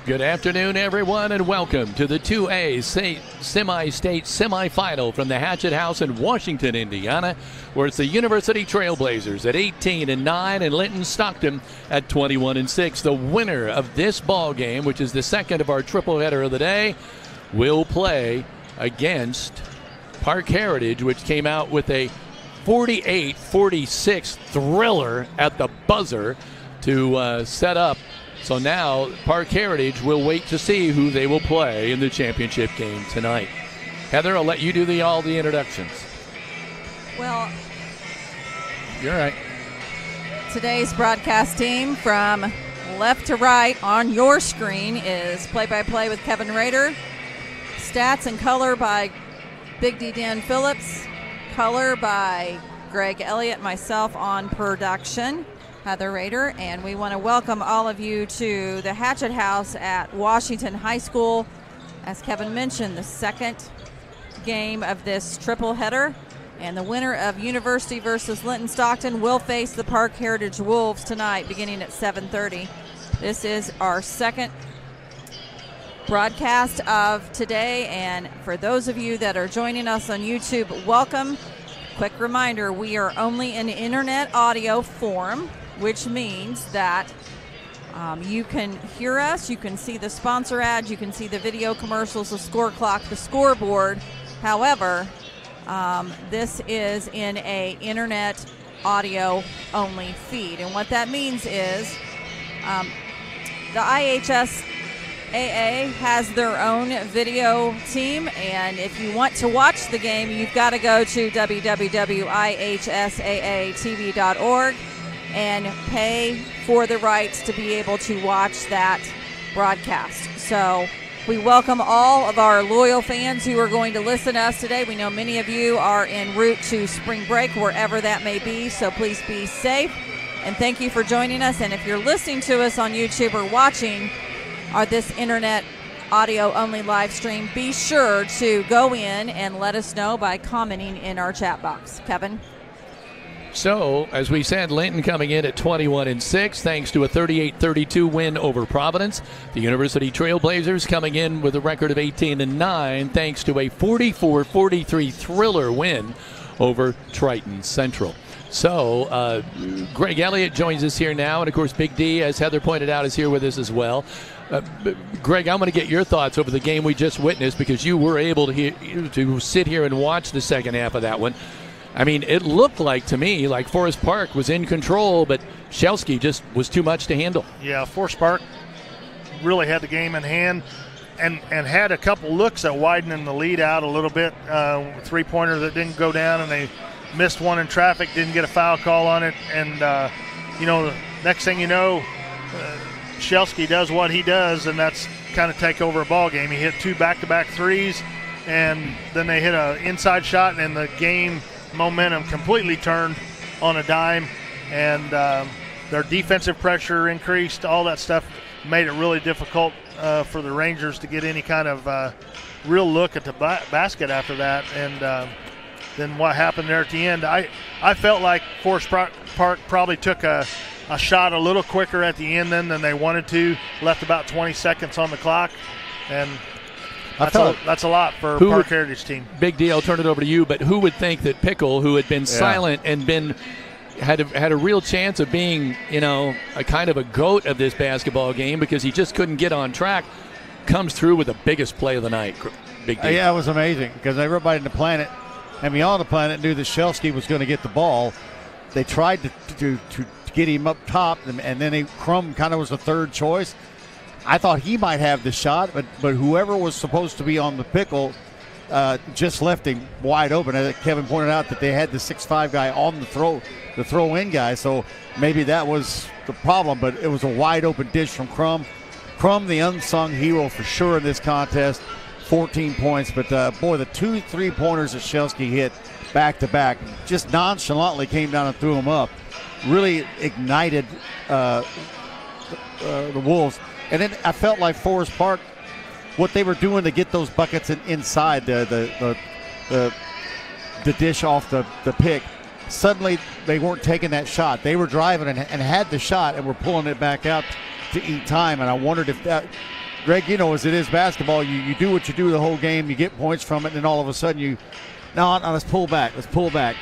Good afternoon, everyone, and welcome to the 2A semi-state semifinal from the Hatchet House in Washington, Indiana, where it's the University Trailblazers at 18-9 and Linton-Stockton at 21-6. The winner of this ball game, which is the second of our triple header of the day, will play against Park Heritage, which came out with a 48-46 thriller at the buzzer to set up. So now Park Heritage will wait to see who they will play in the championship game tonight. Heather, I'll let you do all the introductions. Well, you're right. Today's broadcast team from left to right on your screen is play-by-play with Kevin Rader, stats and color by Big D Dan Phillips, color by Greg Elliott, myself on production, Heather Rader, and we want to welcome all of you to the Hatchet House at Washington High School. As Kevin mentioned, the second game of this triple header, and the winner of University versus Linton-Stockton will face the Park Heritage Wolves tonight beginning at 7:30. This is our second broadcast of today, and for those of you that are joining us on YouTube, welcome. Quick reminder, we are only in internet audio form, which means that you can hear us, you can see the sponsor ads, you can see the video commercials, the score clock, the scoreboard. However, this is in a internet audio only feed, and what that means is the IHSAA has their own video team, and if you want to watch the game, you've got to go to www.ihsaatv.org and pay for the rights to be able to watch that broadcast. So we welcome all of our loyal fans who are going to listen to us today. We know many of you are en route to spring break, wherever that may be, so please be safe. And thank you for joining us. And if you're listening to us on YouTube or watching this internet audio-only live stream, be sure to go in and let us know by commenting in our chat box. Kevin? So, as we said, Linton coming in at 21-6 thanks to a 38-32 win over Providence. The University Trailblazers coming in with a record of 18-9 thanks to a 44-43 thriller win over Triton Central. So, Greg Elliott joins us here now, and of course Big D, as Heather pointed out, is here with us as well. Greg, I'm going to get your thoughts over the game we just witnessed, because you were able to sit here and watch the second half of that one. I mean, it looked like to me like Forest Park was in control, but Shelsky just was too much to handle. Yeah, Forest Park really had the game in hand and had a couple looks at widening the lead out a little bit. Three-pointer that didn't go down, and they missed one in traffic, didn't get a foul call on it. And, next thing you know, Shelsky does what he does, and that's kind of take over a ball game. He hit two back-to-back threes, and then they hit an inside shot, and the game momentum completely turned on a dime, and their defensive pressure increased. All that stuff made it really difficult for the Rangers to get any kind of real look at the basket after that. And then what happened there at the end, I felt like Forest Park probably took a shot a little quicker at the end than they wanted to, left about 20 seconds on the clock, and that's a lot for Park Heritage team. Big deal. I'll turn it over to you. But who would think that Pickle, who had been silent and had a real chance of being, a kind of a goat of this basketball game because he just couldn't get on track, comes through with the biggest play of the night. Big deal. Yeah, it was amazing because everybody in the planet and beyond the planet knew that Shelsky was going to get the ball. They tried to get him up top, and then Crum kind of was the third choice. I thought he might have the shot, but whoever was supposed to be on the Pickle just left him wide open. As Kevin pointed out, that they had the 6'5" guy on the throw-in guy, so maybe that was the problem, but it was a wide-open dish from Crum. Crum, the unsung hero for sure in this contest, 14 points, but boy, the 2 3-pointers that Shelsky hit back-to-back just nonchalantly came down and threw them up. Really ignited the Wolves. And then I felt like Forest Park, what they were doing to get those buckets inside the dish off the pick, suddenly they weren't taking that shot. They were driving and had the shot and were pulling it back out to eat time. And I wondered if that Greg, as it is basketball, you do what you do the whole game, you get points from it, and then all of a sudden let's pull back.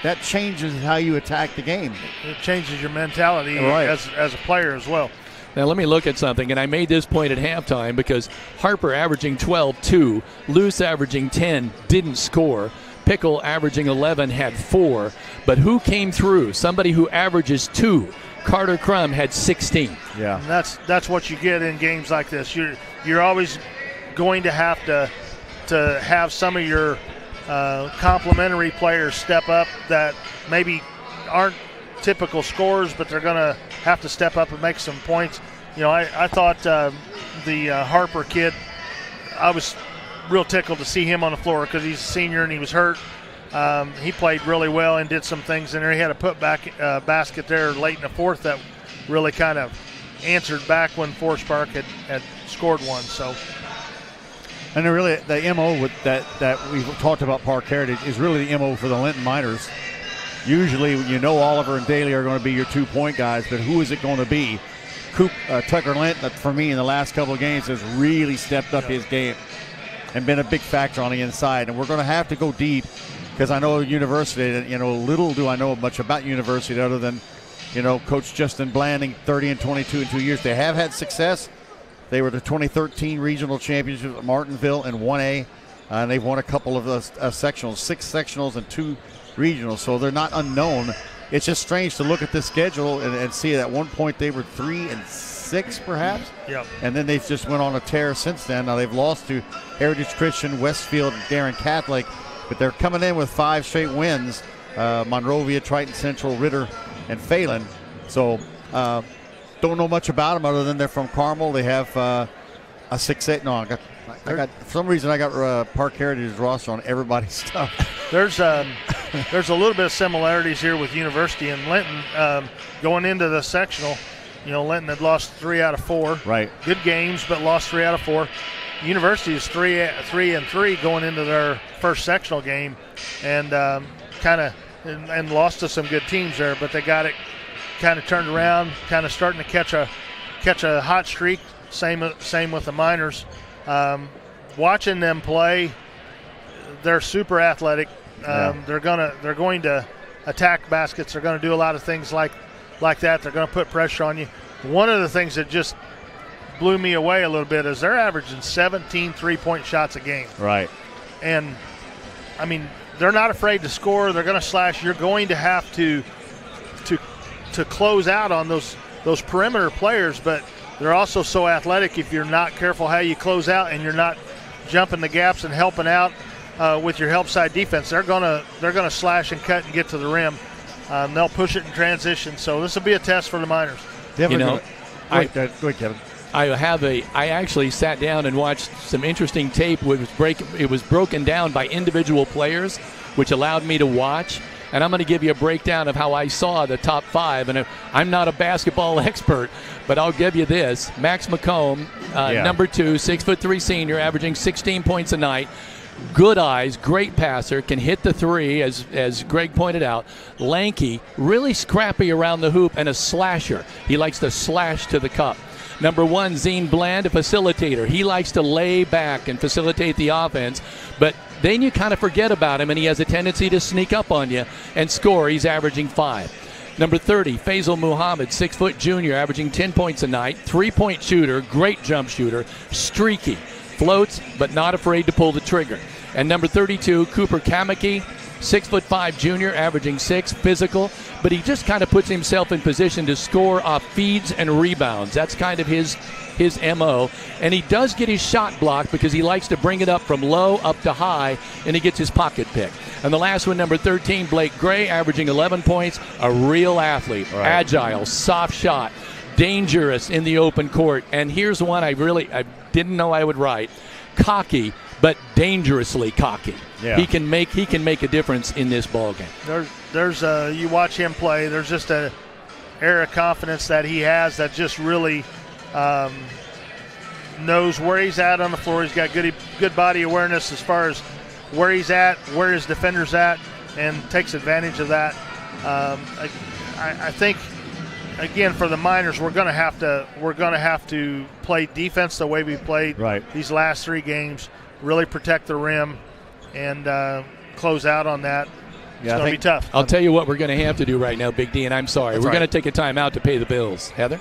That changes how you attack the game. It changes your mentality right. as a player as well. Now let me look at something, and I made this point at halftime because Harper averaging 12-2, Luce averaging 10, didn't score. Pickle averaging 11 had 4, but who came through? Somebody who averages 2. Carter Crum had 16. Yeah, and that's what you get in games like this. You're always going to have some of your complementary players step up that maybe aren't typical scorers, but they're going to have to step up and make some points. I thought the Harper kid, I was real tickled to see him on the floor because he's a senior and he was hurt. He played really well and did some things in there. He had a putback basket there late in the fourth that really kind of answered back when Forest Park had scored one. So, and really the MO with that we've talked about Park Heritage is really the MO for the Linton Miners. Usually, Oliver and Daly are going to be your 2-point guys, but who is it going to be? Tucker Linton, for me, in the last couple of games, has really stepped up his game and been a big factor on the inside. And we're going to have to go deep because I know University, little do I know much about University other than, Coach Justin Blanding, 30-22 in 2 years. They have had success. They were the 2013 regional champions at Martinville in 1A, and they've won a couple of sectionals, 6 sectionals and 2 regionals, so they're not unknown. It's just strange to look at this schedule and see at one point they were 3-6 perhaps. Yep. And then they've just went on a tear since then. Now they've lost to Heritage Christian, Westfield, and Darren Catholic, but they're coming in with 5 straight wins. Monrovia, Triton Central, Ritter, and Phelan. So don't know much about them other than they're from Carmel. They have a 6-8. No, I got for some reason I got Park Heritage's roster on everybody's stuff. There's a little bit of similarities here with University and Linton going into the sectional. Linton had lost 3 out of 4. Right. Good games, but lost 3 out of 4. University is 3-3 going into their first sectional game, and and lost to some good teams there. But they got it kind of turned around, kind of starting to catch a hot streak. Same with the Miners. Watching them play, they're super athletic. They're going to attack baskets. They're going to do a lot of things like that. They're going to put pressure on you. One of the things that just blew me away a little bit is they're averaging 17 3-point shots a game. Right. And I mean, they're not afraid to score. They're going to slash. You're going to have to close out on those perimeter players, but they're also so athletic. If you're not careful how you close out and you're not jumping the gaps and helping out with your help side defense, they're gonna slash and cut and get to the rim. They'll push it in transition. So this will be a test for the Miners. Go ahead, Kevin. I actually sat down and watched some interesting tape. It was broken down by individual players, which allowed me to watch. And I'm going to give you a breakdown of how I saw the top 5. And I'm not a basketball expert, but I'll give you this. Max McComb, number 2, 6'3" senior, averaging 16 points a night. Good eyes, great passer, can hit the 3, as Greg pointed out. Lanky, really scrappy around the hoop, and a slasher. He likes to slash to the cup. Number 1, Zine Bland, a facilitator. He likes to lay back and facilitate the offense, but then you kind of forget about him, and he has a tendency to sneak up on you and score. He's averaging 5. Number 30, Faisal Muhammad, 6-foot junior, averaging 10 points a night. 3-point shooter, great jump shooter, streaky, floats, but not afraid to pull the trigger. And number 32, Cooper Kamaki, 6'5" junior, averaging 6, physical, but he just kind of puts himself in position to score off feeds and rebounds. That's kind of his MO. And he does get his shot blocked because he likes to bring it up from low up to high, and he gets his pocket pick. And the last one, number 13, Blake Gray, averaging 11 points, a real athlete, right. Agile, soft shot, dangerous in the open court. And here's one I didn't know I would write. Cocky, but dangerously cocky. Yeah. He can make a difference in this ball game. There's you watch him play, there's just a air of confidence that he has that just really knows where he's at on the floor. He's got good body awareness as far as where he's at, where his defender's at, and takes advantage of that. I think again, for the Miners, we're going to have to play defense the way we played these last 3 games. Really protect the rim and close out on that. It's going to be tough. I'll tell you what we're going to have to do right now, Big D, and I'm sorry. We're going to take a timeout to pay the bills. Heather?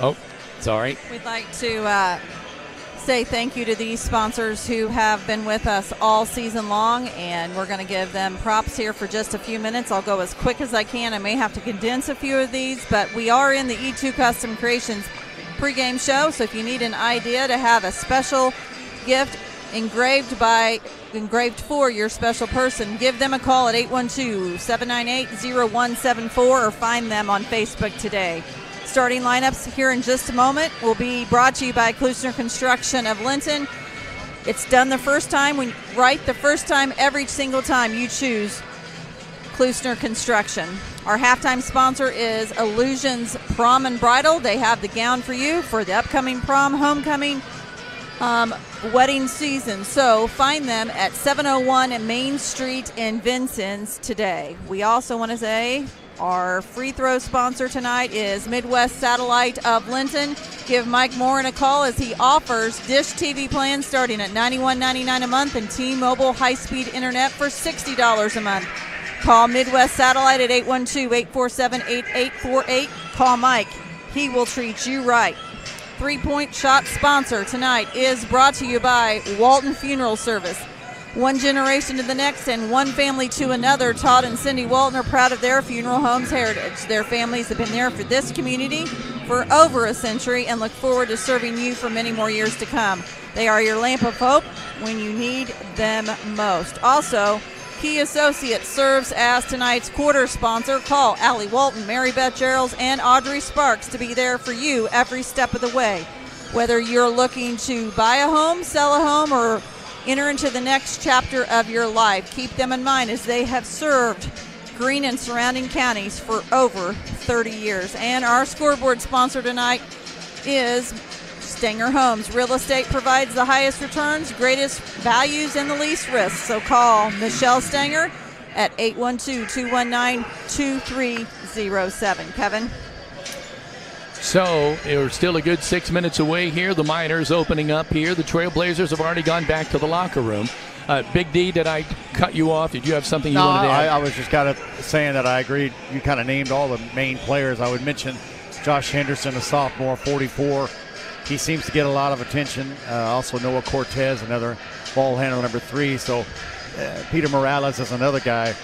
Oh, sorry. We'd like to say thank you to these sponsors who have been with us all season long, and we're going to give them props here for just a few minutes. I'll go as quick as I can. I may have to condense a few of these, but we are in the E2 Custom Creations pregame show, so if you need an idea to have a special gift engraved for your special person, give them a call at 812-798-0174 or find them on Facebook today. Starting lineups here in just a moment will be brought to you by Klusner Construction of Linton. It's done the first time, the first time, every single time you choose Klusner Construction. Our halftime sponsor is Illusions Prom and Bridal. They have the gown for you for the upcoming prom, homecoming, wedding season. So find them at 701 Main Street in Vincennes today. We also want to say our free throw sponsor tonight is Midwest Satellite of Linton. Give Mike Morin a call as he offers Dish TV plans starting at $91.99 a month and T-Mobile high-speed internet for $60 a month. Call Midwest Satellite at 812-847-8848. Call Mike. He will treat you right. Three-point shot sponsor tonight is brought to you by Walton Funeral Service. One generation to the next and one family to another. Todd and Cindy Walton are proud of their funeral home's heritage. Their families have been there for this community for over a century and look forward to serving you for many more years to come. They are your lamp of hope when you need them most. Also, Key Associates serves as tonight's quarter sponsor. Call Allie Walton, Mary Beth Geralds, and Audrey Sparks to be there for you every step of the way. Whether you're looking to buy a home, sell a home, or enter into the next chapter of your life, keep them in mind as they have served Greene and surrounding counties for over 30 years. And our scoreboard sponsor tonight is Stenger Homes. Real estate provides the highest returns, greatest values, and the least risk. So call Michelle Stenger at 812-219-2307. Kevin? So we're still a good 6 minutes away here. The Miners opening up here. The Trailblazers have already gone back to the locker room. Big D, did I cut you off? Did you have something you wanted to add? I was just kind of saying that I agreed. You kind of named all the main players. I would mention Josh Henderson, a sophomore, 44. He seems to get a lot of attention. Also Noah Cortez, another ball handler, number 3. So Peter Morales is another guy.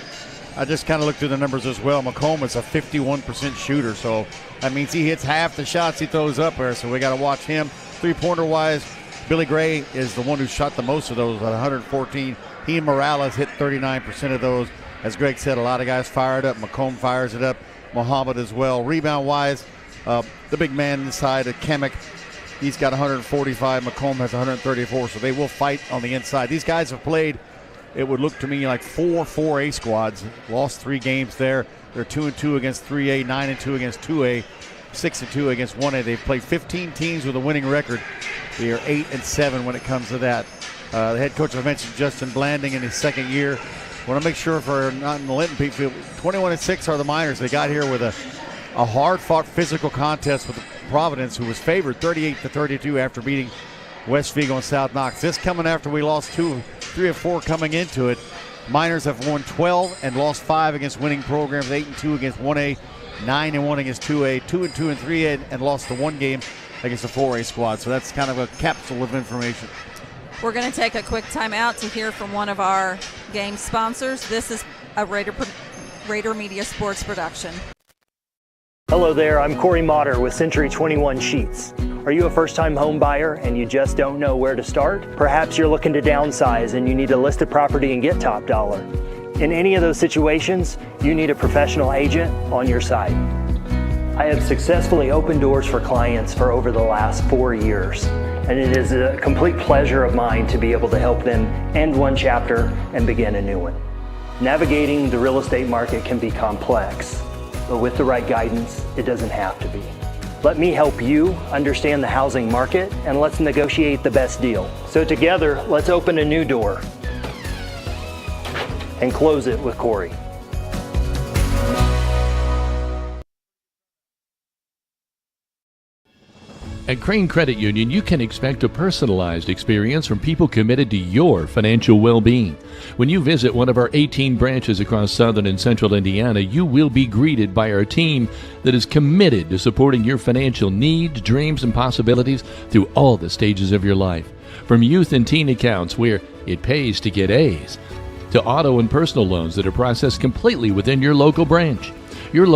I just kind of looked through the numbers as well. McComb is a 51% shooter, so that means he hits half the shots he throws up there, so we got to watch him. Three-pointer-wise, Billy Gray is the one who shot the most of those at 114. He and Morales hit 39% of those. As Greg said, a lot of guys fired up. McComb fires it up. Muhammad as well. Rebound-wise, the big man inside of Kemek, he's got 145. McComb has 134, so they will fight on the inside. These guys have played, it would look to me like 4 4A squads. Lost 3 games there. They're 2-2 against 3A, 9-2 against 2A, 6-2 against 1A. They've played 15 teams with a winning record. They are 8-7 when it comes to that. The head coach I mentioned, Justin Blanding, in his second year. Want to make sure for not in the Linton people, 21-6 are the Miners. They got here with a hard-fought physical contest with Providence, who was favored 38-32 after beating West Vigo and South Knox. This coming after we lost 3 or 4 coming into it. Miners have won 12 and lost 5 against winning programs, 8-2 against 1A, 9-1 against 2A, 2-2 and 3A, and lost the 1 game against the 4A squad. So that's kind of a capsule of information. We're going to take a quick timeout to hear from one of our game sponsors. This is a Rader Media Sports production. Hello there, I'm Corey Motter with Century 21 Sheets. Are you a first-time home buyer and you just don't know where to start? Perhaps you're looking to downsize and you need to list a property and get top dollar. In any of those situations, you need a professional agent on your side. I have successfully opened doors for clients for over the last 4 years, and it is a complete pleasure of mine to be able to help them end one chapter and begin a new one. Navigating the real estate market can be complex, but with the right guidance, it doesn't have to be. Let me help you understand the housing market and let's negotiate the best deal. So together, let's open a new door and close it with Corey. At Crane Credit Union, you can expect a personalized experience from people committed to your financial well-being. When you visit one of our 18 branches across southern and central Indiana, you will be greeted by our team that is committed to supporting your financial needs, dreams, and possibilities through all the stages of your life. From youth and teen accounts where it pays to get A's, to auto and personal loans that are processed completely within your local branch. Your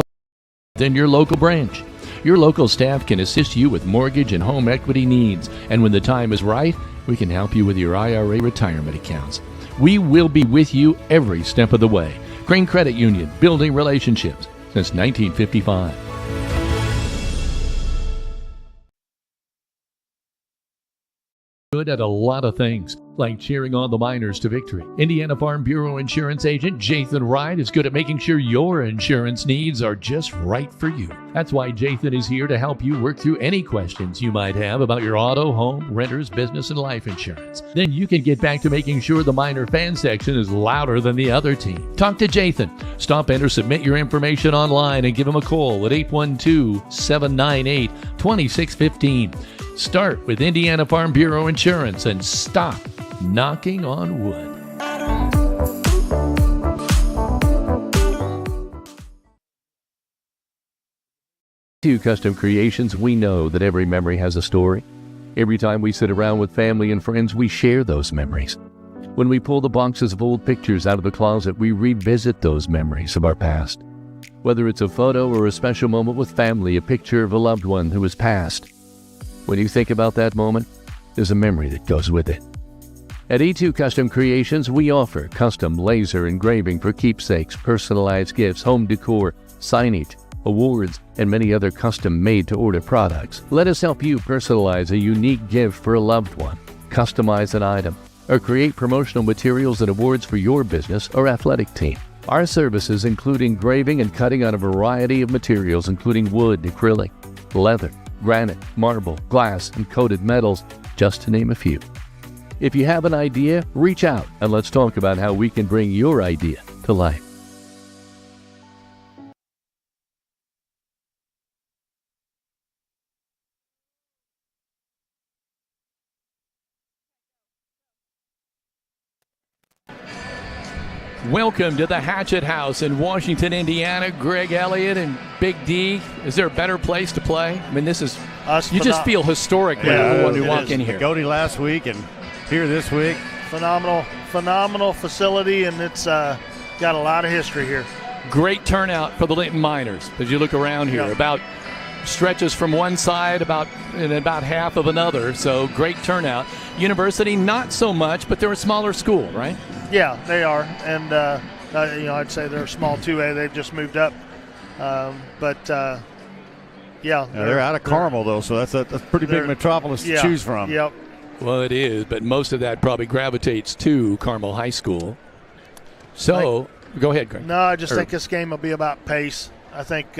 local staff can assist you with mortgage and home equity needs, and when the time is right, we can help you with your IRA retirement accounts. We will be with you every step of the way. Crane Credit Union, building relationships since 1955. Good at a lot of things, like cheering on the Miners to victory. Indiana Farm Bureau Insurance Agent Jathan Wright is good at making sure your insurance needs are just right for you. That's why Jathan is here to help you work through any questions you might have about your auto, home, renters, business, and life insurance. Then you can get back to making sure the Miner fan section is louder than the other team. Talk to Jathan. Stop in or submit your information online and give him a call at 812-798-2615. Start with Indiana Farm Bureau Insurance and stop knocking on wood. To Custom Creations, we know that every memory has a story. Every time we sit around with family and friends, we share those memories. When we pull the boxes of old pictures out of the closet, we revisit those memories of our past. Whether it's a photo or a special moment with family, a picture of a loved one who has passed. When you think about that moment, there's a memory that goes with it. At E2 Custom Creations, we offer custom laser engraving for keepsakes, personalized gifts, home decor, signage, awards, and many other custom made-to-order products. Let us help you personalize a unique gift for a loved one, customize an item, or create promotional materials and awards for your business or athletic team. Our services include engraving and cutting on a variety of materials, including wood, acrylic, leather, granite, marble, glass, and coated metals, just to name a few. If you have an idea, reach out and let's talk about how we can bring your idea to life. Welcome to the Hatchet House in Washington, Indiana. Greg Elliott and Big D. Is there a better place to play? I mean, this is, you just feel historic when you walk in here. Goaty last week and here this week. Phenomenal facility, and it's got a lot of history here. Great turnout for the Linton Miners as you look around here. About stretches from one side and about half of another, so great turnout. University, not so much, but they're a smaller school, right? Yeah, they are, and I'd say they're a small 2A. They've just moved up, they're out of Carmel though, so that's a pretty big metropolis to choose from. Yep. Well, it is, but most of that probably gravitates to Carmel High School. So, go ahead, Greg. No, I just think this game will be about pace. I think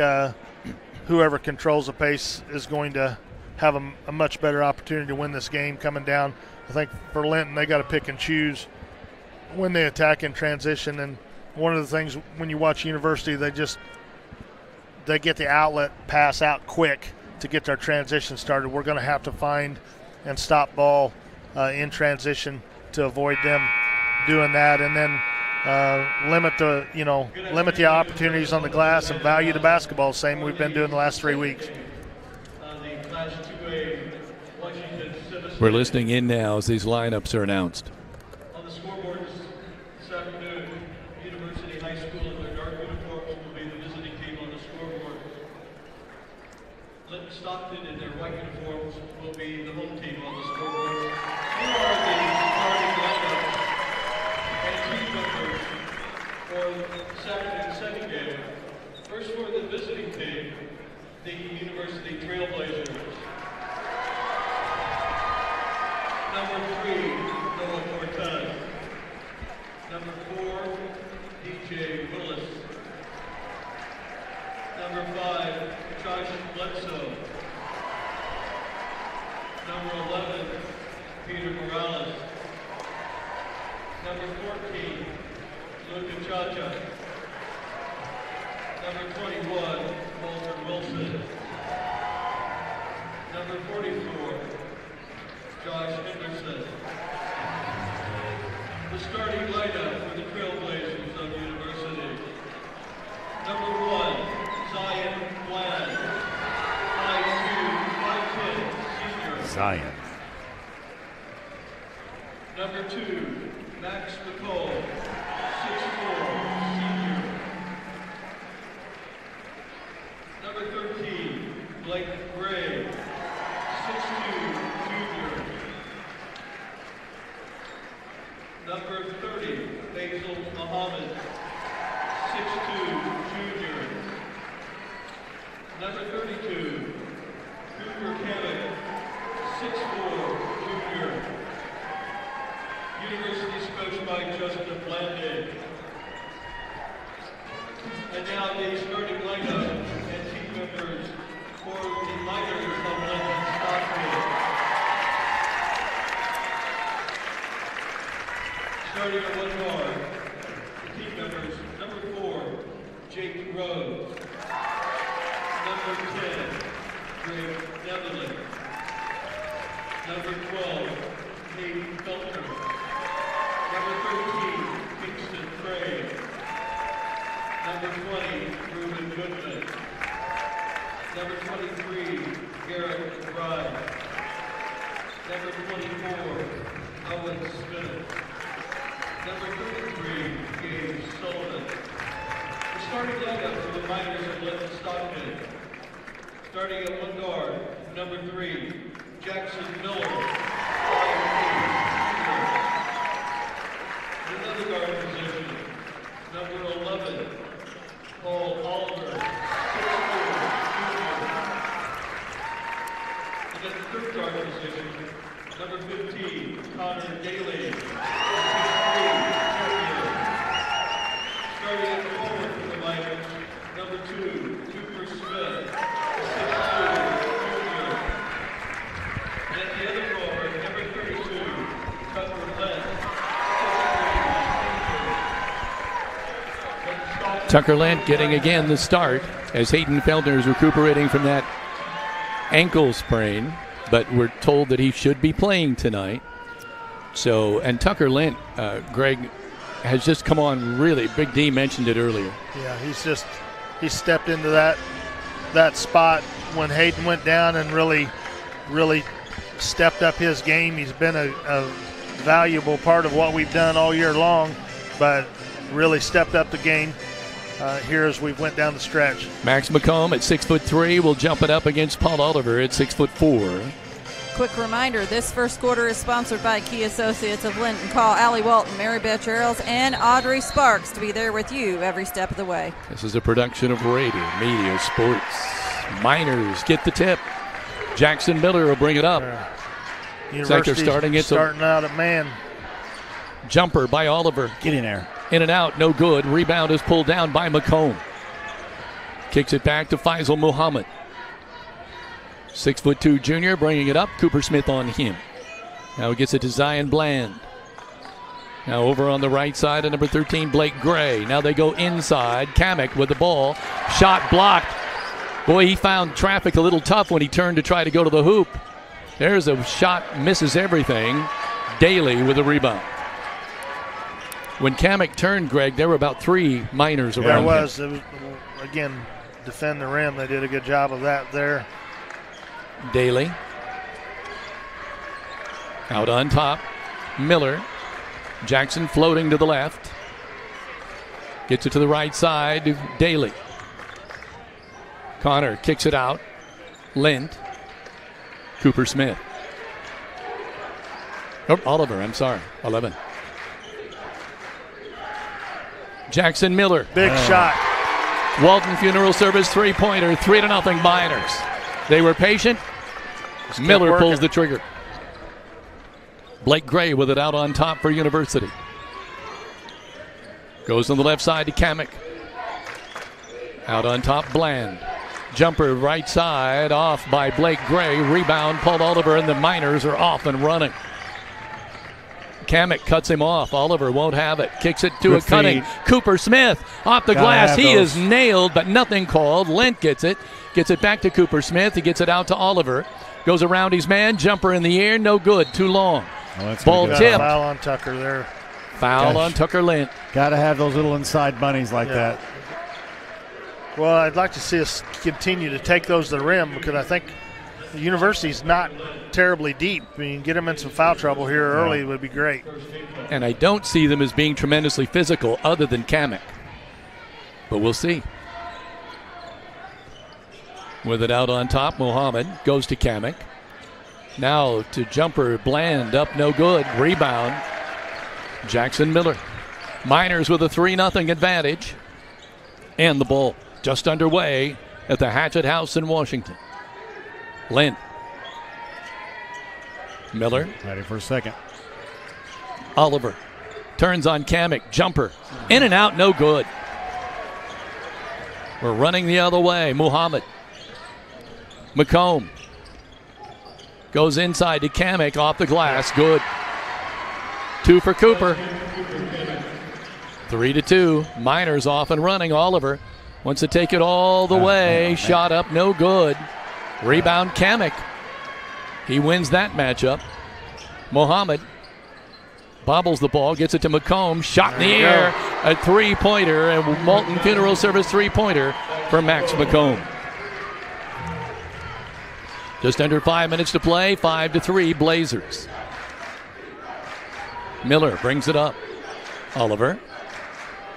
whoever controls the pace is going to have a much better opportunity to win this game coming down. I think for Linton, they got to pick and choose when they attack in transition, and one of the things when you watch University, they get the outlet pass out quick to get their transition started. We're going to have to find and stop ball in transition to avoid them doing that, and then limit the opportunities on the glass and value the basketball, same we've been doing the last 3 weeks. We're listening in now as these lineups are announced. On the scoreboard this afternoon, University High School in their dark uniforms will be the visiting team on the scoreboard. Linton-Stockton in their white uniforms will be the home team on the scoreboard. Here are the starting lineup and team members for Saturday's second game. First for the visiting team, the University Trailblazers. Number 3, Noah Cortez. Number 4, DJ Willis. Number 5, Josh Bledsoe. Number 11, Peter Morales. Number 14, Luca Chacha. Number 21, Walter Wilson. Number 44, Josh Henderson. The starting lineup for the Trailblazers of University. Number 1, Zion Bland, 5'2", 5'10", senior. Zion. Number 2, Max McCall, 6'4", senior. Number 13, Blake Gray, 6'2", junior. Number 30, Basil Muhammad, 6'2", junior. Number 32, Cooper Kevin, 6'4", junior. University's coached by Justin Blandy. And now the starting lineup and team members for the Miners of Linton-Stockton. Starting at one guard, the team members, number 4, Jake Rhodes. Number 10, Greg Netherland. Number 12, Hayden Felter. Number 13, Kingston Craig. Number 20, Ruben Goodman. Number 23, Garrett McBride. Number 24, Owen Smith. Number 33, Gabe Sullivan. The starting lineup for the Miners of Linton-Stockton. Starting at one guard, number 3, Jackson Miller. Another guard position, number 11, Paul Oliver, 6'4", and at the third guard position, number 15, Connor Daly, 6'3", junior. Starting at the forward for the Miners, number 2, Cooper Smith, 6'2", junior. And at the other forward, number 32, Tucker Lent. Tucker Lent getting again the start as Hayden Felder is recuperating from that ankle sprain, but we're told that he should be playing tonight. So, and Tucker Lent, Greg, has just come on really. Big D mentioned it earlier. Yeah, he stepped into that spot when Hayden went down and really stepped up his game. He's been a valuable part of what we've done all year long, but really stepped up the game here as we went down the stretch. Max McComb at 6'3" will jump it up against Paul Oliver at 6'4". Quick reminder, this first quarter is sponsored by Key Associates of Linton. Call Allie Walton, Mary Beth Charles, and Audrey Sparks to be there with you every step of the way. This is a production of Rader Media Sports. Miners get the tip. Jackson Miller will bring it up. Looks like they're starting out at man. Jumper by Oliver. Get in there. In and out, no good. Rebound is pulled down by McComb. Kicks it back to Faisal Muhammad. 6'2" junior, bringing it up. Cooper Smith on him. Now he gets it to Zion Bland. Now over on the right side of number 13, Blake Gray. Now they go inside. Kamek with the ball. Shot blocked. Boy, he found traffic a little tough when he turned to try to go to the hoop. There's a shot, misses everything. Daly with a rebound. When Kamek turned, Greg, there were about 3 Miners around him. It was, again, defend the rim. They did a good job of that there. Daly. Out on top. Miller. Jackson floating to the left. Gets it to the right side. Daly. Connor kicks it out. Lent. Cooper Smith. Oh, Oliver, I'm sorry. 11. Jackson Miller. Big shot. Walton Funeral Service 3-pointer, 3-0 Miners. They were patient. Miller pulls the trigger. Blake Gray with it out on top for University. Goes on the left side to Kamek. Out on top, Bland. Jumper right side, off by Blake Gray. Rebound, Paul Oliver, and the Miners are off and running. Kamek cuts him off. Oliver won't have it. Kicks it to a cunning Cooper Smith off the glass. He is nailed, but nothing called. Lent gets it. Gets it back to Cooper Smith. He gets it out to Oliver. Goes around his man. Jumper in the air. No good. Too long. Well, Ball Got a tipped. foul on Tucker there. Foul Gosh. on Tucker Lint. Got to have those little inside bunnies like that. Well, I'd like to see us continue to take those to the rim because I think the university's not terribly deep. I mean, get them in some foul trouble here early would be great. And I don't see them as being tremendously physical other than Kamek. But we'll see. With it out on top, Muhammad goes to Kamek. Now to Jumper, Bland, up no good. Rebound, Jackson Miller. Miners with a 3-0 advantage. And the ball just underway at the Hatchet House in Washington. Lynn. Miller. Ready for a second. Oliver turns on Kamek. Jumper. In and out, no good. We're running the other way. Muhammad. McComb. Goes inside to Kamek off the glass. Good. 2 for Cooper. 3-2. Miners off and running. Oliver wants to take it all the way. Shot up, no good. Rebound, Kamek. He wins that matchup. Muhammad bobbles the ball, gets it to McComb. Shot in the air. A 3-pointer, and Walton Funeral Service 3-pointer for Max McComb. Just under 5 minutes to play. 5-3 Blazers. Miller brings it up. Oliver.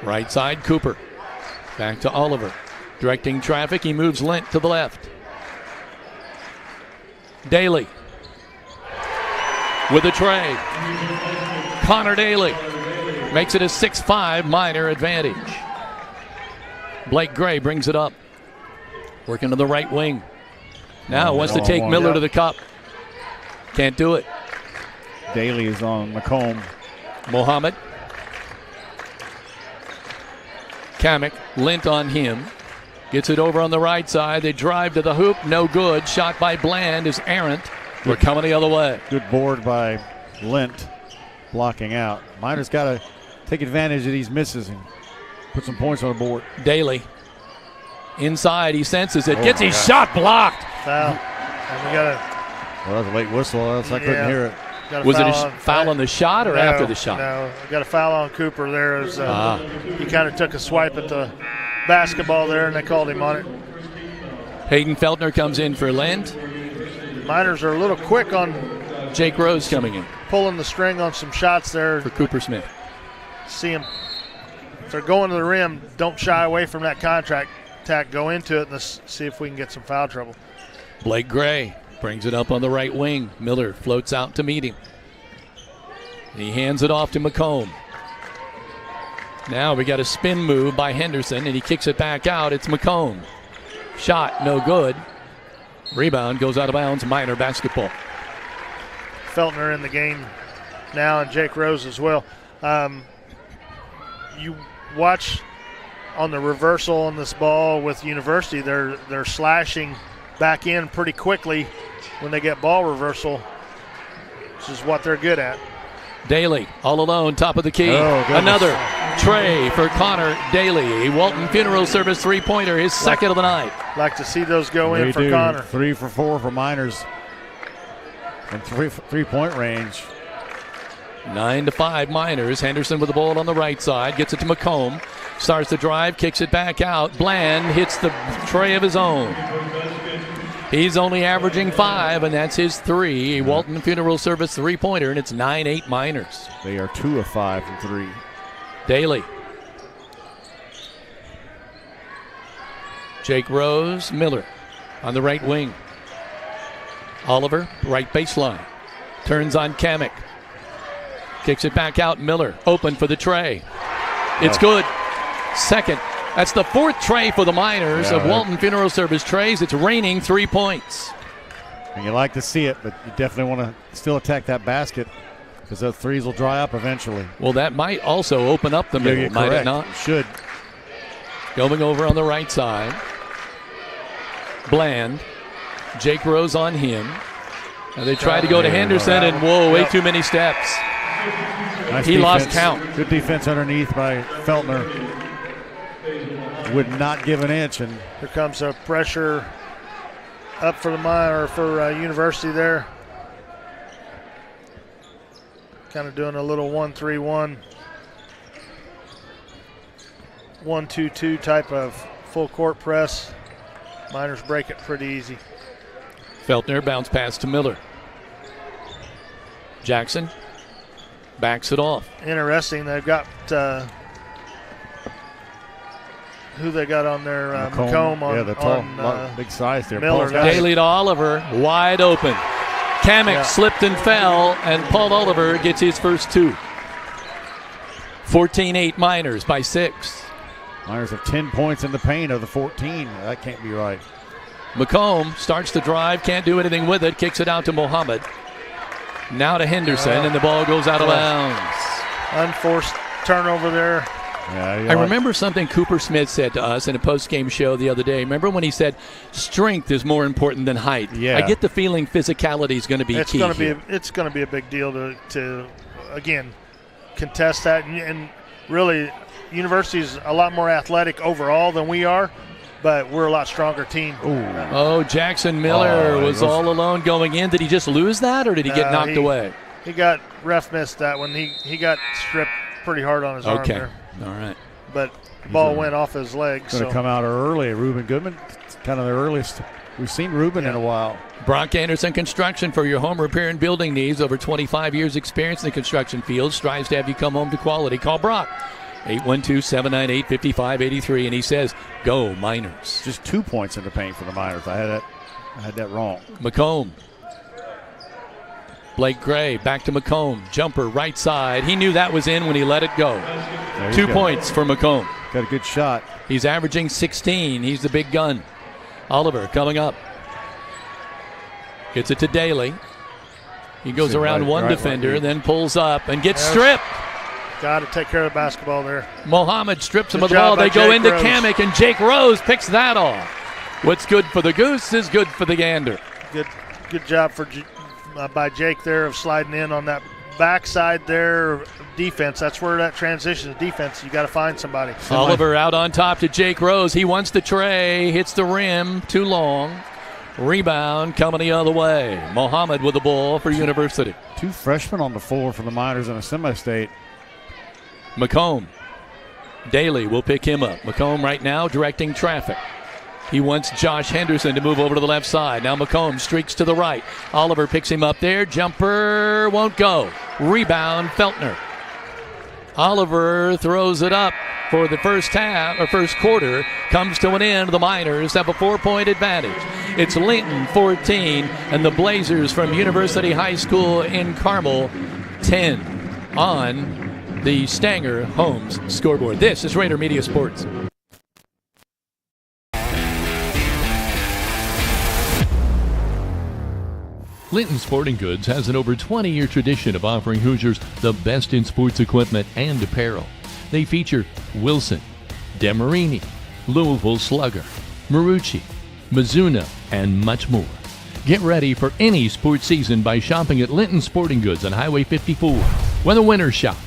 Right side, Cooper. Back to Oliver. Directing traffic, he moves Lint to the left. Daly. With a tray. Connor Daly makes it a 6-5 Miner advantage. Blake Gray brings it up. Working to the right wing. Now wants to take Miller to the cup. Can't do it. Daly is on McComb. Muhammad. Kamek, Lint on him. Gets it over on the right side. They drive to the hoop. No good. Shot by Bland is errant. We're coming the other way. Good board by Lint, blocking out. Miner's got to take advantage of these misses and put some points on the board. Daly. Inside, he senses it. Gets his shot blocked. Foul. And we got Well, that was a late whistle, else I couldn't hear it. Was it a foul on the shot or after the shot? No, we got a foul on Cooper there. As, he kind of took a swipe at the basketball there, and they called him on it. Hayden Feltner comes in for Lent. Miners are a little quick on Jake Rose coming in pulling the string on some shots there. for Cooper Smith. See him. If they're going to the rim, don't shy away from that contact. Go into it and let's see if we can get some foul trouble. Blake Gray brings it up on the right wing. Miller floats out to meet him. He hands it off to McComb. Now we got a spin move by Henderson, and he kicks it back out. It's McComb. Shot, no good. Rebound goes out of bounds. Miner basketball. Feltner in the game now, and Jake Rose as well. You watch on the reversal on this ball with University, they're slashing back in pretty quickly when they get ball reversal, which is what they're good at. Daly all alone, top of the key. Oh, another tray for Connor Daly. Walton Funeral Service 3-pointer, his second of the night. Like to see those go in for Connor. 3 for 4 for Miners from three-point range. 9-5 Miners. Henderson with the ball on the right side. Gets it to McComb. Starts the drive, kicks it back out. Bland hits the tray of his own. He's only averaging 5, and that's his 3. Walton Funeral Service 3-pointer, and it's 9-8 Miners. They are 2 of 5 from 3. Daly. Jake Rose, Miller on the right wing. Oliver, right baseline. Turns on Kamek. Kicks it back out. Miller open for the tray. It's good. Second. That's the 4th tray for the Miners of Walton Funeral Service trays. It's raining 3 points. And you like to see it, but you definitely want to still attack that basket because those threes will dry up eventually. Well, that might also open up the middle, might it not? It should. Going over on the right side. Bland. Jake Rose on him. And they tried to go to Henderson, and whoa, way too many steps. Nice He defense. lost count. Good defense underneath by Feltner. Would not give an inch. And Here comes a pressure up for University there. Kind of doing a little 1-3-1, 1-2-2 type of full court press. Miners break it pretty easy. Feltner bounce pass to Miller. Jackson backs it off. Interesting. They've got who they got on there? McComb on, the tall, big size there. Miller. Daly to Oliver, wide open. Kamek slipped and fell, and Paul Oliver gets his first 2. 14-8 Miners by 6. Miners have 10 points in the paint of the 14. That can't be right. McComb starts to drive, can't do anything with it, kicks it out to Mohammed. Now to Henderson, and the ball goes out of bounds. Unforced turnover there. Yeah, I remember something Cooper Smith said to us in a post-game show the other day. Remember when he said strength is more important than height? Yeah. I get the feeling physicality is going to be key. It's going to be a big deal to again contest that, and really University's a lot more athletic overall than we are, but we're a lot stronger team. Oh, Jackson Miller was all alone going in. Did he just lose that, or did he get knocked away? He got ref missed that one. He got stripped pretty hard on his arm there. All right. But the ball went off his leg. Going to come out early. Ruben Goodman, it's kind of the earliest we've seen Ruben in a while. Brock Anderson Construction, for your home repair and building needs. Over 25 years experience in the construction field. Strives to have you come home to quality. Call Brock. 812-798-5583, and he says, go Miners. Just 2 points in the paint for the Miners. I had that wrong. McComb. Blake Gray back to McComb. Jumper right side. He knew that was in when he let it go. 2 points for McComb. Got a good shot. He's averaging 16. He's the big gun. Oliver coming up. Gets it to Daly. He goes around one defender, then pulls up and gets stripped. Got to take care of the basketball there. Mohammed strips him of the ball. They go into Kamek, and Jake Rose picks that off. What's good for the goose is good for the gander. Good job by Jake there of sliding in on that backside there defense. That's where that transition is defense. You got to find somebody. Oliver out on top to Jake Rose. He wants the tray, hits the rim, too long. Rebound coming the other way. Mohammed with the ball for University. 2 freshmen on the floor for the Miners in a semi-state. McComb. Daly will pick him up. McComb right now directing traffic. He wants Josh Henderson to move over to the left side. Now McComb streaks to the right. Oliver picks him up there. Jumper won't go. Rebound, Feltner. Oliver throws it up for the first quarter. Comes to an end. The Miners have a 4-point advantage. It's Linton 14 and the Blazers from University High School in Carmel 10 on the Stanger Homes scoreboard. This is Raider Media Sports. Linton Sporting Goods has an over 20-year tradition of offering Hoosiers the best in sports equipment and apparel. They feature Wilson, Demarini, Louisville Slugger, Marucci, Mizuno, and much more. Get ready for any sports season by shopping at Linton Sporting Goods on Highway 54. When the winners shop.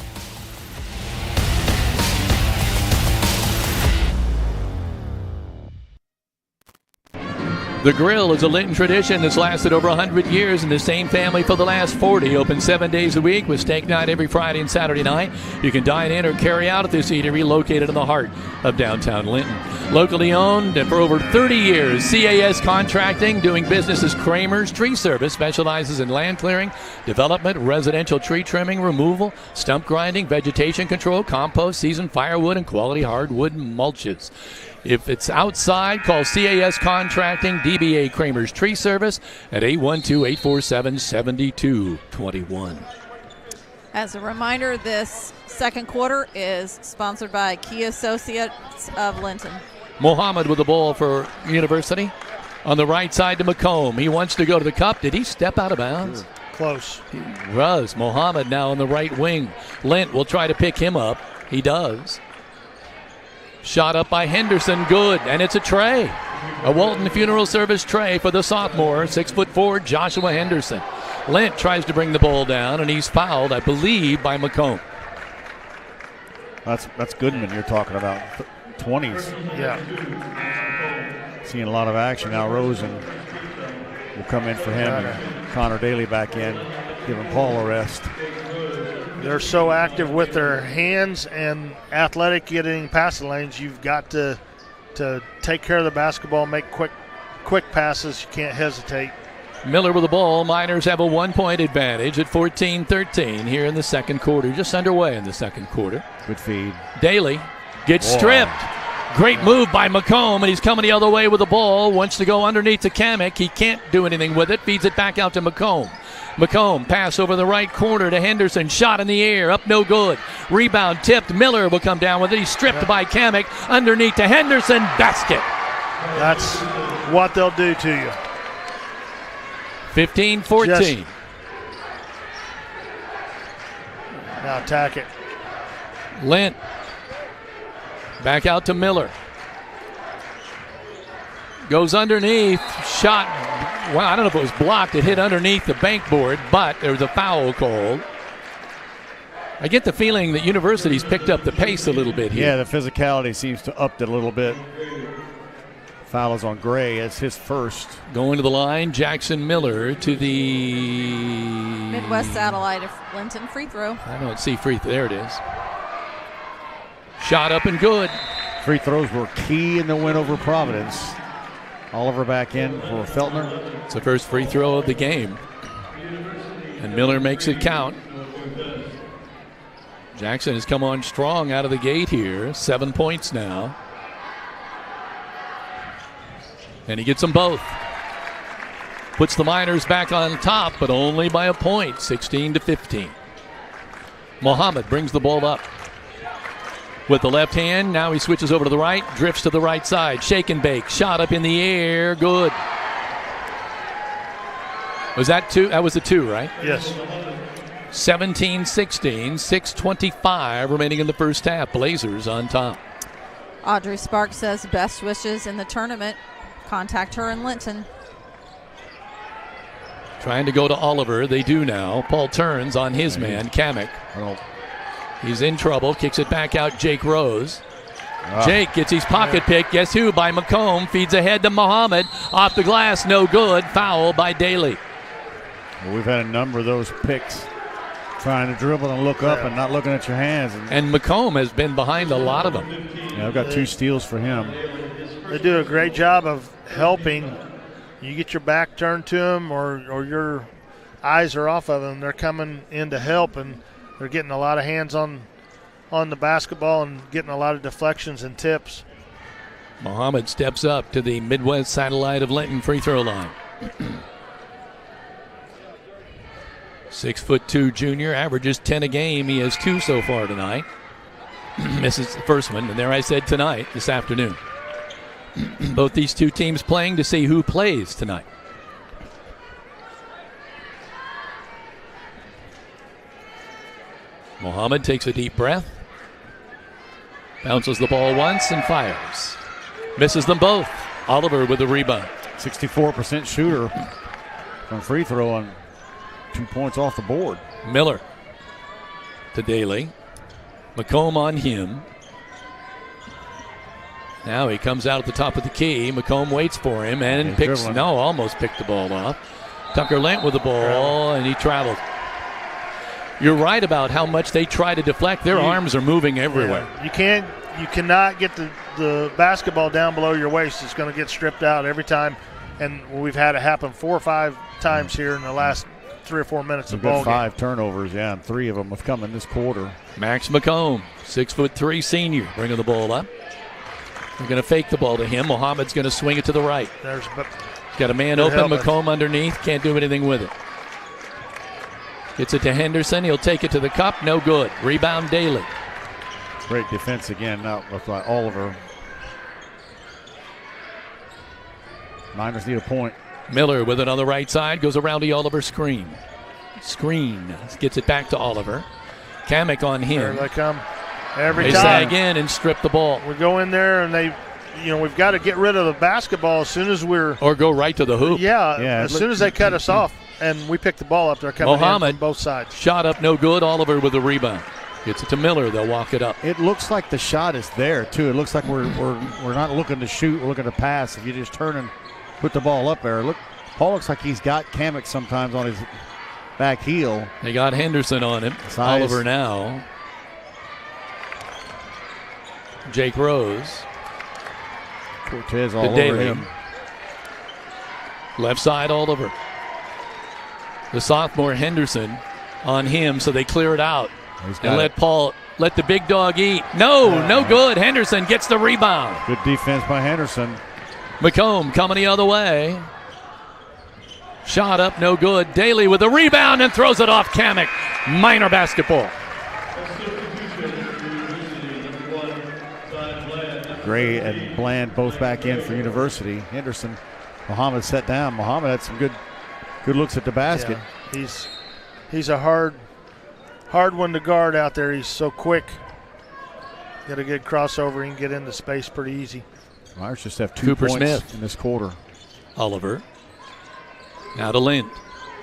The Grill is a Linton tradition that's lasted over 100 years, and the same family for the last 40. Open 7 days a week with steak night every Friday and Saturday night. You can dine in or carry out at this eatery located in the heart of downtown Linton. Locally owned and for over 30 years, CAS Contracting, doing business as Kramer's Tree Service, specializes in land clearing, development, residential tree trimming, removal, stump grinding, vegetation control, compost, seasoned firewood, and quality hardwood mulches. If it's outside, call CAS Contracting, DBA Kramer's Tree Service at 812-847-7221. As a reminder, this second quarter is sponsored by Key Associates of Linton. Mohammed with the ball for University. On the right side to McComb. He wants to go to the cup. Did he step out of bounds? Close. He was. Mohammed now on the right wing. Lint will try to pick him up. He does. Shot up by Henderson, good, and it's a tray. A Walton Funeral Service tray for the sophomore, 6'4", Joshua Henderson. Lint tries to bring the ball down, and he's fouled, I believe, by McComb. That's Goodman you're talking about, 20s. Yeah. Seeing a lot of action now. Rose and will come in for him. And Connor Daly back in, giving Paul a rest. They're so active with their hands and athletic getting past the lanes. You've got to take care of the basketball, make quick passes. You can't hesitate. Miller with the ball. Miners have a 1-point advantage at 14-13 here in the second quarter. Just underway in the second quarter. Good feed. Daly gets stripped. Great move by McComb, and he's coming the other way with the ball. Wants to go underneath to Kamek. He can't do anything with it. Feeds it back out to McComb. McComb pass over the right corner to Henderson. Shot in the air. Up no good. Rebound tipped. Miller will come down with it. He's stripped by Kamek. Underneath to Henderson. Basket. That's what they'll do to you. 15-14. Now attack it. Lint. Back out to Miller. Goes underneath. Shot. Well, I don't know if it was blocked. It hit underneath the bank board, but there was a foul called. I get the feeling that University's picked up the pace a little bit here. Yeah, the physicality seems to up it a little bit. Foul is on Gray. It's his first. Going to the line, Jackson Miller to the Midwest Satellite of Linton free throw. I don't see free throw. There it is. Shot up and good. Free throws were key in the win over Providence. Oliver back in for Feltner. It's the first free throw of the game. And Miller makes it count. Jackson has come on strong out of the gate here. 7 points now. And he gets them both. Puts the Miners back on top, but only by a point, 16-15. Mohammed brings the ball up with the left hand. Now he switches over to the right, drifts to the right side. Shake and bake. Shot up in the air. Good. Was that two? That was a two, right? Yes. 17-16, 6:25 remaining in the first half. Blazers on top. Audrey Sparks says best wishes in the tournament. Contact her in Linton. Trying to go to Oliver. They do now. Paul turns on his man, Kamek. He's in trouble. Kicks it back out, Jake Rose. Jake gets his pocket pick. Guess who? By McComb. Feeds ahead to Muhammad. Off the glass. No good. Foul by Daly. Well, we've had a number of those picks. Trying to dribble and look up and not looking at your hands. And McComb has been behind a lot of them. Yeah, I've got 2 steals for him. They do a great job of helping. You get your back turned to them or your eyes are off of them. They're coming in to help, and they're getting a lot of hands on the basketball and getting a lot of deflections and tips. Muhammad steps up to the Midwest Satellite of Linton free throw line. 6'2" junior, averages 10 a game. He has 2 so far tonight. Misses the first one, and there I said tonight, this afternoon. Both these two teams playing to see who plays tonight. Mohammed takes a deep breath. Bounces the ball once and fires. Misses them both. Oliver with the rebound. 64% shooter from free throw on 2 points off the board. Miller to Daly. McComb on him. Now he comes out at the top of the key. McComb waits for him and almost picked the ball off. Tucker Lent with the ball, and he traveled. You're right about how much they try to deflect. Their arms are moving everywhere. Yeah. You cannot get the basketball down below your waist. It's going to get stripped out every time, and we've had it happen 4 or 5 times here in the last 3 or 4 minutes of ball game. 5 turnovers, and 3 of them have come in this quarter. Max McComb, 6'3" senior, bringing the ball up. They're going to fake the ball to him. Mohammed's going to swing it to the right. Got a man open. McComb underneath. Can't do anything with it. Gets it to Henderson. He'll take it to the cup. No good. Rebound Daly. Great defense again now by Oliver. Miners need a point. Miller with it on the right side. Goes around the Oliver screen. Gets it back to Oliver. Kamek on him. There they come. Every time. They sag in and strip the ball. We go in there and we've got to get rid of the basketball as soon as or go right to the hoop. Yeah, as soon as they cut us off and we pick the ball up, they're coming in from both sides. Shot up, no good. Oliver with the rebound. Gets it to Miller. They'll walk it up. It looks like the shot is there too. It looks like we're not looking to shoot. We're looking to pass. If you just turn and put the ball up there, look, Paul looks like he's got Kamek sometimes on his back heel. They got Henderson on him. Size. Oliver now. Jake Rose. Cortez all to over Daly. him. Left side Oliver. The sophomore Henderson on him, so they clear it out. And let the big dog eat. No good. Henderson gets the rebound. Good defense by Henderson. McComb coming the other way. Shot up, no good. Daly with a rebound and throws it off Kamek. Minor basketball. Gray and Bland both back in for University. Henderson, Muhammad set down. Muhammad had some good looks at the basket. Yeah, he's a hard one to guard out there. He's so quick. Got a good crossover. He can get into space pretty easy. Myers just have 2 Cooper points Smith in this quarter. Oliver. Now to Lind.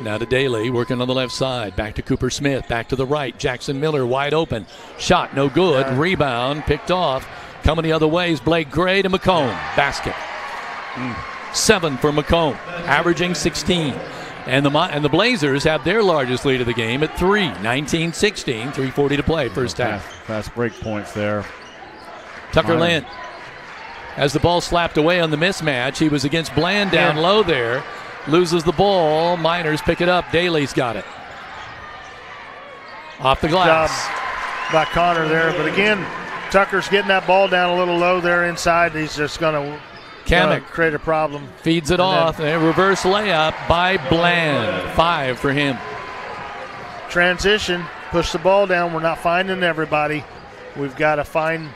Now to Daly, working on the left side. Back to Cooper Smith. Back to the right. Jackson Miller wide open. Shot no good. Rebound picked off. Coming the other way is Blake Gray to McComb. Basket. 7 for McComb, averaging 16. And the Blazers have their largest lead of the game at 3, 19-16, 3:40 to play, first half. Fast break points there. Tucker Lind has the ball slapped away on the mismatch. He was against Bland down low there. Loses the ball. Miners pick it up. Daly's got it. Off the glass. Job by Connor there. But again, Tucker's getting that ball down a little low there inside. He's just going to Kamek create a problem. Feeds it off. A reverse layup by Bland. 5 for him. Transition. Push the ball down. We're not finding everybody. We've got to find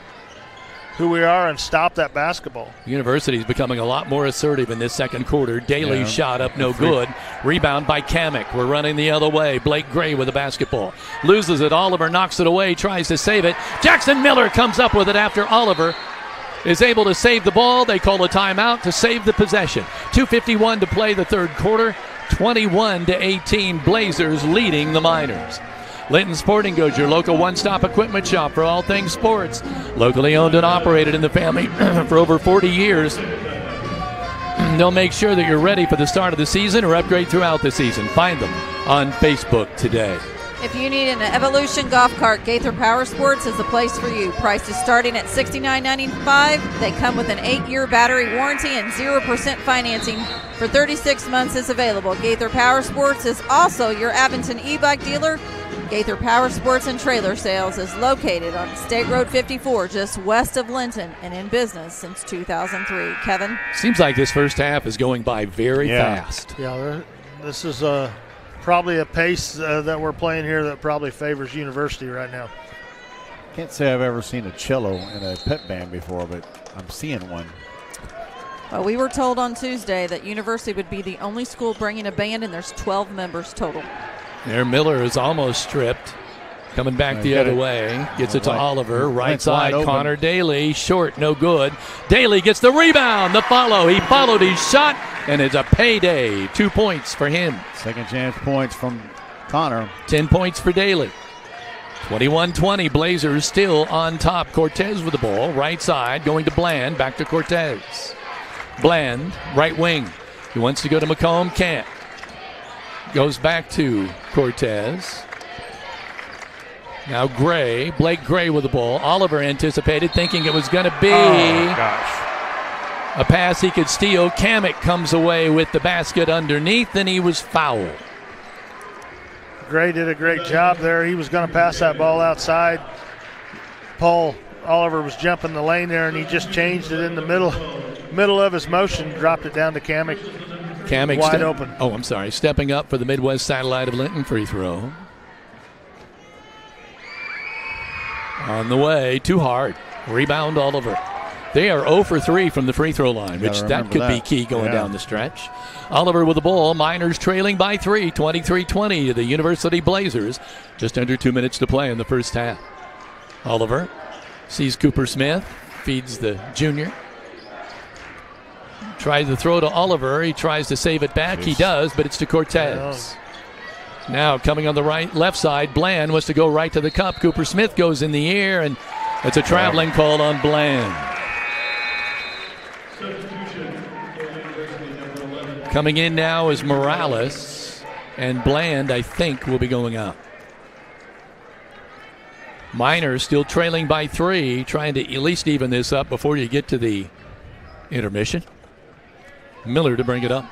who we are and stop that basketball. University is becoming a lot more assertive in this second quarter. Daly shot up, no good. Rebound by Kamek. We're running the other way. Blake Gray with the basketball. Loses it. Oliver knocks it away, tries to save it. Jackson Miller comes up with it after Oliver is able to save the ball. They call a timeout to save the possession. 2:51 to play the third quarter. 21-18, Blazers leading the Miners. Linton Sporting Goods, your local one-stop equipment shop for all things sports. Locally owned and operated in the family for over 40 years. They'll make sure that you're ready for the start of the season or upgrade throughout the season. Find them on Facebook today. If you need an Evolution golf cart, Gaither Power Sports is the place for you. Price is starting at $69.95. They come with an 8-year battery warranty and 0% financing for 36 months is available. Gaither Power Sports is also your Aventon e-bike dealer. Gaither Power Sports and Trailer Sales is located on State Road 54, just west of Linton, and in business since 2003. Kevin? Seems like this first half is going by very fast. Yeah, this is probably a pace that we're playing here that probably favors University right now. Can't say I've ever seen a cello in a pep band before, but I'm seeing one. Well, we were told on Tuesday that University would be the only school bringing a band, and there's 12 members total. There, Miller is almost stripped. Coming back the other way. Gets it to Oliver. Right side, Connor Daly. Short, no good. Daly gets the rebound. The follow. He followed his shot, and it's a payday. 2 points for him. Second chance points from Connor. 10 points for Daly. 21-20. Blazers still on top. Cortez with the ball. Right side, going to Bland. Back to Cortez. Bland, right wing. He wants to go to McComb. Can't. Goes back to Cortez. Now Gray, Blake Gray with the ball. Oliver anticipated, thinking it was going to be a pass he could steal. Kamek comes away with the basket underneath, and he was fouled. Gray did a great job there. He was going to pass that ball outside. Paul Oliver was jumping the lane there, and he just changed it in the middle of his motion, dropped it down to Kamek. Kamek wide open. Oh, I'm sorry. Stepping up for the Midwest Satellite of Linton free throw. On the way, too hard. Rebound Oliver. They are 0 for 3 from the free throw line, which that could be key going down the stretch. Oliver with the ball. Miners trailing by 3, 23-20 to the University Blazers. Just under 2 minutes to play in the first half. Oliver sees Cooper Smith, feeds the junior. Tries to throw to Oliver. He tries to save it back. He does, but it's to Cortez. Now coming on the left side, Bland wants to go right to the cup. Cooper Smith goes in the air, and it's a traveling call on Bland. Coming in now is Morales, and Bland, I think, will be going out. Miners still trailing by 3, trying to at least even this up before you get to the intermission. Miller to bring it up.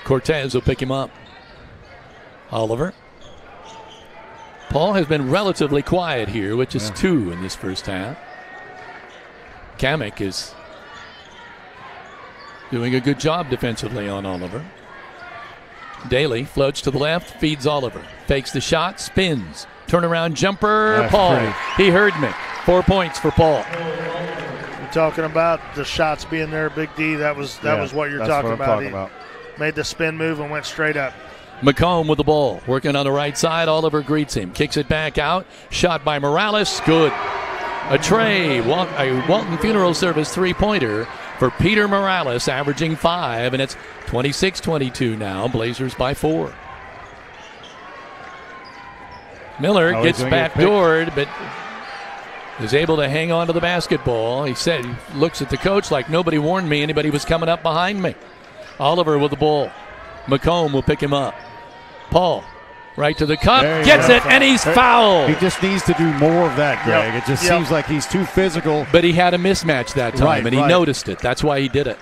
Cortez will pick him up. Oliver. Paul has been relatively quiet here, which is 2 in this first half. Kamek is doing a good job defensively on Oliver. Daly floats to the left, feeds Oliver. Fakes the shot, spins. Turnaround jumper, That's Paul. pretty. He heard me. 4 points for Paul. You're talking about the shots being there, Big D. That was what you're talking about. He made the spin move and went straight up. McComb with the ball, working on the right side. Oliver greets him, kicks it back out. Shot by Morales, good. A Walton Funeral Service 3-pointer for Peter Morales, averaging 5, and it's 26-22 now. Blazers by 4. Miller gets backdoored, but is able to hang on to the basketball. He said, he looks at the coach like nobody warned me anybody was coming up behind me. Oliver with the ball. McComb will pick him up. Paul, right to the cup, gets it, and he's fouled. He just needs to do more of that, Greg. It just seems like he's too physical. But he had a mismatch that time, and he noticed it. That's why he did it.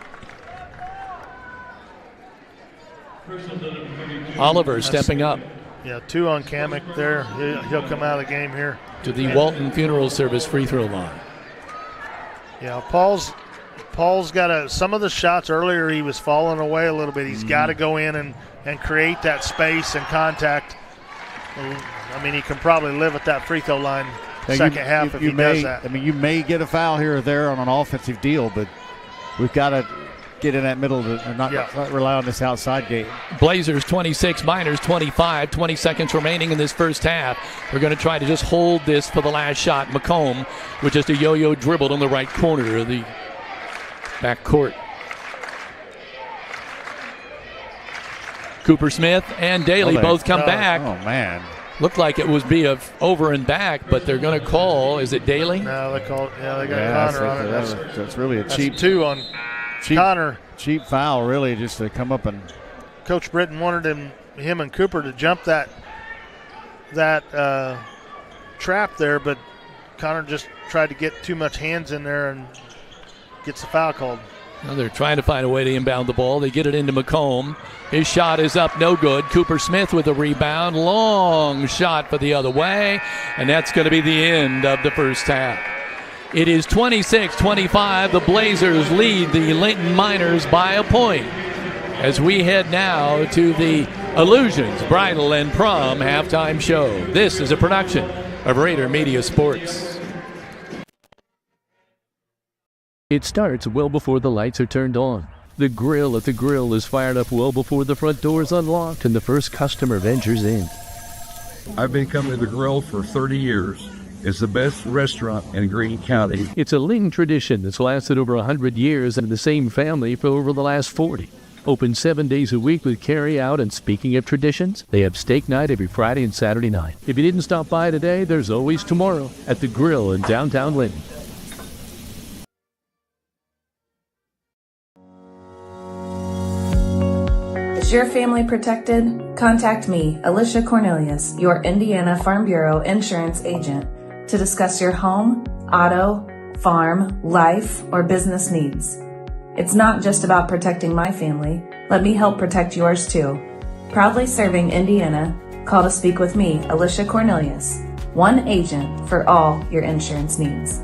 Oliver stepping up. Yeah, 2 on Kamek there. He'll come out of the game here. To the Walton Funeral Service free throw line. Yeah, Paul's got some of the shots earlier, he was falling away a little bit. He's got to go in and create that space and contact. I mean, he can probably live at that free throw line second half if he does that. I mean, you may get a foul here or there on an offensive deal, but we've got to get in that middle and not rely on this outside game. Blazers 26, Miners 25, 20 seconds remaining in this first half. They're going to try to just hold this for the last shot. McComb with just a yo-yo dribbled on the right corner of the back court. Cooper Smith and Daly both come back. Oh, man. Looked like it was over and back, but they're going to call. Is it Daly? No, they called. Yeah, they got Connor on it. That's really a cheap 2 on Connor. Cheap foul, really, just to come up and. Coach Britton wanted him and Cooper to jump that trap there, but Connor just tried to get too much hands in there and gets the foul called. Well, they're trying to find a way to inbound the ball. They get it into McComb. His shot is up, no good. Cooper Smith with a rebound. Long shot for the other way, and that's going to be the end of the first half. It is 26-25. The Blazers lead the Linton Miners by a point as we head now to the Illusions Bridal and Prom halftime show. This is a production of Rader Media Sports. It starts well before the lights are turned on. The grill at the Grill is fired up well before the front door is unlocked and the first customer ventures in. I've been coming to the Grill for 30 years. It's the best restaurant in Greene County. It's a Ling tradition that's lasted over 100 years and the same family for over the last 40. Open 7 days a week with carry out, and speaking of traditions, they have steak night every Friday and Saturday night. If you didn't stop by today, there's always tomorrow at the Grill in downtown Linton. Is your family protected? Contact me, Alicia Cornelius, your Indiana Farm Bureau insurance agent, to discuss your home, auto, farm, life, or business needs. It's not just about protecting my family. Let me help protect yours too. Proudly serving Indiana, call to speak with me, Alicia Cornelius, one agent for all your insurance needs.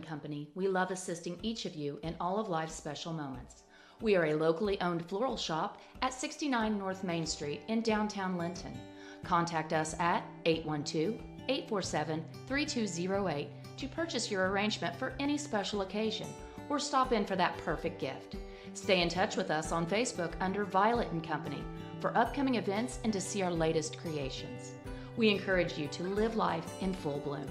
Company, we love assisting each of you in all of life's special moments. We are a locally owned floral shop at 69 North Main Street in downtown Linton. Contact us at 812-847-3208 to purchase your arrangement for any special occasion or stop in for that perfect gift. Stay in touch with us on Facebook under Violet & Company for upcoming events and to see our latest creations. We encourage you to live life in full bloom.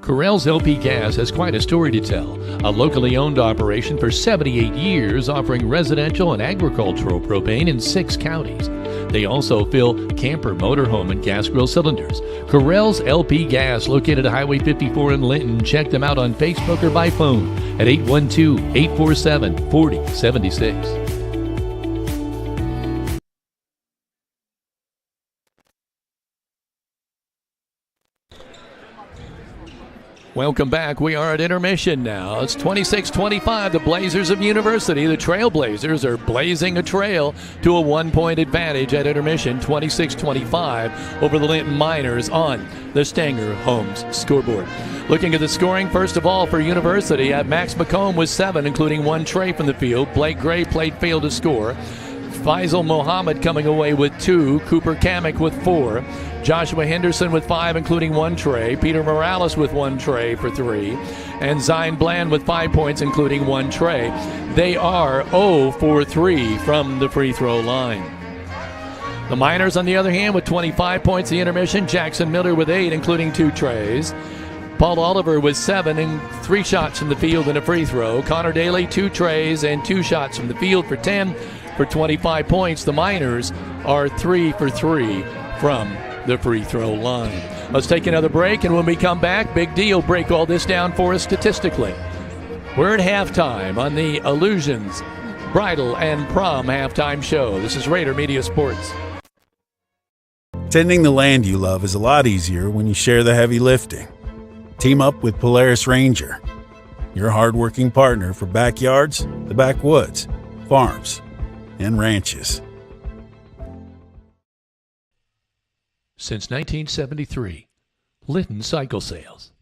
Correll's LP Gas has quite a story to tell. A locally owned operation for 78 years, offering residential and agricultural propane in 6 counties. They also fill camper, motorhome, and gas grill cylinders. Correll's LP Gas, located at Highway 54 in Linton. Check them out on Facebook or by phone at 812-847-4076. Welcome back. We are at intermission now. It's 26-25. The Blazers of University, the Trailblazers, are blazing a trail to a 1-point advantage at intermission, 26-25 over the Linton Miners on the Stanger Homes scoreboard. Looking at the scoring, first of all, for University, Max McComb with 7, including 1 tray from the field. Blake Gray played failed to score. Faisal Mohammed coming away with 2. Cooper Kamek with 4. Joshua Henderson with 5, including 1 tray. Peter Morales with 1 tray for 3. And Zion Bland with 5 points, including 1 tray. They are 0 for 3 from the free throw line. The Miners, on the other hand, with 25 points at the intermission. Jackson Miller with 8, including 2 trays. Paul Oliver with 7 and 3 shots from the field and a free throw. Connor Daly, 2 trays and 2 shots from the field for 10 for 25 points. The Miners are 3 for 3 from the free throw line. Let's take another break, and when we come back, Big D will break all this down for us statistically. We're at halftime on the Illusions Bridal and Prom halftime show. This is Rader Media Sports. Tending the land you love is a lot easier when you share the heavy lifting. Team up with Polaris Ranger, your hardworking partner for backyards, the backwoods, farms, and ranches. Since 1973, Linton Cycle Sales.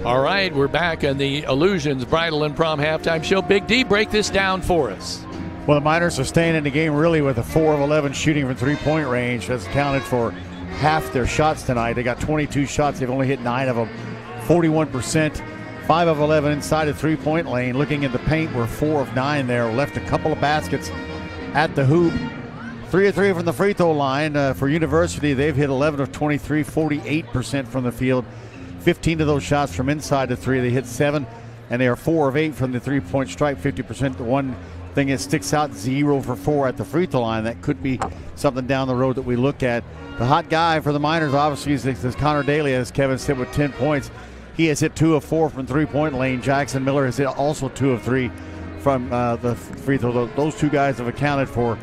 All right, we're back on the Illusions Bridal and Prom halftime show. Big D, break this down for us. Well, the Miners are staying in the game really with a 4 of 11 shooting from three-point range. That's accounted for half their shots tonight. They got 22 shots. They've only hit 9 of them, 41%. 5 of 11 inside the three-point lane. Looking at the paint, we're 4 of 9 there. Left a couple of baskets at the hoop. 3 of 3 from the free throw line. For University, they've hit 11 of 23, 48% from the field. 15 of those shots from inside the 3. They hit 7, and they are 4 of 8 from the three-point stripe, 50%. The one thing that sticks out, 0 for 4 at the free throw line. That could be something down the road that we look at. The hot guy for the Miners, obviously, is Connor Daly, as Kevin said, with 10 points. He has hit 2 of 4 from three-point lane. Jackson Miller has hit also 2 of 3 from the free throw. Those 2 guys have accounted for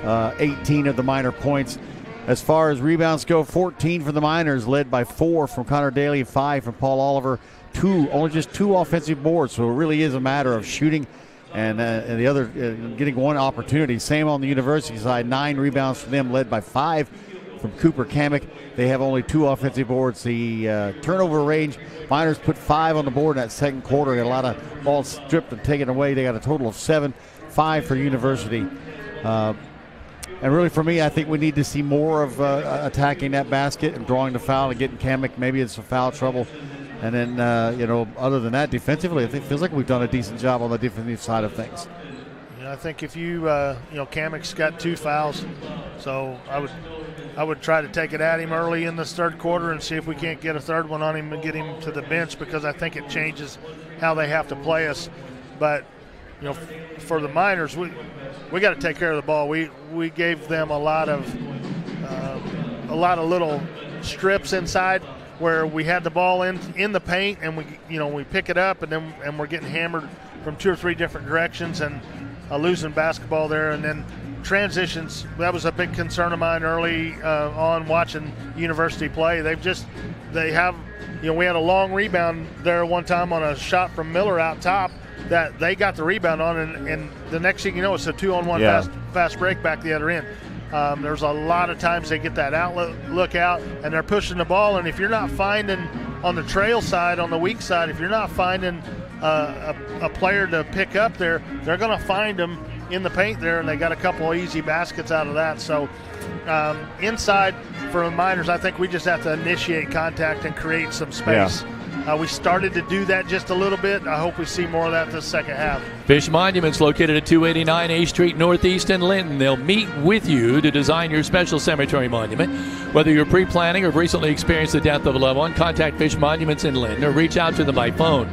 18 of the Miner points. As far as rebounds go, 14 for the Miners, led by 4 from Connor Daly, 5 from Paul Oliver, only just 2 offensive boards. So it really is a matter of shooting and the other getting 1 opportunity. Same on the University side, 9 rebounds from them, led by 5 from Cooper Kamek. They have only 2 offensive boards. The turnover range, Miners put 5 on the board in that second quarter. Got a lot of balls stripped and taken away. They got a total of 7, 5 for University. And really, for me, I think we need to see more of attacking that basket and drawing the foul and getting Kamek maybe in some foul trouble. And then, other than that, defensively, I think it feels like we've done a decent job on the defensive side of things. I think if Kamek's got 2 fouls, so I would try to take it at him early in this third quarter and see if we can't get a third one on him and get him to the bench, because I think it changes how they have to play us. But for the Miners, we got to take care of the ball. We gave them a lot of little strips inside where we had the ball in the paint, and we pick it up, and we're getting hammered from 2 or 3 different directions and losing basketball there. And then transitions, that was a big concern of mine early on watching University play. We had a long rebound there one time on a shot from Miller out top that they got the rebound on, and the next thing you know, it's a 2-on-1 fast break back the other end. There's a lot of times they get that look out, and they're pushing the ball, and if you're not finding on the trail side, on the weak side, if you're not finding a player to pick up there, they're going to find them in the paint there, and they got a couple of easy baskets out of that. So inside for the Miners, I think we just have to initiate contact and create some space. We started to do that just a little bit. I hope we see more of that this second half. Fish Monuments, located at 289 A Street Northeast in Linton. They'll meet with you to design your special cemetery monument. Whether you're pre-planning or have recently experienced the death of a loved one, contact Fish Monuments in Linton or reach out to them by phone.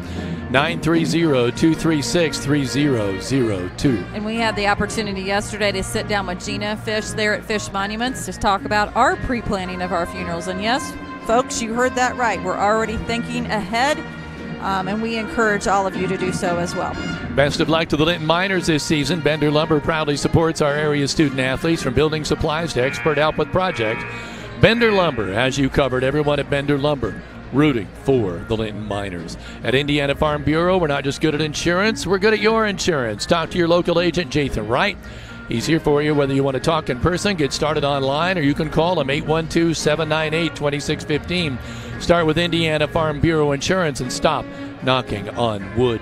930-236-3002. And we had the opportunity yesterday to sit down with Gina Fish there at Fish Monuments to talk about our pre-planning of our funerals. And yes, folks, you heard that right. We're already thinking ahead, and we encourage all of you to do so as well. Best of luck to the Linton Miners this season. Bender Lumber proudly supports our area student athletes, from building supplies to expert help with projects. Bender Lumber has you covered. Everyone at Bender Lumber rooting for the Linton Miners. At Indiana Farm Bureau, we're not just good at insurance, we're good at your insurance. Talk to your local agent, Jathan Wright. He's here for you whether you want to talk in person, get started online, or you can call him 812-798-2615. Start with Indiana Farm Bureau Insurance and stop knocking on wood.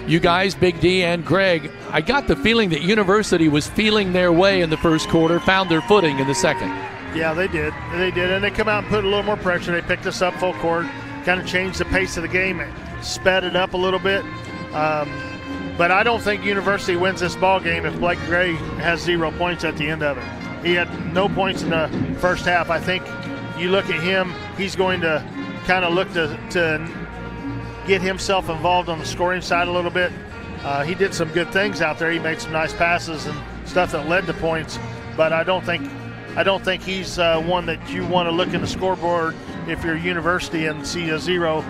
You guys, Big D and Greg, I got the feeling that University was feeling their way in the first quarter, found their footing in the second. Yeah, they did. They did. And they come out and put a little more pressure. They picked us up full court, kind of changed the pace of the game, sped it up a little bit. But I don't think University wins this ball game if Blake Gray has 0 points at the end of it. He had no points in the first half. I think you look at him, he's going to kind of look to get himself involved on the scoring side a little bit. He did some good things out there. He made some nice passes and stuff that led to points. But I don't think he's one that you want to look in the scoreboard if you're University and see a 0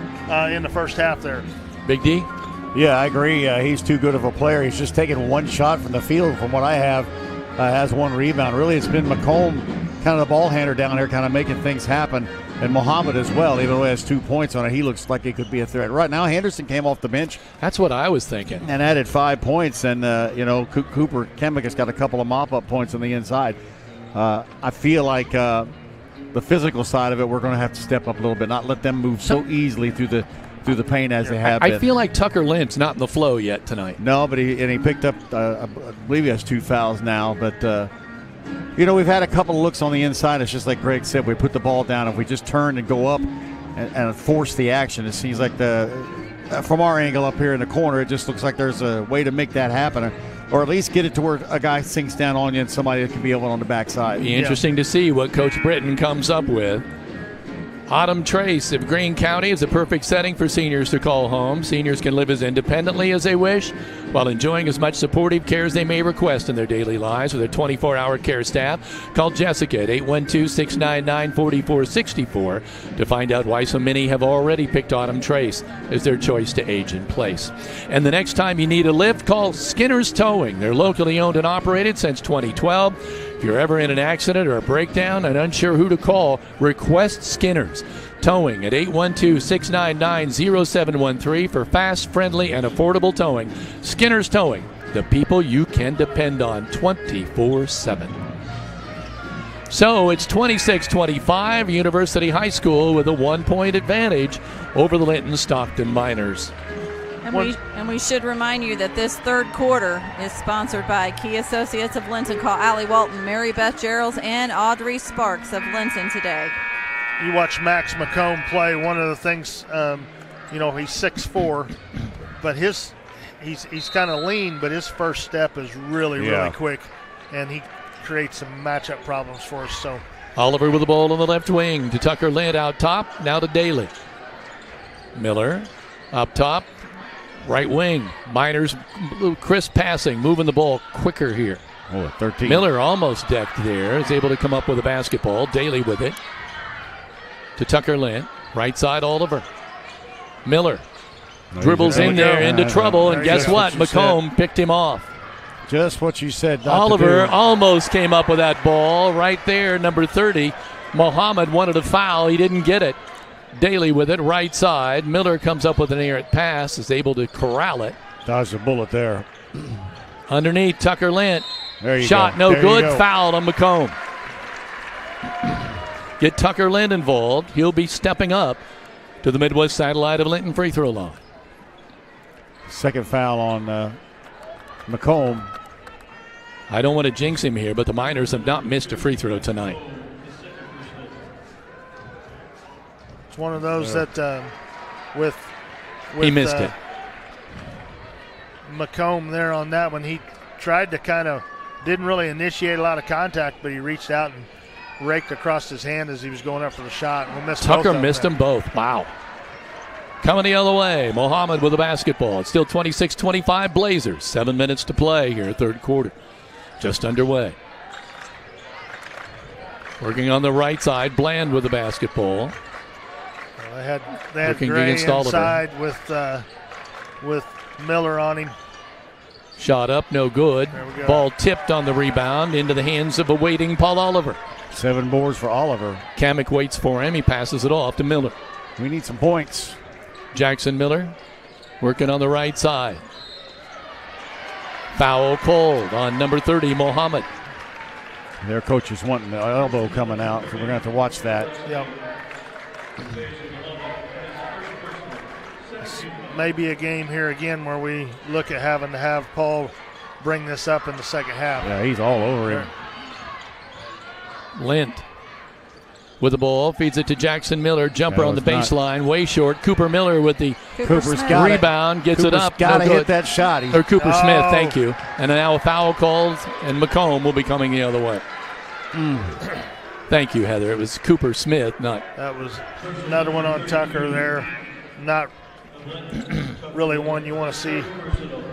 in the first half there. Big D? Yeah, I agree. He's too good of a player. He's just taken one shot from the field from what I have. Has one rebound. Really, it's been McComb, kind of the ball handler down here, kind of making things happen. And Muhammad as well, even though he has 2 points on it, he looks like he could be a threat. Right now, Henderson came off the bench. That's what I was thinking. And added 5 points. And, Cooper Kemick has got a couple of mop-up points on the inside. I feel like the physical side of it, we're going to have to step up a little bit, not let them move so easily through the paint as they have been. I feel like Tucker Lent's not in the flow yet tonight. No, but he picked up, I believe he has 2 fouls now. But, we've had a couple of looks on the inside. It's just like Greg said, we put the ball down. If we just turn and go up and force the action, it seems like from our angle up here in the corner, it just looks like there's a way to make that happen. Or at least get it to where a guy sinks down on you and somebody that can be able on the backside. Be interesting to see what Coach Britton comes up with. Autumn Trace of Greene County is a perfect setting for seniors to call home. Seniors can live as independently as they wish while enjoying as much supportive care as they may request in their daily lives with a 24-hour care staff. Call Jessica at 812-699-4464 to find out why so many have already picked Autumn Trace as their choice to age in place. And the next time you need a lift, call Skinner's Towing. They're locally owned and operated since 2012. If you're ever in an accident or a breakdown and unsure who to call, request Skinner's Towing at 812-699-0713 for fast, friendly, and affordable towing. Skinner's Towing, the people you can depend on 24/7. So it's 26-25, University High School with a 1-point advantage over the Linton-Stockton Miners. And we should remind you that this third quarter is sponsored by Key Associates of Linton. Call Allie Walton, Mary Beth Geralds, and Audrey Sparks of Linton today. You watch Max McComb play. One of the things, he's 6'4", but he's kind of lean, but his first step is really quick, and he creates some matchup problems for us. So Oliver with the ball on the left wing to Tucker Lent out top. Now to Daly. Miller up top. Right wing, Miners, crisp passing, moving the ball quicker here. 13. Miller almost decked there, is able to come up with a basketball. Daly with it to Tucker Lent, right side Oliver. Miller dribbles in there into trouble, and guess what? McComb picked him off. Just what you said. Oliver almost came up with that ball right there, number 30. Mohammed wanted a foul, he didn't get it. Daly with it, right side. Miller comes up with an errant pass, is able to corral it. Dodged a bullet there. Underneath, Tucker Lent. There you Shot, go. no there good. Fouled on McComb. Get Tucker Lent involved. He'll be stepping up to the Midwest Satellite of Linton free throw line. Second foul on McComb. I don't want to jinx him here, but the Miners have not missed a free throw tonight. It's one of those that with he missed it. McComb there on that one. He tried to didn't really initiate a lot of contact, but he reached out and raked across his hand as he was going up for the shot. Tucker missed them both. Wow. Coming the other way, Muhammad with the basketball. It's still 26-25 Blazers. 7 minutes to play here, third quarter. Just underway. Working on the right side, Bland with the basketball. Well, they had Gray inside with Miller on him. Shot up, no good. Go. Ball tipped on the rebound into the hands of a waiting Paul Oliver. 7 boards for Oliver. Kamek waits for him. He passes it off to Miller. We need some points. Jackson Miller working on the right side. Foul called on number 30, Muhammad. Their coach is wanting the elbow coming out, so we're going to have to watch that. Yep. This may be a game here again where we look at having to have Paul bring this up in the second half. Yeah, he's all over him. Lint with the ball, feeds it to Jackson Miller. Jumper on the baseline, way short. Cooper Miller with the rebound, gets it up. Got to hit that shot. Or Cooper Smith, thank you. And now a foul called, and McComb will be coming the other way. Thank you, Heather. It was Cooper Smith, not. That was another one on Tucker there. Not really one you want to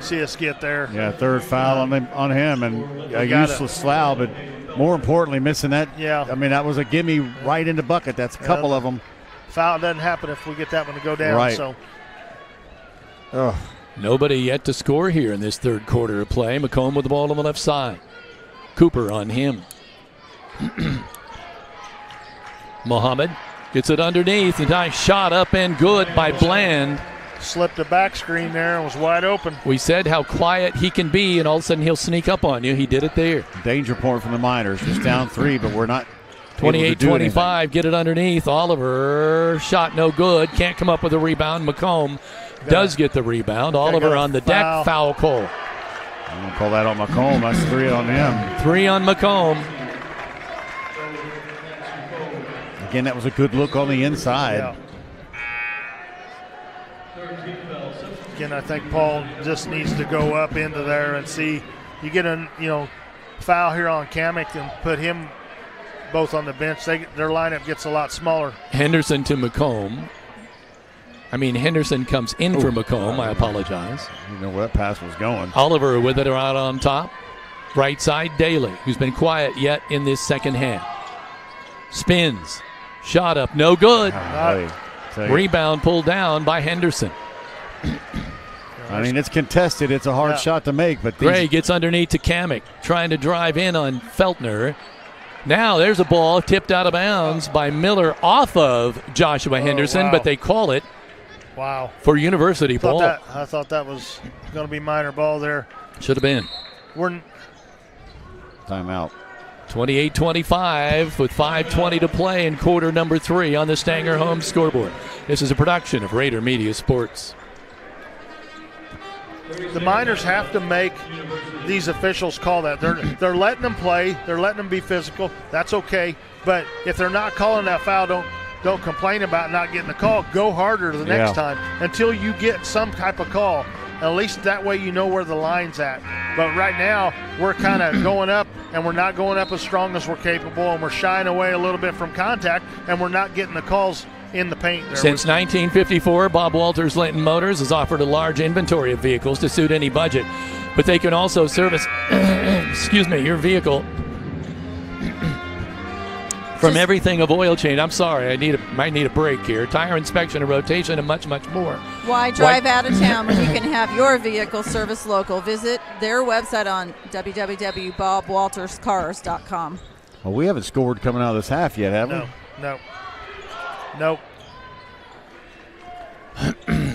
see us get there. Yeah, third foul on him, and a useless foul, but more importantly, missing that. Yeah. I mean, that was a gimme right in the bucket. That's a couple of them. Foul doesn't happen if we get that one to go down. Right. So. Nobody yet to score here in this third quarter of play. McComb with the ball on the left side. Cooper on him. Muhammad gets it underneath. A nice shot up and good by Bland. Slipped a back screen there and was wide open. We said how quiet he can be, and all of a sudden he'll sneak up on you. He did it there. Danger point from the Miners. Just down 3, but we're not 28-25, get it underneath. Oliver, shot no good. Can't come up with a rebound. McComb does get the rebound. Oliver on the deck, foul call. I'm going to call that on McComb. That's 3 on him. 3 on McComb. Again, that was a good look on the inside. Yeah. Again, I think Paul just needs to go up into there and see. You get a foul here on Kamek and put him both on the bench. Their lineup gets a lot smaller. Henderson to McComb. Henderson comes in for McComb. I apologize. You know where that pass was going. Oliver with it out on top. Right side, Daly, who's been quiet yet in this second half. Spins. Shot up, no good. Rebound pulled down by Henderson. It's contested. It's a hard shot to make. But Gray gets underneath to Kamek, trying to drive in on Feltner. Now there's a ball tipped out of bounds by Miller off of Joshua Henderson, but they call it for University ball. I thought that was going to be minor ball there. Should have been. Timeout. 28-25 with 5:20 to play in quarter number 3 on the Stanger Home scoreboard. This is a production of Rader Media Sports. The Miners have to make these officials call that. They're letting them play. They're letting them be physical. That's okay. But if they're not calling that foul, don't complain about not getting the call. Go harder the next time until you get some type of call. At least that way you know where the line's at. But right now, we're kind of going up, and we're not going up as strong as we're capable, and we're shying away a little bit from contact, and we're not getting the calls in the paint. Since 1954, Bob Walters Linton Motors has offered a large inventory of vehicles to suit any budget. But they can also service your vehicle from everything of oil change. I'm sorry, might need a break here. Tire inspection and rotation and much, much more. Why drive out of town when you can have your vehicle service local? Visit their website on www.bobwalterscars.com. Well, we haven't scored coming out of this half yet, have we? Nope.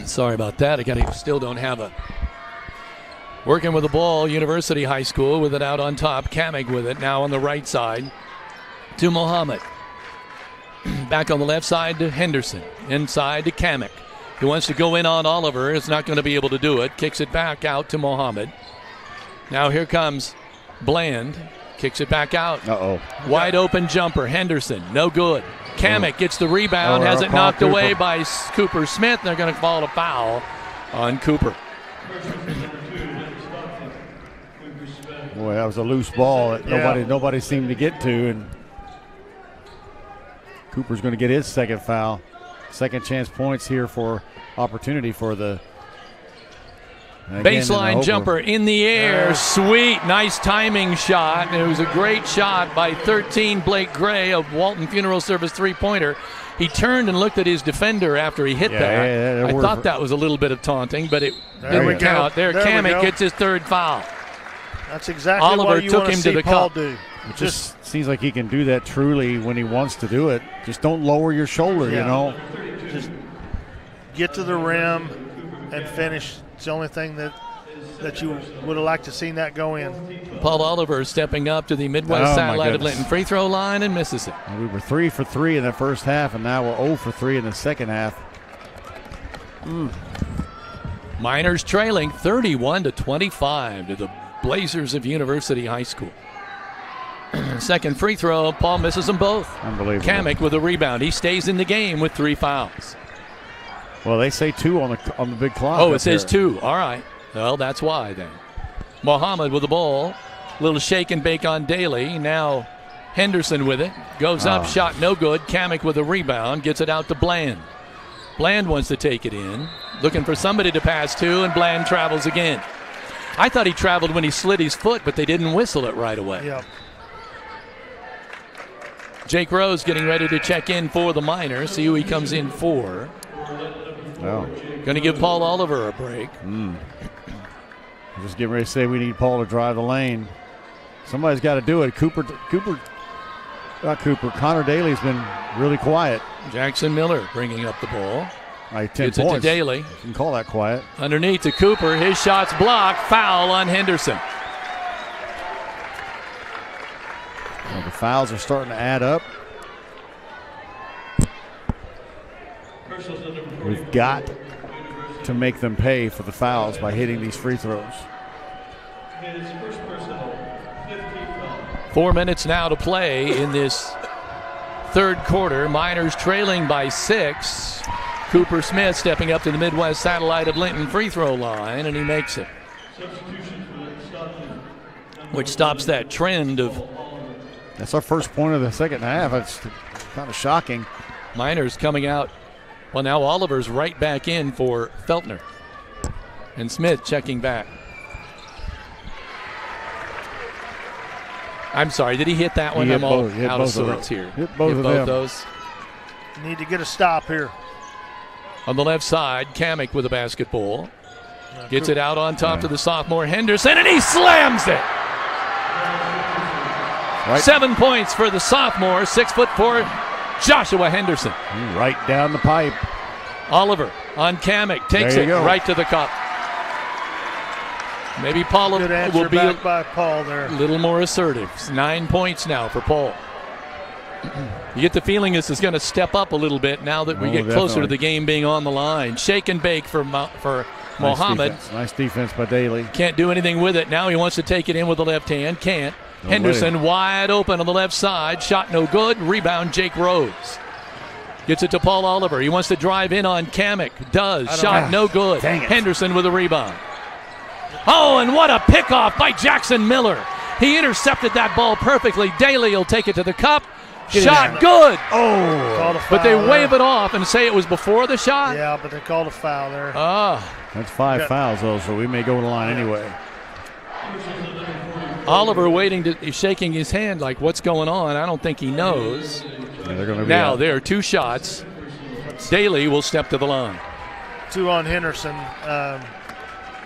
Sorry about that. Still don't have a. Working with the ball, University High School with it out on top. Kamek with it now on the right side to Muhammad. Back on the left side to Henderson. Inside to Kamek. He wants to go in on Oliver. Is not going to be able to do it. Kicks it back out to Muhammad. Now here comes Bland. Kicks it back out. Uh-oh. Wide open jumper. Henderson. No good. Kamek gets the rebound, has it knocked away by Cooper Smith. They're going to call a foul on Cooper. Boy, that was a loose ball that nobody seemed to get to, and Cooper's going to get his second foul. Second chance points here for opportunity for the baseline jumper in the air. Sweet, nice timing shot. It was a great shot by 13 Blake Gray of Walton Funeral Service three-pointer. He turned and looked at his defender after he hit that. I thought that was a little bit of taunting, but it didn't count. There Kamek gets his third foul. That's exactly Oliver what you took want to him see to the Paul cup. do. It just seems like he can do that truly when he wants to do it. Just don't lower your shoulder, you know. Just get to the rim and finish. It's the only thing that you would have liked to seen that go in. Paul Oliver stepping up to the Midwest Satellite of Linton free throw line and misses it. We were 3 for 3 in the first half, and now we're 0 for 3 in the second half. Miners trailing 31-25 to the Blazers of University High School. Second free throw, Paul misses them both. Unbelievable. Kamek with a rebound. He stays in the game with 3 fouls. Well, they say 2 on the big clock. Oh, it says 2. All right. Well, that's why then. Mohammed with the ball. Little shake and bake on Daly. Now Henderson with it. Goes up, shot no good. Kamek with a rebound. Gets it out to Bland. Bland wants to take it in. Looking for somebody to pass to, and Bland travels again. I thought he traveled when he slid his foot, but they didn't whistle it right away. Yep. Jake Rose getting ready to check in for the Miners. See who he comes in for. Going to give Paul Oliver a break. Just getting ready to say we need Paul to drive the lane. Somebody's got to do it. Connor Daly's been really quiet. Jackson Miller bringing up the ball. Right, 10 Gets points. it to Daly. You can call that quiet. Underneath to Cooper. His shot's blocked. Foul on Henderson. Well, the fouls are starting to add up. We've got to make them pay for the fouls by hitting these free throws. 4 minutes now to play in this third quarter. Miners trailing by 6. Cooper Smith stepping up to the Midwest Satellite of Linton free throw line, and he makes it, which stops that trend of. That's our first point of the second half. It's kind of shocking. Miners coming out. Well, now Oliver's right back in for Feltner. And Smith checking back. I'm sorry, did he hit that one? I'm all out of sorts here. Hit both of those. Need to get a stop here. On the left side, Kamek with a basketball. Gets it out on top to the sophomore Henderson, and he slams it. 7 points for the sophomore, 6'4" Joshua Henderson. Right down the pipe. Oliver on Kamek, takes it right to the cup. Maybe Paul will be by Paul there. A little more assertive. 9 points now for Paul. You get the feeling this is going to step up a little bit now that we get closer to the game being on the line. Shake and bake for Mohammed. Nice defense by Daly. Can't do anything with it. Now he wants to take it in with the left hand. Can't. Henderson wide open on the left side. Shot no good. Rebound Jake Rose. Gets it to Paul Oliver. He wants to drive in on Kamek. Does. Shot no good. Henderson with a rebound. Oh, and what a pickoff by Jackson Miller. He intercepted that ball perfectly. Daly will take it to the cup. Shot good. Oh. But they wave it off and say it was before the shot. Yeah, but they called a foul there. That's 5 fouls, though, so we may go to the line anyway. Oliver he's shaking his hand like, what's going on? I don't think he knows. Now there are 2 shots. Daly will step to the line. 2 on Henderson,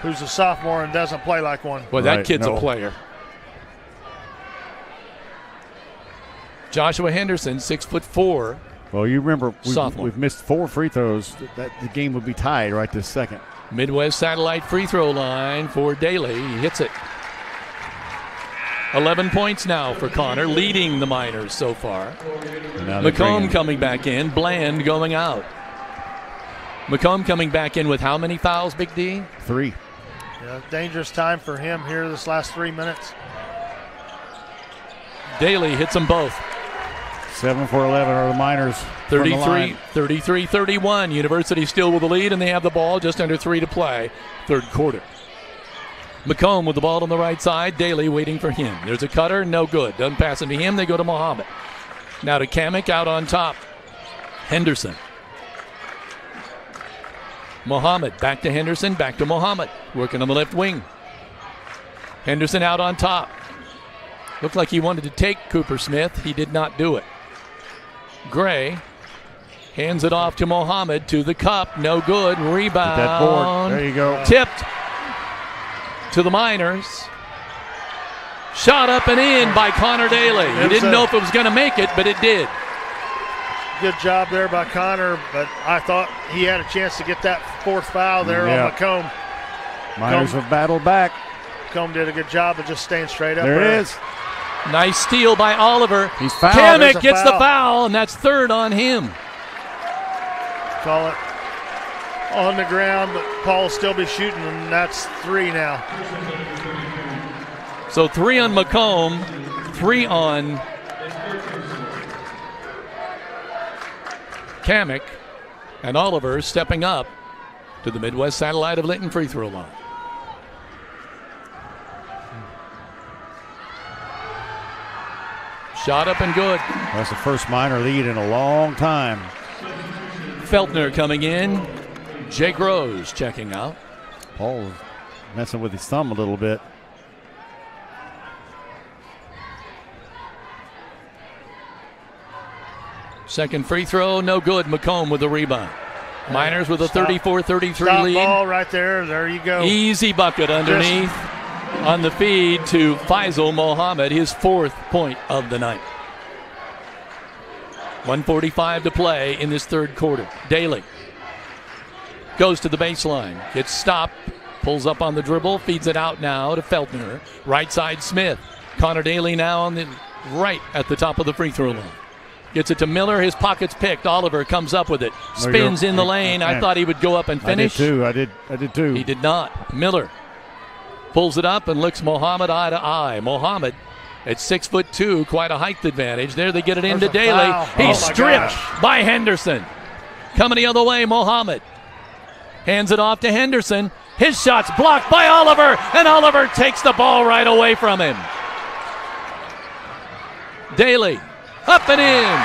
who's a sophomore and doesn't play like one. Well, that kid's a player. Joshua Henderson, 6'4". Well, you remember we've missed 4 free throws. That the game would be tied right this second. Midwest Satellite free throw line for Daly. He hits it. 11 points now for Connor, leading the Miners so far. McComb coming back in. Bland going out. McComb coming back in with how many fouls, Big D? 3. Yeah, dangerous time for him here this last 3 minutes. Daly hits them both. 7 for 11 are the Miners. 33-31. University still with the lead, and they have the ball. Just under 3 to play. Third quarter. McComb with the ball on the right side. Daly waiting for him. There's a cutter. No good. Doesn't pass it to him. They go to Muhammad. Now to Kamek out on top. Henderson. Muhammad back to Henderson. Back to Muhammad. Working on the left wing. Henderson out on top. Looked like he wanted to take Cooper Smith. He did not do it. Gray hands it off to Muhammad to the cup. No good. Rebound. Get that board. There you go. Tipped to the Miners. Shot up and in by Connor Daly. He didn't know if it was going to make it, but it did. Good job there by Connor, but I thought he had a chance to get that fourth foul there on McComb. Miners have battled back. McComb did a good job of just staying straight up. There it is. Nice steal by Oliver. He's fouled. Kamek gets the foul, and that's third on him. Call it on the ground, but Paul will still be shooting, and that's 3 now. So 3 on McComb, 3 on Kamek, and Oliver stepping up to the Midwest Satellite of Linton free throw line. Shot up and good. That's the first Miner lead in a long time. Feltner coming in. Jake Rose checking out. Paul was messing with his thumb a little bit. Second free throw, no good. McComb with the rebound. Miners with a 34-33 lead. Ball right there. There you go. Easy bucket underneath on the feed to Faisal Mohammed, his 4th point of the night. 1:45 to play in this third quarter. Daly goes to the baseline, gets stopped, pulls up on the dribble, feeds it out now to Feltner. Right side Smith. Connor Daly now on the right at the top of the free throw line. Gets it to Miller. His pocket's picked. Oliver comes up with it. Spins in the lane. I thought he would go up and finish. I did too. He did not. Miller pulls it up and looks Mohammed eye to eye. Mohammed at 6'2", quite a height advantage. There they get it into Daly. He's stripped by Henderson. Coming the other way, Mohammed hands it off to Henderson. His shot's blocked by Oliver, and Oliver takes the ball right away from him. Daly up and in.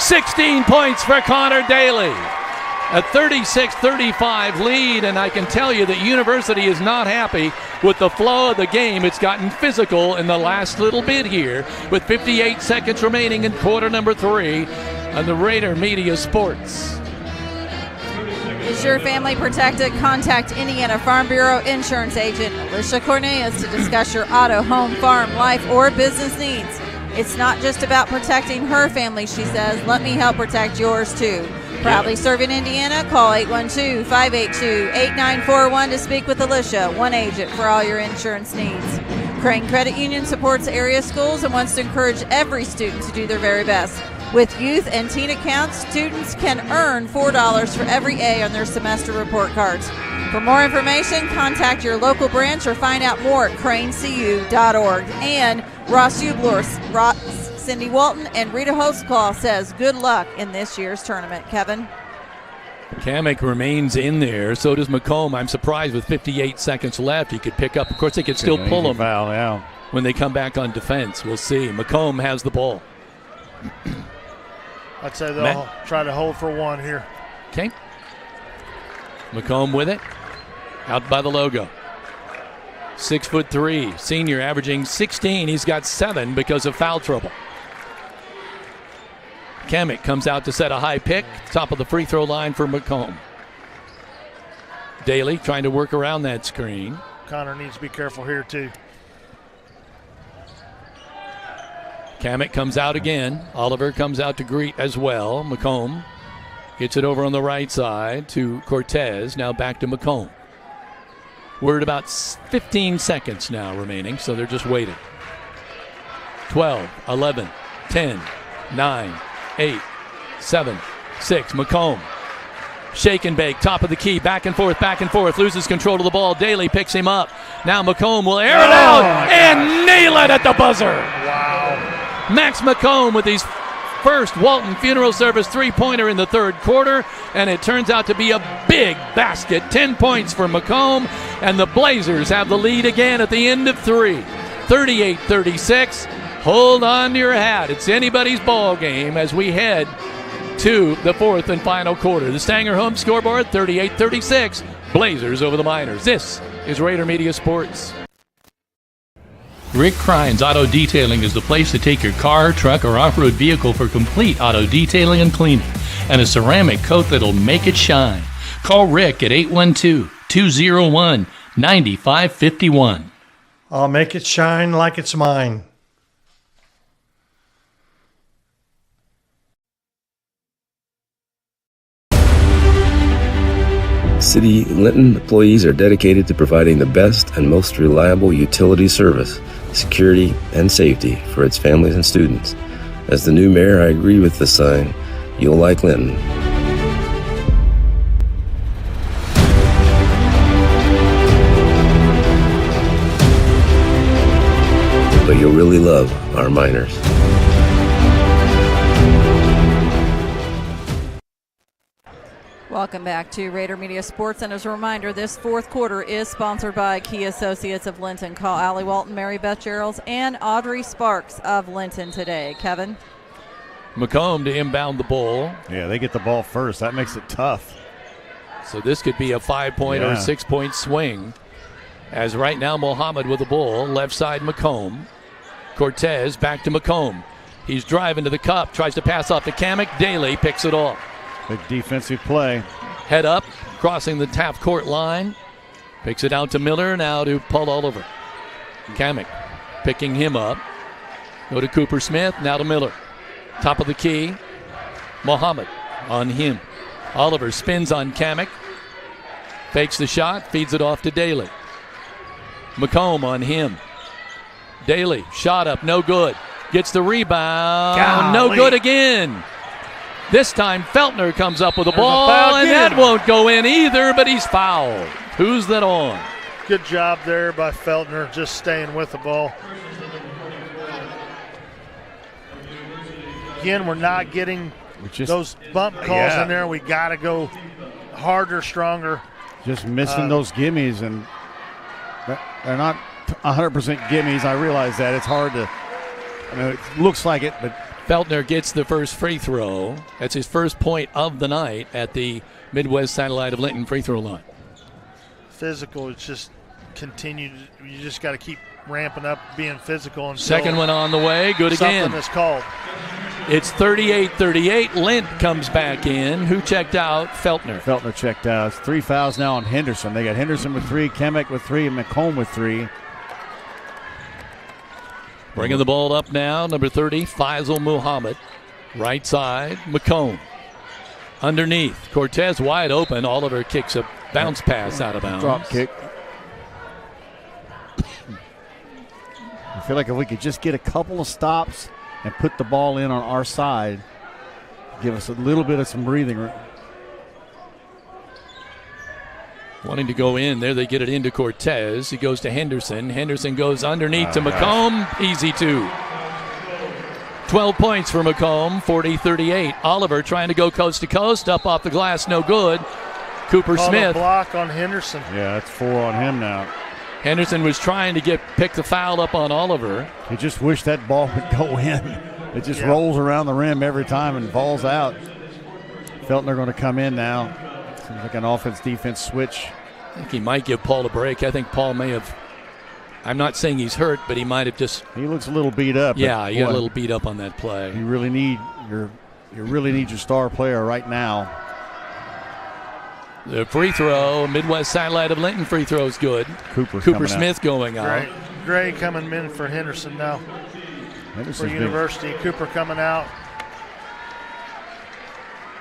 16 points for Connor Daly. A 36-35 lead, and I can tell you that University is not happy with the flow of the game. It's gotten physical in the last little bit here with 58 seconds remaining in quarter number 3 on the Rader Media Sports. Is your family protected? Contact Indiana Farm Bureau Insurance Agent Alicia Cornelius to discuss your auto, home, farm, life, or business needs. It's not just about protecting her family, she says. Let me help protect yours, too. Proudly serving Indiana, call 812-582-8941 to speak with Alicia, one agent for all your insurance needs. Crane Credit Union supports area schools and wants to encourage every student to do their very best. With youth and teen accounts, students can earn $4 for every A on their semester report cards. For more information, contact your local branch or find out more at cranecu.org. And Ross Hubler, Cindy Walton, and Rita Hostclaw says good luck in this year's tournament. Kevin? Kamek remains in there. So does McComb. I'm surprised with 58 seconds left. He could pick up. Of course, they could still pull him when they come back on defense. We'll see. McComb has the ball. I'd say they'll try to hold for one here. Okay. McComb with it. Out by the logo. 6'3", senior, averaging 16. He's got 7 because of foul trouble. Kamek comes out to set a high pick. Top of the free throw line for McComb. Daly trying to work around that screen. Connor needs to be careful here, too. Kamek comes out again. Oliver comes out to greet as well. McComb gets it over on the right side to Cortez. Now back to McComb. We're at about 15 seconds now remaining, so they're just waiting. 12, 11, 10, 9, 8, 7, 6. McComb. Shake and bake, top of the key, back and forth, loses control of the ball. Daly picks him up. Now McComb will air it out and nail it at the buzzer. Wow. Max McComb with his first Walton Funeral Service three-pointer in the third quarter, and it turns out to be a big basket. 10 points for McComb, and the Blazers have the lead again at the end of three. 38-36. Hold on to your hat. It's anybody's ball game as we head to the fourth and final quarter. The Stanger home scoreboard, 38-36. Blazers over the Miners. This is Raider Media Sports. Rick Krine's Auto Detailing is the place to take your car, truck, or off-road vehicle for complete auto detailing and cleaning, and a ceramic coat that'll make it shine. Call Rick at 812-201-9551. I'll make it shine like it's mine. City Linton employees are dedicated to providing the best and most reliable utility service, security, and safety for its families and students. As the new mayor, I agree with the sign, "You'll like Linton." But you'll really love our miners. Welcome back to Raider Media Sports, and as a reminder, this fourth quarter is sponsored by Key Associates of Linton. Call Allie Walton, Mary Beth Geralds, and Audrey Sparks of Linton today. Kevin? McComb to inbound the ball. Yeah, they get the ball first. That makes it tough. So this could be a 5-point or 6-point swing. As right now, Mohammed with the ball, left side McComb. Cortez back to McComb. He's driving to the cup, tries to pass off to Kamek. Daly picks it off. Big defensive play. Head up, crossing the half court line. Picks it out to Miller, now to Paul Oliver. Kamek picking him up. Go to Cooper Smith, now to Miller. Top of the key. Mohammed on him. Oliver spins on Kamek. Fakes the shot, feeds it off to Daly. McComb on him. Daly, shot up, no good. Gets the rebound, no good again. This time Feltner comes up with the ball, and that won't go in either, but he's fouled. Who's that on? Good job there by Feltner, just staying with the ball. Again, we're not getting those bump calls in there. We got to go harder, stronger. Just missing those gimmies, and they're not 100% gimmies. I realize that. It's hard to, it looks like it, but Feltner gets the first free throw. That's his first point of the night at the Midwest Satellite of Linton free throw line. Physical, it's just continued. You just got to keep ramping up, being physical. Until second one on the way, good again. Something is called. It's 38-38. Lint comes back in. Who checked out? Feltner. Feltner checked out. It's 3 fouls now on Henderson. They got Henderson with 3, Kamek with 3, and McComb with 3. Bringing the ball up now, number 30, Faisal Muhammad. Right side, McComb. Underneath, Cortez wide open. Oliver kicks a bounce pass out of bounds. Drop kick. I feel like if we could just get a couple of stops and put the ball in on our side, give us a little bit of some breathing room. Wanting to go in there, they get it into Cortez. He goes to Henderson. Henderson goes underneath to McComb. Easy 2. 12 points for McComb, 40-38. Oliver trying to go coast to coast, up off the glass, no good. Cooper Smith. Block on Henderson. Yeah, that's 4 on him now. Henderson was trying to pick the foul up on Oliver. He just wished that ball would go in. It just rolls around the rim every time and falls out. Feltner going to come in now. Seems like an offense-defense switch. I think he might give Paul a break. I think Paul may have, I'm not saying he's hurt, but he might have just. He looks a little beat up. Yeah, he got a little beat up on that play. You really need your star player right now. The free throw, Midwest Satellite of Linton free throw is good. Cooper Smith going out. Gray coming in for Henderson now. For University. Cooper coming out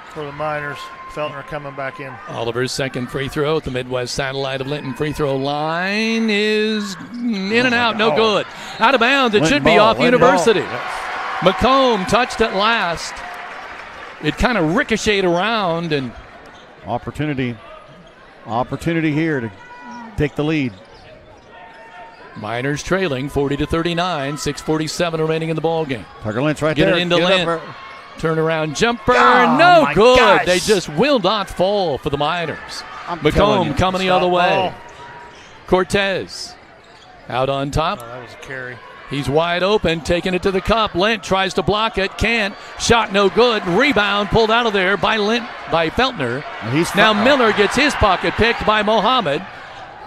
for the Miners. Feltner coming back in. Oliver's second free throw at the Midwest Satellite of Linton free throw line is in and out, no good. Out of bounds, it should be off University. McComb touched it last. It kind of ricocheted around and. Opportunity here to take the lead. Miners trailing 40-39, 6:47 remaining in the ball game. Tucker Lynch right Get there. it into Lynch. Turnaround jumper, Oh, no my good. gosh. They just will not fall for the Miners. I'm telling you. McComb coming the other way. Cortez out on top. Oh, that was a carry. He's wide open, taking it to the cup. Lint tries to block it, can't. Shot no good. Rebound pulled out of there by Feltner. Now Miller gets his pocket picked by Mohammed.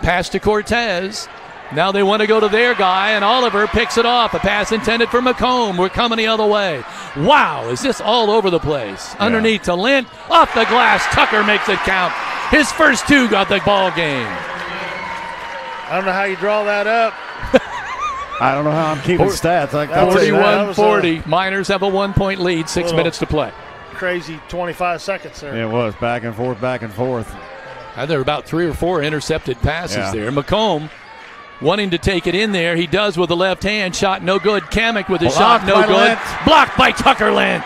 Pass to Cortez. Now they want to go to their guy, and Oliver picks it off. A pass intended for McComb. We're coming the other way. Wow, is this all over the place? Yeah. Underneath to Lint. Off the glass. Tucker makes it count. His first 2 got the ball game. I don't know how you draw that up. I don't know how I'm keeping stats. 41-40. Miners have a 1-point lead. 6 minutes to play. Crazy 25 seconds there. It was back and forth, back and forth. There were about 3 or 4 intercepted passes there. McComb wanting to take it in there. He does with the left hand. Shot no good. Kamek with his shot no good. Lent. Blocked by Tucker Lent.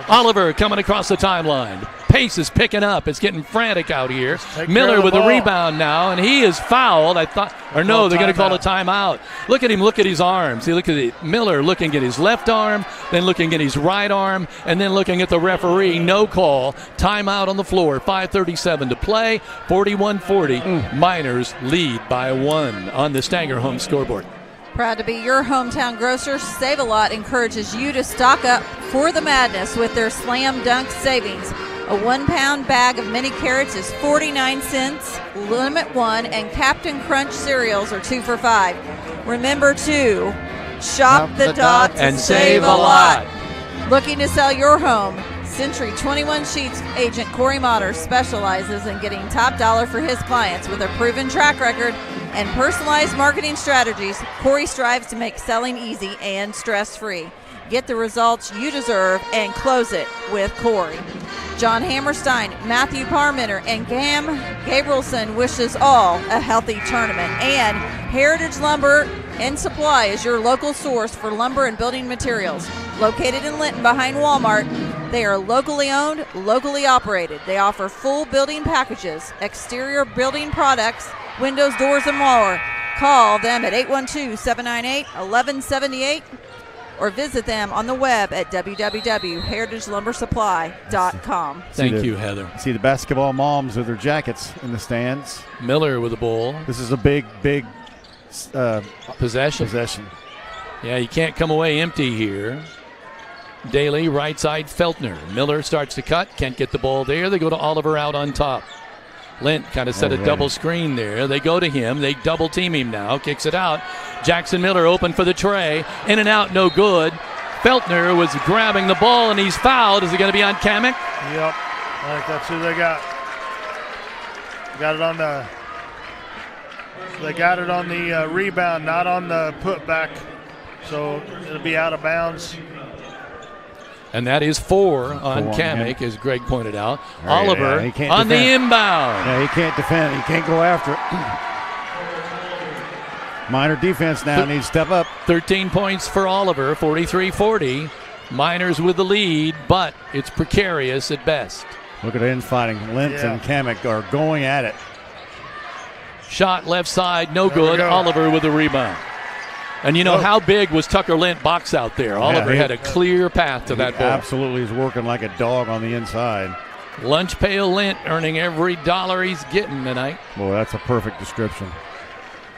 Oliver coming across the timeline. Pace is picking up. It's getting frantic out here. Miller with a rebound now, and he is fouled. They're going to call a timeout. Look at him. Look at his arms. See, look at it. Miller looking at his left arm, then looking at his right arm, and then looking at the referee. No call. Timeout on the floor. 5:37 to play. 41-40. Miners lead by 1 on the Stanger home scoreboard. Proud to be your hometown grocer, Save-A-Lot encourages you to stock up for the madness with their Slam Dunk savings. A 1-pound bag of mini carrots is 49 cents, Limit 1, and Captain Crunch cereals are 2 for $5. Remember to shop the dots and save a lot. Looking to sell your home? Century 21 Sheets agent Corey Motter specializes in getting top dollar for his clients. With a proven track record and personalized marketing strategies, Corey strives to make selling easy and stress-free. Get the results you deserve and close it with Corey. John Hammerstein, Matthew Parmenter, and Gam Gabrielson wishes all a healthy tournament. And Heritage Lumber and Supply is your local source for lumber and building materials. Located in Linton behind Walmart, they are locally owned, locally operated. They offer full building packages, exterior building products, windows, doors, and more. Call them at 812-798-1178 or visit them on the web at www.heritagelumbersupply.com. Thank you, Heather. See the basketball moms with their jackets in the stands. Miller with the ball. This is a big possession. Yeah, you can't come away empty here. Daly, right side, Feltner. Miller starts to cut, can't get the ball there. They go to Oliver out on top. Lint kind of set a double screen there. They go to him. They double team him now. Kicks it out. Jackson Miller open for the tray. In and out, no good. Feltner was grabbing the ball, and he's fouled. Is it going to be on Kamek? Yep. I think that's who they got. They got it on the rebound, not on the putback. So it'll be out of bounds. And that is 4 on Kamek, as Greg pointed out. Right, Oliver on the inbound. Yeah, he can't defend. He can't go after it. Minor defense now needs to step up. 13 points for Oliver, 43-40. Miners with the lead, but it's precarious at best. Look at the infighting. Lint and Kamek are going at it. Shot left side, no good. Oliver with the rebound. And you know, how big was Tucker Lint box out there? Oliver had a clear path to that ball. Absolutely is working like a dog on the inside. Lunch pail Lint earning every dollar he's getting tonight. Boy, that's a perfect description.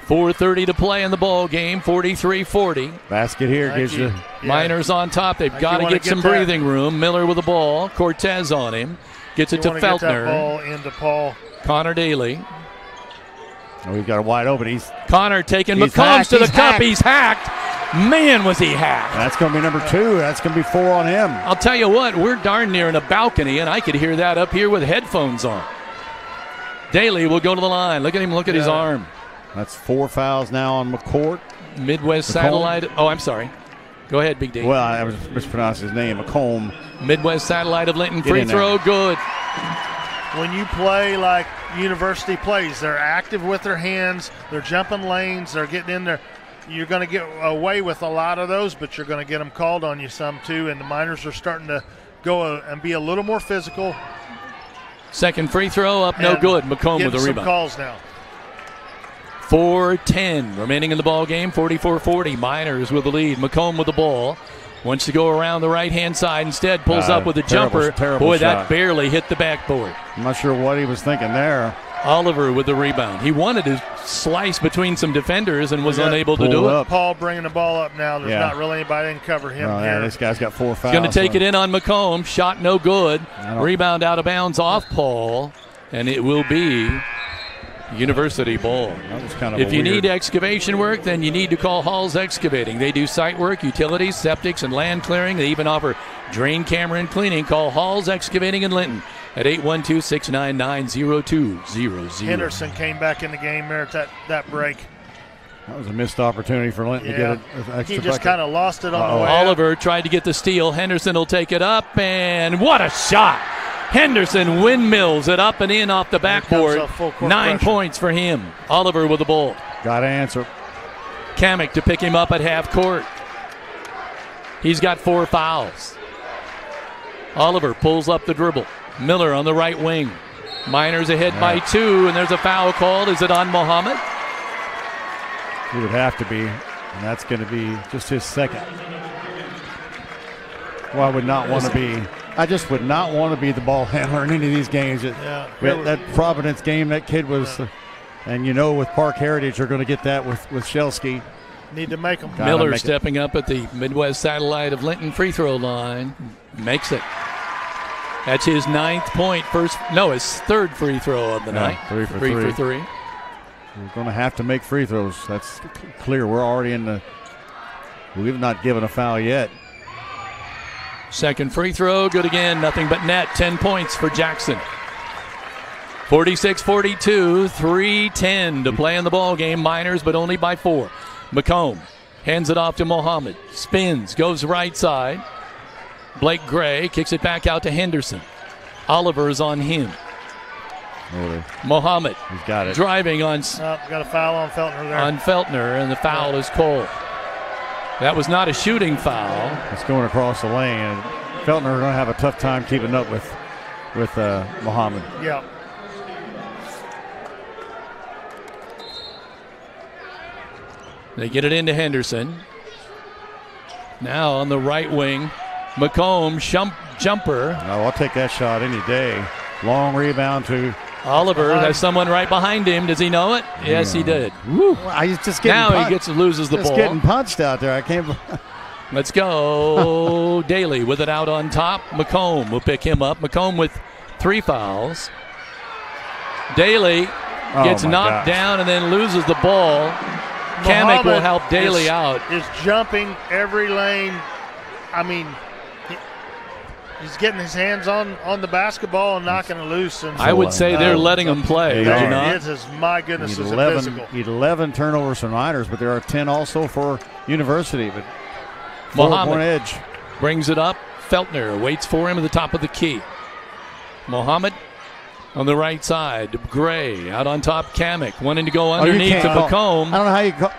4:30 to play in the ball game, 43-40. Basket here gives you. Miners on top. They've got to get some breathing room. Miller with the ball. Cortez on him. Gets it to Feltner. Get that ball into Paul. Connor Daly. Oh, he's got it wide open. Connor taking McCombs to the cup. He's hacked. Man, was he hacked. That's going to be number 2. That's going to be 4 on him. I'll tell you what, we're darn near in a balcony, and I could hear that up here with headphones on. Daly will go to the line. Look at him. Look at his arm. That's 4 fouls now on McCourt. Midwest Satellite. Oh, I'm sorry. Go ahead, Big D. Well, I was mispronouncing his name. McComb. Midwest Satellite of Linton. Free throw. Good. When you play like university plays, they're active with their hands, they're jumping lanes, they're getting in there. You're going to get away with a lot of those, but you're going to get them called on you some too, and the Miners are starting to go and be a little more physical. Second free throw up, no good. McComb with the rebound. Calls now. 4:10 remaining in the ball game. 44-40. Miners with the lead. McComb with the ball. Wants to go around the right-hand side. Instead, pulls up with a jumper. Boy, that barely hit the backboard. I'm not sure what he was thinking there. Oliver with the rebound. He wanted to slice between some defenders and was unable to do it. Paul bringing the ball up now. There's not really anybody that can cover him here. Yeah, this guy's got 4 fouls. Going to take it in on McComb. Shot no good. Rebound out of bounds off Paul. And it will be University ball. That was kind of if you need excavation work, then you need to call Hall's Excavating. They do site work, utilities, septics, and land clearing. They even offer drain camera and cleaning. Call Hall's Excavating in Linton at 812-699-0200. Henderson came back in the game there at that break. That was a missed opportunity for Linton to get an extra He just kind of lost it on the way Oliver out. tried to get the steal. Henderson will take it up, and what a shot! Henderson windmills it up and in off the backboard. 9 points for him. Oliver with the ball. Got to answer. Kamek to pick him up at half court. He's got 4 fouls. Oliver pulls up the dribble. Miller on the right wing. Miners ahead by 2, and there's a foul called. Is it on Muhammad? It would have to be, and that's going to be just his second. Well, I would not want to be. I just would not want to be the ball handler in any of these games. That Providence game, that kid was, and with Park Heritage, they're going to get that with Shelsky. Need to make them. Miller stepping up at the Midwest Satellite of Linton free throw line. Makes it. That's his 9th point. His 3rd free throw of the night. 3 for 3 3. for 3. We're going to have to make free throws. That's clear. We're already in the. We've not given a foul yet. Second free throw, good again, nothing but net. 10 points for Jackson. 46-42, 3:10 to play in the ball game. Miners, but only by 4. McComb hands it off to Mohammed. Spins, goes right side. Blake Gray kicks it back out to Henderson. Oliver is on him. Mohammed. He's got it. Driving on. Got a foul on Feltner there. On Feltner, and the foul is called. That was not a shooting foul. It's going across the lane, and Feltner are going to have a tough time keeping up with Muhammad. Yeah. They get it into Henderson. Now on the right wing, McComb jumper. Oh, I'll take that shot any day. Long rebound to Oliver. Has someone right behind him. Does he know it? Yes, he did. Woo. He's just getting now he loses the ball. Just getting punched out there. I can't. Let's go. Daly with it out on top. McComb will pick him up. McComb with 3 fouls. Daly gets knocked down and then loses the ball. Kamek will help Daly out. Is jumping every lane. I mean, he's getting his hands on the basketball and knocking it loose. And I would say they're letting him play. Would you not? It is, my goodness, is 11 turnovers for Miners, but there are 10 also for University. But Mohammed edge brings it up. Feltner waits for him at the top of the key. Mohammed on the right side. Gray out on top. Kamek wanting to go underneath to McComb. I don't know how you call.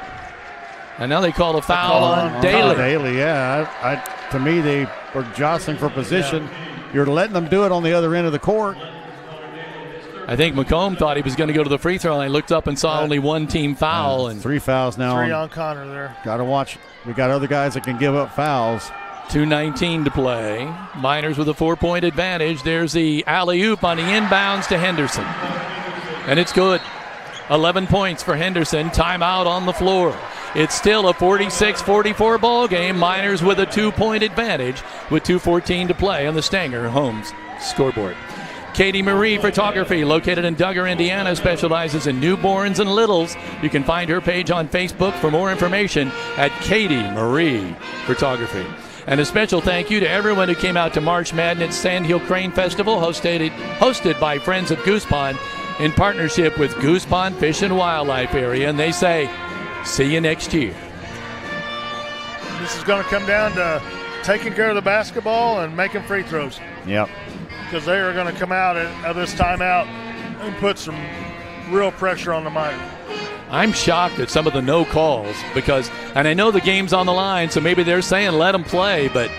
And now they call a foul on Daly. Daly, yeah. To me, they were jostling for position. Yeah. You're letting them do it on the other end of the court. I think McComb thought he was going to go to the free throw line. Looked up and saw only one team foul. And 3 fouls now. 3 on Connor there. Got to watch. We got other guys that can give up fouls. 2:19 to play. Miners with a 4-point advantage. There's the alley-oop on the inbounds to Henderson. And it's good. 11 points for Henderson. Timeout on the floor. It's still a 46-44 ball game. Miners with a 2-point advantage with 2:14 to play on the Stanger Homes scoreboard. Katie Marie Photography, located in Duggar, Indiana, specializes in newborns and littles. You can find her page on Facebook for more information at Katie Marie Photography. And a special thank you to everyone who came out to March Madness Sand Hill Crane Festival, hosted by Friends of Goose Pond in partnership with Goose Pond Fish and Wildlife Area. And they say, see you next year. This is going to come down to taking care of the basketball and making free throws. Yep. Because they are going to come out at this timeout and put some real pressure on the Miners. I'm shocked at some of the no calls and I know the game's on the line, so maybe they're saying let them play, but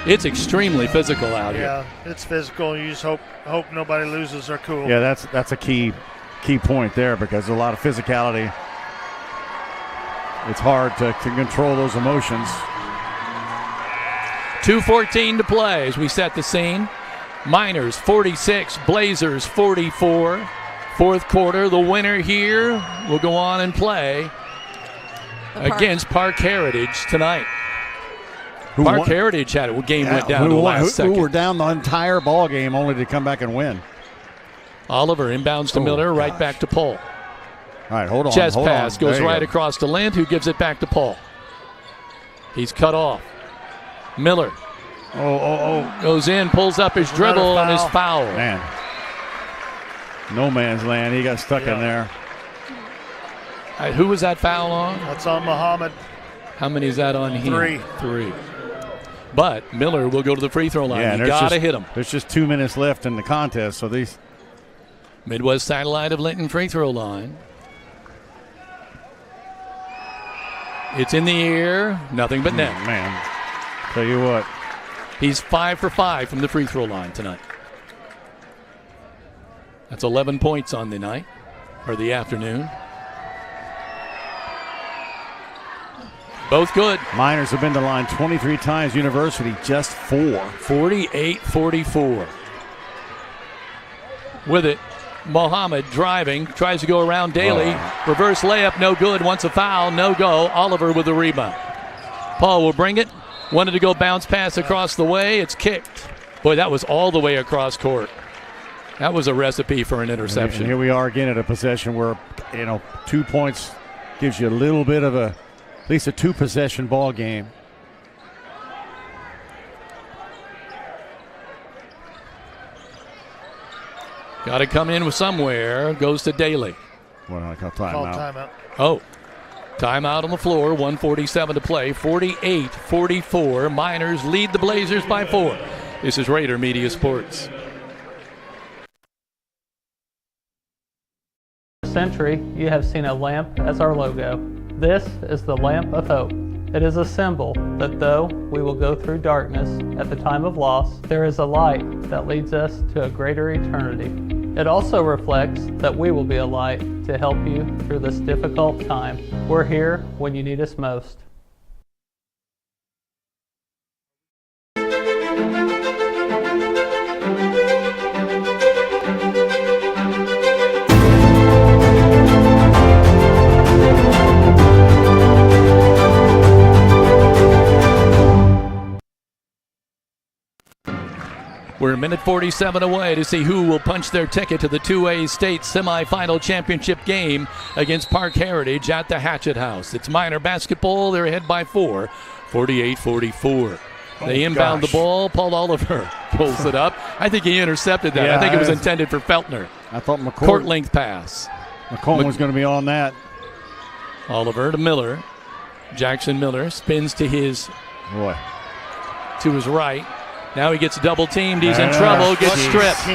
it's extremely physical out here. Yeah, it's physical. You just hope nobody loses their cool. Yeah, that's a key point there because there's a lot of physicality it's hard to control those emotions. 2:14 to play as we set the scene. Miners 46, Blazers 44. Fourth quarter, the winner here will go on and play against Park Heritage tonight. Park Heritage had it. Game went down to the last second. Who were down the entire ball game only to come back and win. Oliver inbounds to Miller, right back to Paul. All right, hold on. Chest pass goes right across to Lind, who gives it back to Paul. He's cut off. Miller goes in, pulls up his dribble, and is fouled. Man, no man's land. He got stuck in there. Who was that foul on? That's on Muhammad. How many is that on him? 3. But Miller will go to the free throw line. Yeah, you got to hit him. There's just 2 minutes left in the contest, so these. Midwest Satellite of Linton free throw line. It's in the air. Nothing but net. Man, tell you what. He's 5 for 5 from the free throw line tonight. That's 11 points on the night, or the afternoon. Both good. Miners have been to the line 23 times. University just 4. 48-44. With it, Mohammed driving, tries to go around Daly. Reverse layup, no good. Wants a foul, no go. Oliver with the rebound. Paul will bring it. Wanted to go bounce pass across the way. It's kicked. Boy, that was all the way across court. That was a recipe for an interception. And here we are again at a possession where, 2 points gives you a little bit of at least a 2-possession ball game. Got to come in with somewhere. Goes to Daly. Well, call timeout. Oh, timeout on the floor. 1:47 to play. 48-44. Miners lead the Blazers by 4. This is Rader Media Sports. Century, you have seen a lamp as our logo. This is the lamp of hope. It is a symbol that though we will go through darkness at the time of loss, there is a light that leads us to a greater eternity. It also reflects that we will be a light to help you through this difficult time. We're here when you need us most. We're a minute 47 away to see who will punch their ticket to the 2A state semifinal championship game against Park Heritage at the Hatchet House. It's Miner basketball. They're ahead by 4, 48-44. They inbound the ball. Paul Oliver pulls it up. I think he intercepted that. I think it was intended for Feltner. I thought court length pass. McComb was going to be on that. Oliver to Miller. Jackson Miller spins to his right. Now he gets double teamed. He's in trouble. Gets stripped.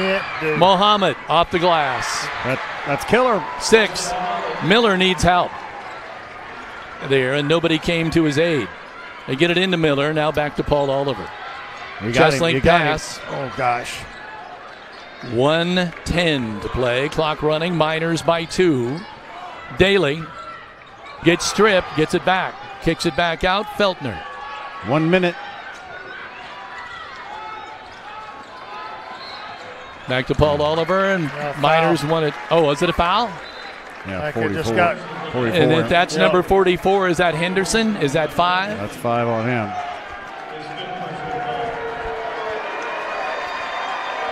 Mohammed off the glass. That's killer. 6. Miller needs help there, and nobody came to his aid. They get it into Miller. Now back to Paul Oliver. Chest link pass. Oh, gosh. 1:10 to play. Clock running. Miners by 2. Daly gets stripped. Gets it back. Kicks it back out. Feltner. 1 minute. Back to Paul Oliver, and Miners won it. Oh, was it a foul? Yeah, 44. 44. And that's number 44. Is that Henderson? Is that 5? That's 5 on him.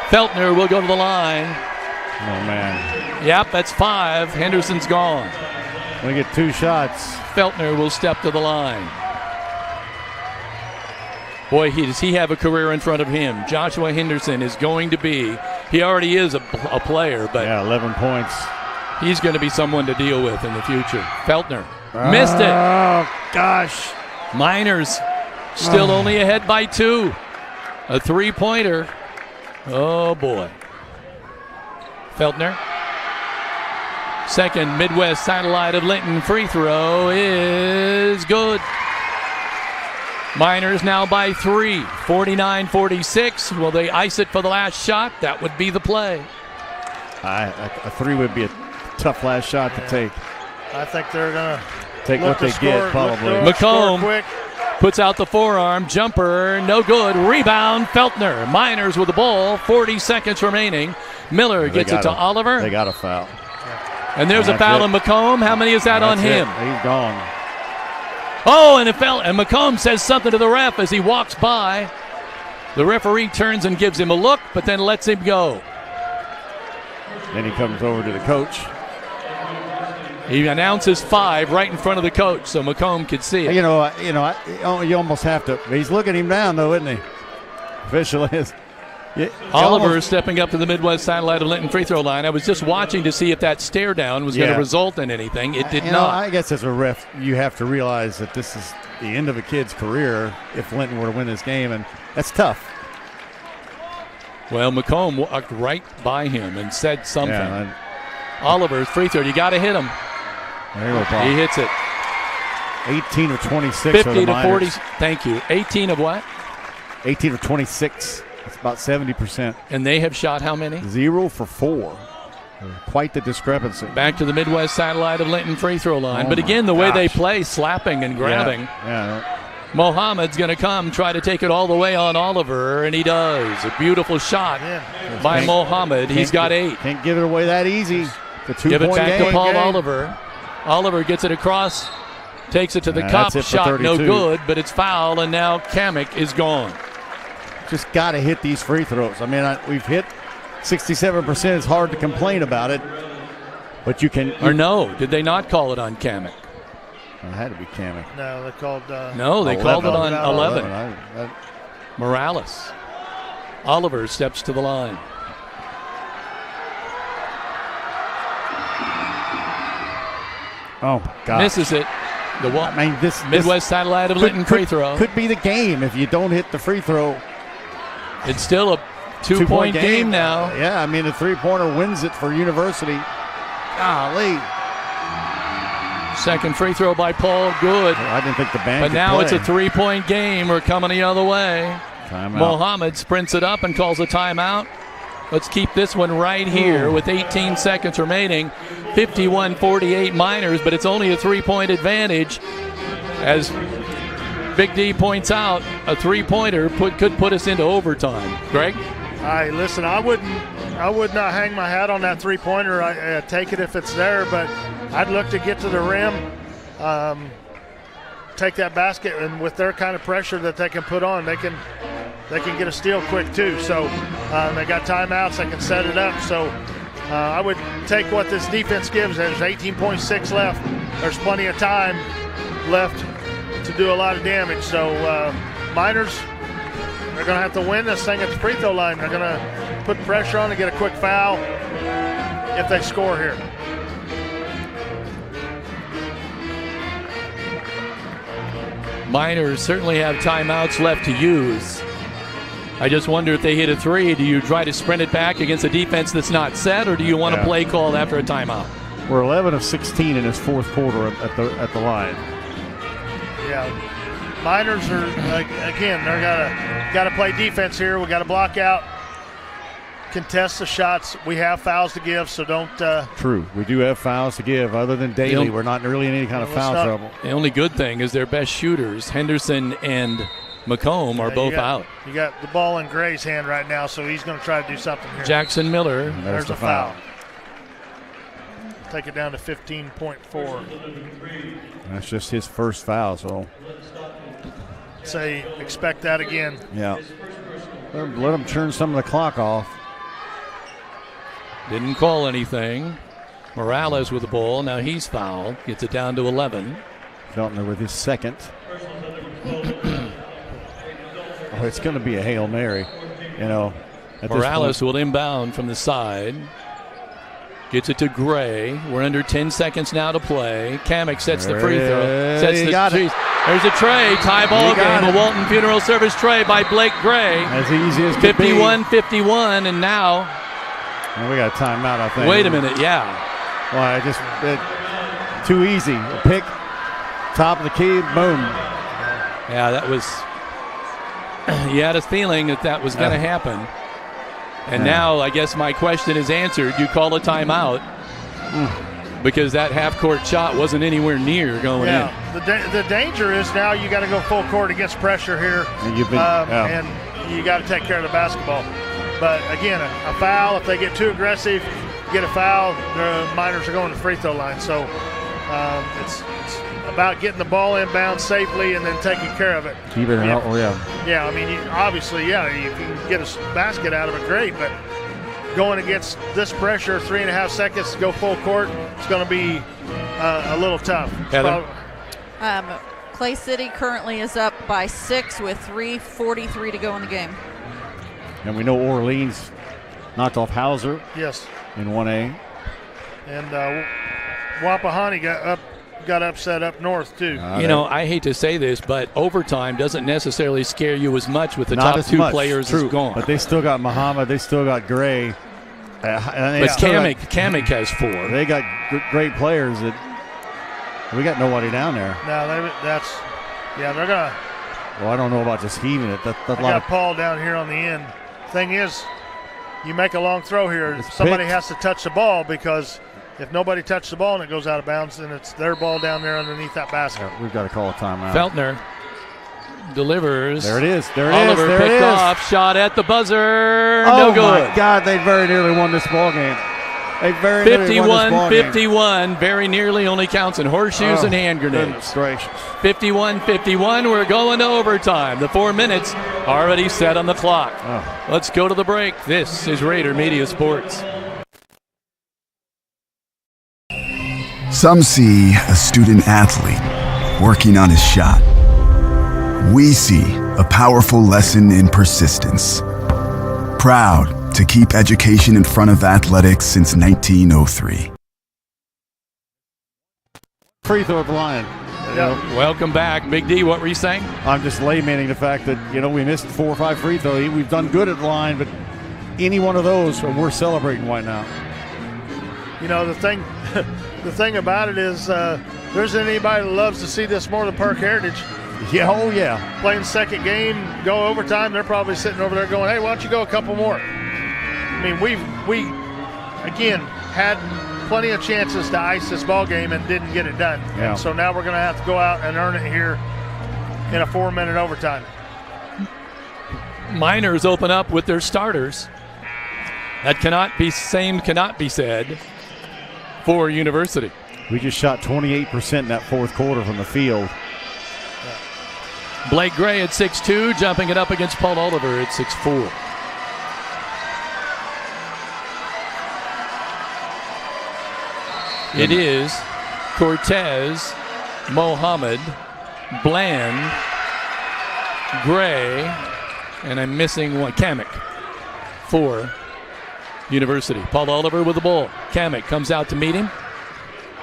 Feltner will go to the line. Oh, man. Yep, that's 5. Henderson's gone. We get 2 shots. Feltner will step to the line. Boy, does he have a career in front of him. Joshua Henderson is going to be, he already is a player, but 11 points. He's going to be someone to deal with in the future. Feltner missed it. Oh, gosh. Miners still only ahead by 2. A 3-pointer. Oh, boy. Feltner. Second Midwest Satellite of Linton free throw is good. Miners now by 3, 49-46. Will they ice it for the last shot? That would be the play. A 3 would be a tough last shot to take. I think they're going to take what they get, probably. McComb puts out the forearm. Jumper, no good. Rebound, Feltner. Miners with the ball. 40 seconds remaining. Miller gets it to Oliver. They got a foul. And there's a foul on McComb. How many is that on him? He's gone. Oh, and it fell. And McComb says something to the ref as he walks by. The referee turns and gives him a look, but then lets him go. Then he comes over to the coach. He announces 5 right in front of the coach, so McComb could see it. You almost have to. He's looking him down, though, isn't he? Official is. Oliver stepping up to the Midwest satellite of Linton free throw line. I was just watching to see if that stare down was going to result in anything. It did not. I guess as a ref, you have to realize that this is the end of a kid's career if Linton were to win this game, and that's tough. Well, McComb walked right by him and said something. Yeah, Oliver's free throw. You got to hit him. There you go, Paul. He hits it. 18 of 26 50 to 40. Thank you. 18 of what? 18 of 26. That's about 70%. And they have shot how many? 0 for 4. Quite the discrepancy. Back to the Midwest satellite of Linton free throw line. But again, the way they play, slapping and grabbing. Yeah. Mohamed's going to come, try to take it all the way on Oliver, and he does. A beautiful shot by Mohamed. He's got 8. Can't give it away that easy. Give it back to Paul Oliver. Oliver gets it across, takes it to the cup. Shot no good, but it's foul, and now Kamek is gone. Just got to hit these free throws. I mean, we've hit 67%. It's hard to complain about it, but you can. Or no, did they not call it on Kamek? It had to be Kamek. No, they called. No, they called it on 11. 11. Morales. Oliver steps to the line. Oh, God. Misses it. This Midwest satellite of Linton free throw. Could be the game if you don't hit the free throw. It's still a two-point game now. Yeah, I mean, the three-pointer wins it for University. Golly. Second free throw by Paul, good. I didn't think the band But could now play. it's a three-point game. We're coming the other way. Timeout. Mohamed sprints it up and calls a timeout. Let's keep this one right here with 18 seconds remaining. 51-48 Miners, but it's only a three-point advantage. As Big D points out, a three-pointer could put us into overtime. Greg? Listen, I would not hang my hat on that three-pointer. I take it if it's there, but I'd look to get to the rim, take that basket, and with their kind of pressure that they can put on, they can get a steal quick too. So they got timeouts, they can set it up. So I would take what this defense gives. There's 18.6 left. There's plenty of time left to do a lot of damage. So Miners, they're going to have to win this thing at the free throw line. They're going to put pressure on to get a quick foul if they score here. Miners certainly have timeouts left to use. I just wonder if they hit a three, do you try to sprint it back against a defense that's not set, or do you want a play called after a timeout? We're 11 of 16 in this fourth quarter at the line. Yeah, Miners are again. They're got to play defense here. We got to block out, contest the shots. We have fouls to give, so don't. True, we do have fouls to give. Other than Daly, we're not really in any kind of foul trouble. The only good thing is their best shooters, Henderson and McComb, are both out. You got the ball in Gray's hand right now, so he's going to try to do something here. Jackson Miller. There's a foul. Take it down to 15.4. That's just his first foul, so. Say, expect that again. Yeah. Let him turn some of the clock off. Didn't call anything. Morales with the ball. Now he's fouled. Gets it down to 11. Feltner with his second. Oh, it's going to be a Hail Mary, Morales will inbound from the side. Gets it to Gray. We're under 10 seconds now to play. Kamek sets the free throw. There's a tray. Tie ball game. A Walton Funeral Service tray by Blake Gray. As easy as could 51-51, and now. We got a timeout, I think. Wait a minute, yeah. Well, too easy. A pick, top of the key, boom. Yeah, that was. You had a feeling that was going to happen. And now I guess my question is answered. You call a timeout. because that half-court shot wasn't anywhere near going in. Yeah, the danger is now you got to go full court against pressure here, and you got to take care of the basketball. But again, a foul, if they get too aggressive, get a foul, the Miners are going to the free throw line. So it's about getting the ball inbound safely and then taking care of it. Keep it out. Oh, yeah. Yeah, I mean, obviously, if you can get a basket out of it, great. But going against this pressure, 3.5 seconds to go full court, it's going to be a little tough. Heather? Clay City currently is up by 6 with 3:43 to go in the game. And we know Orleans knocked off Hauser. Yes. In 1A. And Wapahani got upset up north, too. I hate to say this, but overtime doesn't necessarily scare you as much with the top two players is gone. But they still got Muhammad. They still got Gray. But Kamek has 4. They got great players. We got nobody down there. No, they're going to. Well, I don't know about just heaving it. That's a lot got Paul down here on the end. Thing is, you make a long throw here, somebody has to touch the ball, because if nobody touches the ball and it goes out of bounds, then it's their ball down there underneath that basket. Yeah, we've got to call a timeout. Feltner delivers. There it is. Oliver picked off. Shot at the buzzer. No good. Oh, my God. They very nearly won this ball game. They very nearly won this ball game. 51-51. Very nearly only counts in horseshoes and hand grenades. Goodness gracious. 51-51. We're going to overtime. The 4 minutes already set on the clock. Let's go to the break. This is Raider Media Sports. Some see a student athlete working on his shot. We see a powerful lesson in persistence. Proud to keep education in front of athletics since 1903. Free throw at the line. Welcome back. Big D, what were you saying? I'm just laymaning the fact that, we missed 4 or 5 free throws. We've done good at the line, but any one of those, we're celebrating right now. The thing about it is there's anybody that loves to see this more than Park Heritage. Yeah, oh yeah. Playing second game, go overtime, they're probably sitting over there going, hey, why don't you go a couple more? I mean, we again had plenty of chances to ice this ball game and didn't get it done. Yeah. So now we're going to have to go out and earn it here in a 4-minute overtime. Miners open up with their starters. That cannot be said for University. We just shot 28% in that fourth quarter from the field. Blake Gray at 6'2", jumping it up against Paul Oliver at 6'4". It is Cortez, Mohammed, Bland, Gray, and I'm missing one, Kamek, for University. Paul Oliver with the ball. Kamek comes out to meet him.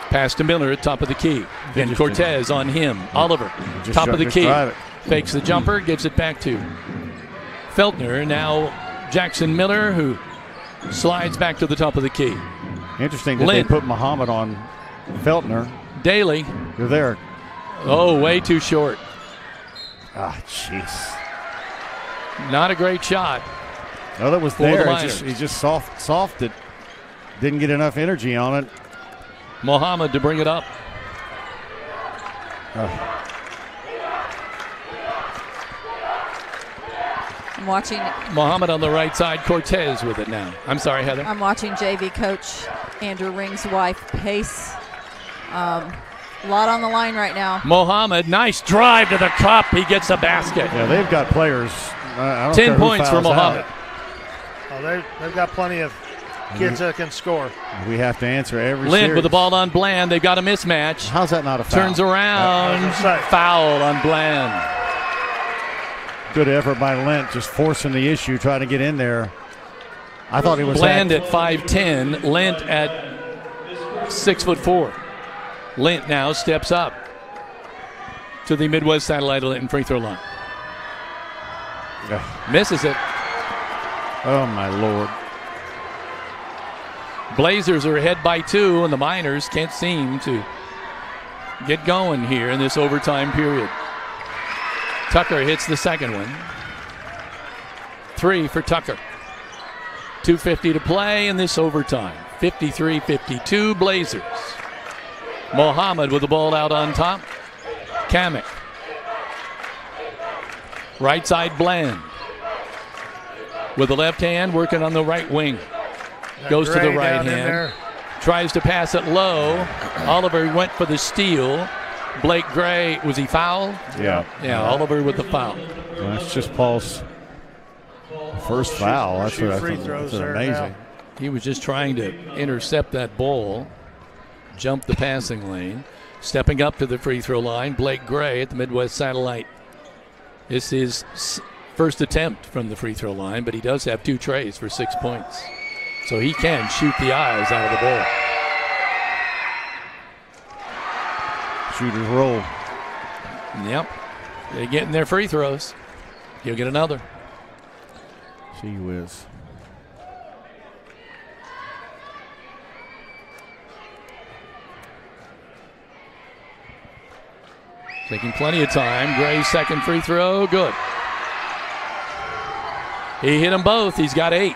Pass to Miller at top of the key. Then Cortez on him. Oliver, top of the key. Fakes the jumper, gives it back to Feltner. Now Jackson Miller, who slides back to the top of the key. Interesting that they put Muhammad on Feltner. Daly. You're there. Oh, way too short. Ah, jeez. Not a great shot. No, that was there. He just softed. Didn't get enough energy on it. Mohammed to bring it up. I'm watching. Mohammed on the right side. Cortez with it now. I'm sorry, Heather. I'm watching JV coach Andrew Ring's wife pace. A lot on the line right now. Mohammed, nice drive to the cup. He gets a basket. Yeah, they've got players. 10 points for Mohammed. They've got plenty of kids that can score. We have to answer every Lint series. with the ball on Bland. They've got a mismatch. How's that not a foul? Turns around. Foul on Bland. Good effort by Lint, just forcing the issue, trying to get in there. I thought he was Bland at 5'10", Lint at 6'4". Lint now steps up to the Midwest Satellite Linton free throw line. Misses it. Oh, my Lord. Blazers are ahead by 2, and the Miners can't seem to get going here in this overtime period. Tucker hits the second one. 3 for Tucker. 2:50 to play in this overtime. 53-52 Blazers. Mohammed with the ball out on top. Kamek. Right side Bland. With the left hand, working on the right wing. Goes to the right hand. Tries to pass it low. Oliver went for the steal. Blake Gray, was he fouled? Yeah. Yeah, Oliver with the foul. Well, that's just Paul's first foul. That's what I think. That's amazing. He was just trying to intercept that ball, jump the passing lane. Stepping up to the free throw line, Blake Gray at the Midwest Satellite. This is his first attempt from the free throw line, but he does have 2 trays for 6 points. So he can shoot the eyes out of the ball. Shooters roll. Yep. They're getting their free throws. He'll get another. Gee whiz. Taking plenty of time. Gray's second free throw, good. He hit them both. He's got 8.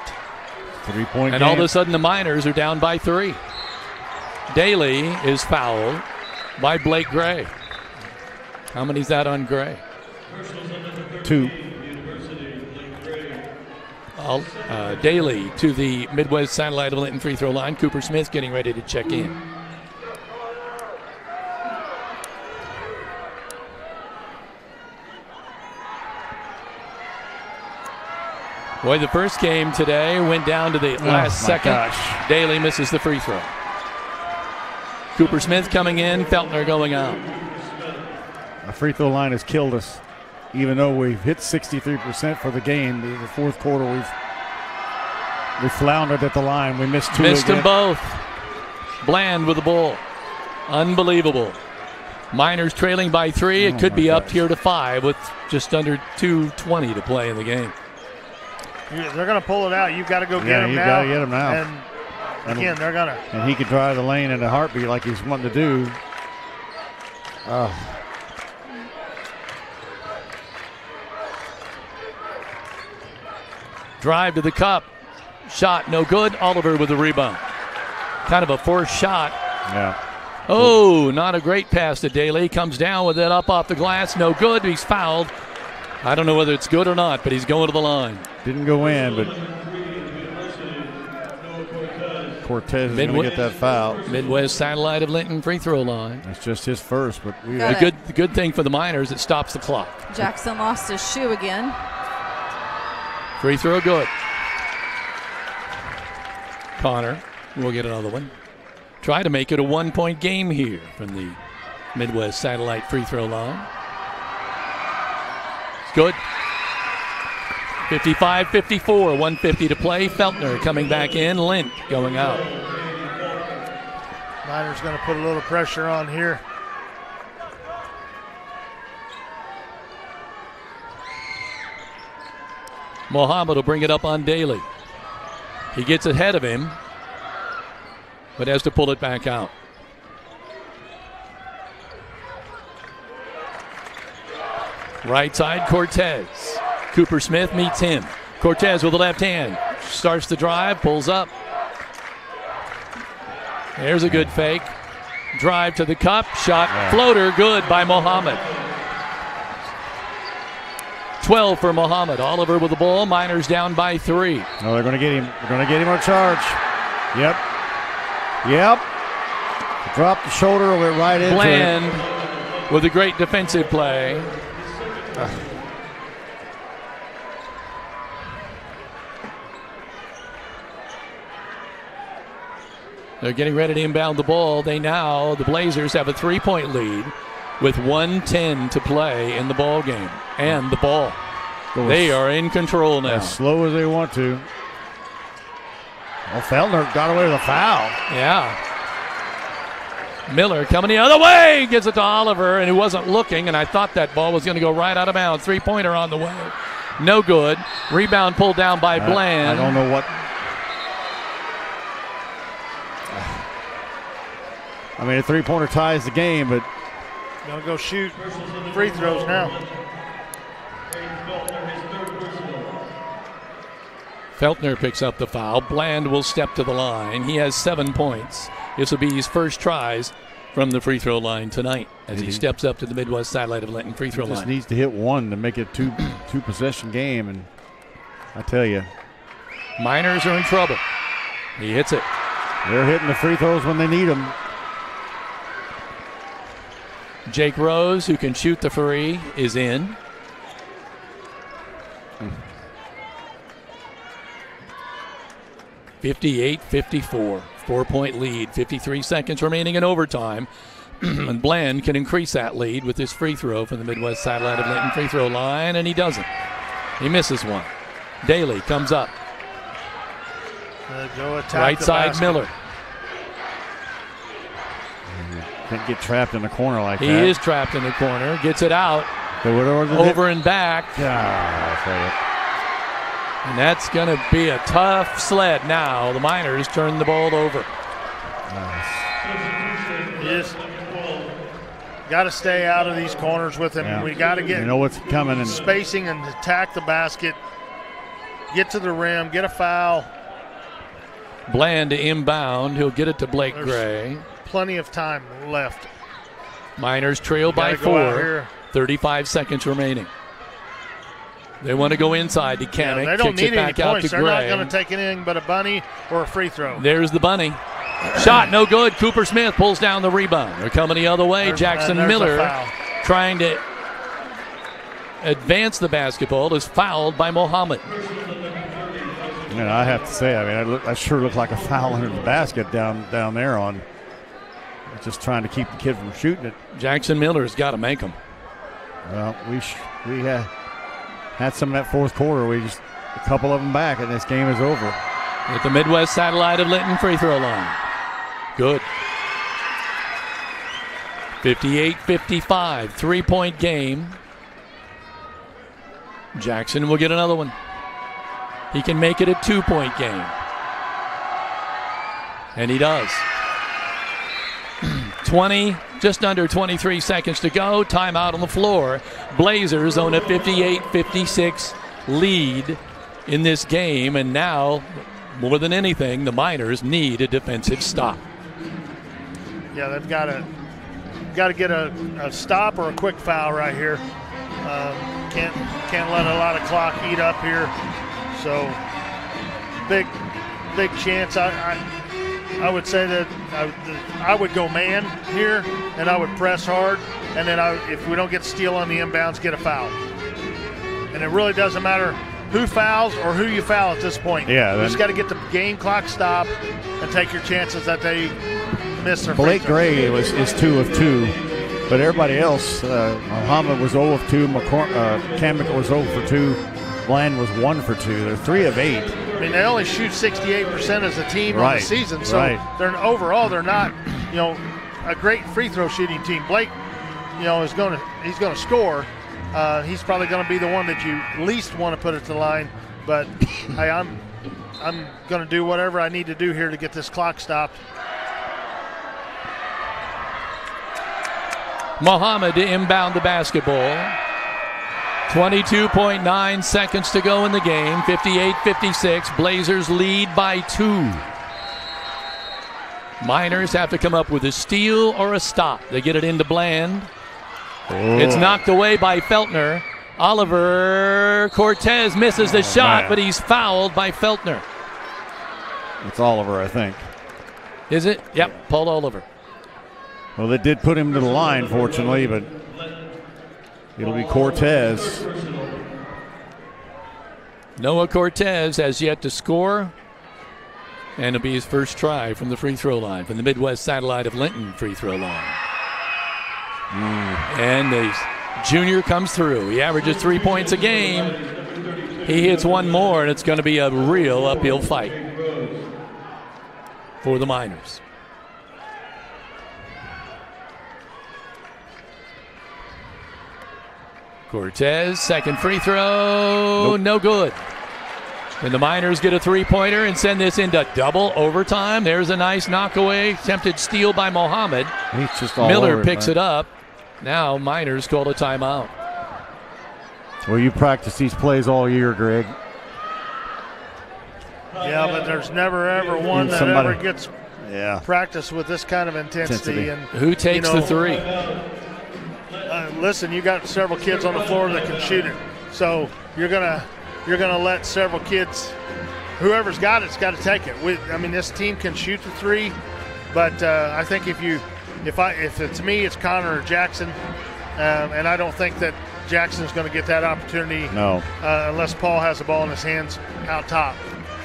3-point And all of a sudden the Miners are down by 3. Daly is fouled by Blake Gray. How many's that on Gray? 2. Daly to the Midwest Satellite of Linton free throw line. Cooper Smith getting ready to check in. Boy, the first game today went down to the last second. Gosh. Daly misses the free throw. Cooper Smith coming in, Feltner going out. The free throw line has killed us. Even though we've hit 63% for the game, the fourth quarter we floundered at the line. We missed 2 Missed again. them both. Bland with the ball. Unbelievable. Miners trailing by 3. It could be up here to 5 with just under 2:20 to play in the game. They're going to pull it out. You've got to go get them now. Yeah, you got to get them now. And again, they're going to. And he could drive the lane in a heartbeat like he's wanting to do. Drive to the cup. Shot no good. Oliver with the rebound. Kind of a forced shot. Yeah. Oh, not a great pass to Daly. Comes down with it up off the glass. No good. He's fouled. I don't know whether it's good or not, but he's going to the line. Didn't go in, but Cortez is going to get that foul. Midwest Satellite of Linton free throw line. It's just his first, but the good thing for the Miners, it stops the clock. Jackson lost his shoe again. Free throw good. Connor will get another one. Try to make it a 1-point game here from the Midwest Satellite free throw line. It's good. 55-54, 1:50 to play. Feltner coming back in. Lint going out. Miners going to put a little pressure on here. Mohammed will bring it up on Daly. He gets ahead of him, but has to pull it back out. Right side, Cortez. Cooper Smith meets him. Cortez with the left hand. Starts the drive, pulls up. There's a good fake. Drive to the cup. Shot, floater, good by Mohammed. 12 for Mohammed. Oliver with the ball. Miners down by 3. No, they're going to get him. They're going to get him on charge. Yep. Drop the shoulder, went right into Bland it. With a great defensive play. They're getting ready to inbound the ball. The Blazers have a 3-point lead with 1:10 to play in the ball game. And the ball. They are in control now. As slow as they want to. Well, Feltner got away with a foul. Yeah. Miller coming the other way. Gets it to Oliver, and he wasn't looking, and I thought that ball was going to go right out of bounds. 3-pointer on the way. No good. Rebound pulled down by Bland. I don't know what. I mean, a 3-pointer ties the game, but. Going to go shoot free throws now. Feltner picks up the foul. Bland will step to the line. He has 7 points. This will be his first tries from the free throw line tonight as he steps up to the Midwest satellite of Linton free throw line. Just needs to hit one to make it two possession game, and I tell you, Miners are in trouble. He hits it. They're hitting the free throws when they need them. Jake Rose, who can shoot the free, is in. Hmm. 58-54. 4-point lead. 53 seconds remaining in overtime. And Bland can increase that lead with his free throw from the Midwest satellite of Linton free throw line, and he doesn't. He misses one. Daly comes up. Go attack right the side, basket. Miller. Can't get trapped in the corner like He that. is trapped in the corner. Gets it out. Over and back. And that's going to be a tough sled now. The Miners turn the ball over. You just got to stay out of these corners with him. Yeah. We got to get what's coming and spacing and attack the basket. Get to the rim. Get a foul. Bland to inbound. He'll get it to Blake Gray. Plenty of time left. Miners trail by Gotta go out 4. here. 35 seconds remaining. They want to go inside to Kamek. They don't Kicks need it any back out points. to They're not Gray. going to take anything but a bunny or a free throw. There's the bunny. Shot no good. Cooper Smith pulls down the rebound. They're coming the other way. Jackson there's a Miller foul. trying to advance the basketball is fouled by Mohammed. I have to say, I sure looked like a foul under the basket down there on just trying to keep the kid from shooting it. Jackson Miller's got to make them. Well, we had some of that fourth quarter. We just a couple of them back, and this game is over. At the Midwest satellite of Linton free throw line. Good. 58-55, 3-point game. Jackson will get another one. He can make it a 2-point game. And he does. just under 23 seconds to go. Timeout on the floor. Blazers own a 58-56 lead in this game. And now, more than anything, the Miners need a defensive stop. Yeah, they've got to get a stop or a quick foul right here. Can't let a lot of clock eat up here. So big chance. I would say that I would go man here, and I would press hard, and then if we don't get steal on the inbounds, get a foul. And it really doesn't matter who fouls or who you foul at this point. Yeah, you just got to get the game clock stop and take your chances that they miss their Blake free throw. Gray is 2 of 2, but everybody else, Muhammad was 0 of 2, Kamek was 0 for 2, Bland was 1 for 2. They're 3 of 8. I mean, they only shoot 68% as a team on the season, so they're not, a great free throw shooting team. Blake, he's going to score. He's probably going to be the one that you least want to put at the line. But hey, I'm going to do whatever I need to do here to get this clock stopped. Mohammed to inbound the basketball. 22.9 seconds to go in the game. 58-56. Blazers lead by 2. Miners have to come up with a steal or a stop. They get it into Bland. It's knocked away by Feltner. Oliver Cortez misses the shot, but he's fouled by Feltner. It's Oliver, I think. Is it? Yep, Paul Oliver. Well, they did put him to the line, fortunately, but it'll be Cortez. Noah Cortez has yet to score, and it'll be his first try from the free throw line, from the Midwest satellite of Linton free throw line. And the junior comes through. He averages 3 points a game. He hits one more, and it's going to be a real uphill fight for the Miners. Cortez, second free throw, no good. And the Miners get a three-pointer and send this into double overtime. There's a nice knockaway, attempted steal by Mohammed. He's just all Miller over picks man. it up. Now Miners called a timeout. Well, you practice these plays all year, Greg. Yeah, but there's never ever one that somebody- ever gets practice with this kind of intensity. And who takes the three? Listen, you got several kids on the floor that can shoot it, so you're gonna let several kids. Whoever's got it's got to take it. This team can shoot the three, but I think if it's me, it's Connor or Jackson, and I don't think that Jackson's going to get that opportunity. No, unless Paul has the ball in his hands out top.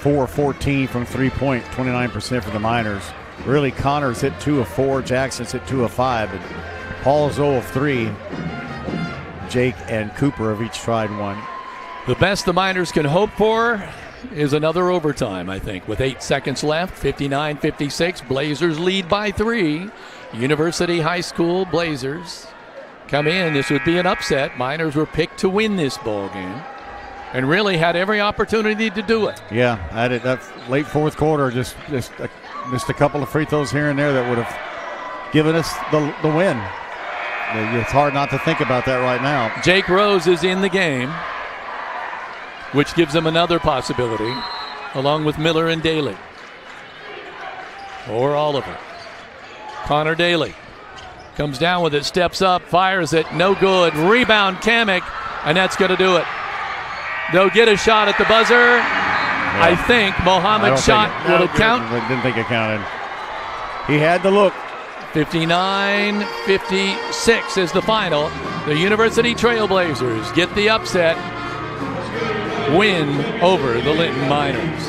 4-14 from 3-point, 29% for the Miners. Really, Connor's hit 2 of 4, Jackson's hit 2 of 5, and Paul's 0 of 3. Jake and Cooper have each tried one. The best the Miners can hope for is another overtime, I think, with 8 seconds left. 59-56. Blazers lead by 3. University High School Blazers come in. This would be an upset. Miners were picked to win this ball game and really had every opportunity to do it. Yeah, that late fourth quarter just missed a couple of free throws here and there that would have given us the win. It's hard not to think about that right now. Jake Rose is in the game, which gives them another possibility, along with Miller and Daly. Or Oliver. Connor Daly comes down with it, steps up, fires it, no good. Rebound, Kamek, and that's going to do it. They'll get a shot at the buzzer. Yeah. I think Mohammed's shot will count. I didn't think it counted. He had the look. 59-56 is the final. The University Trailblazers get the upset win over the Linton Miners.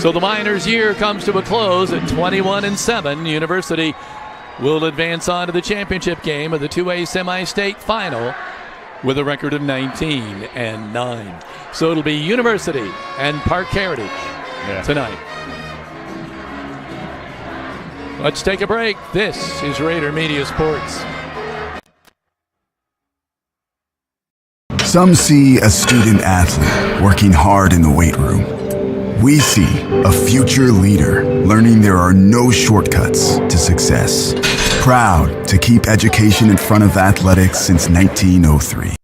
So the Miners' year comes to a close at 21-7. University will advance on to the championship game of the 2A semi-state final with a record of 19-9. So it'll be University and Park Heritage tonight. Let's take a break. This is Rader Media Sports. Some see a student athlete working hard in the weight room. We see a future leader learning there are no shortcuts to success. Proud to keep education in front of athletics since 1903.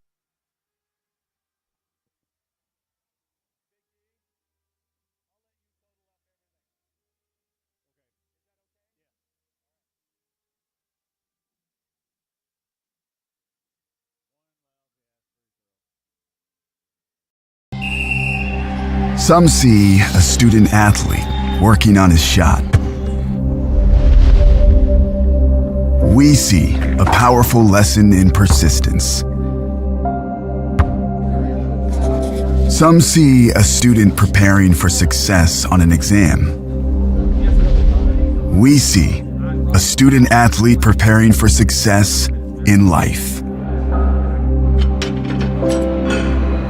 Some see a student athlete working on his shot. We see a powerful lesson in persistence. Some see a student preparing for success on an exam. We see a student athlete preparing for success in life.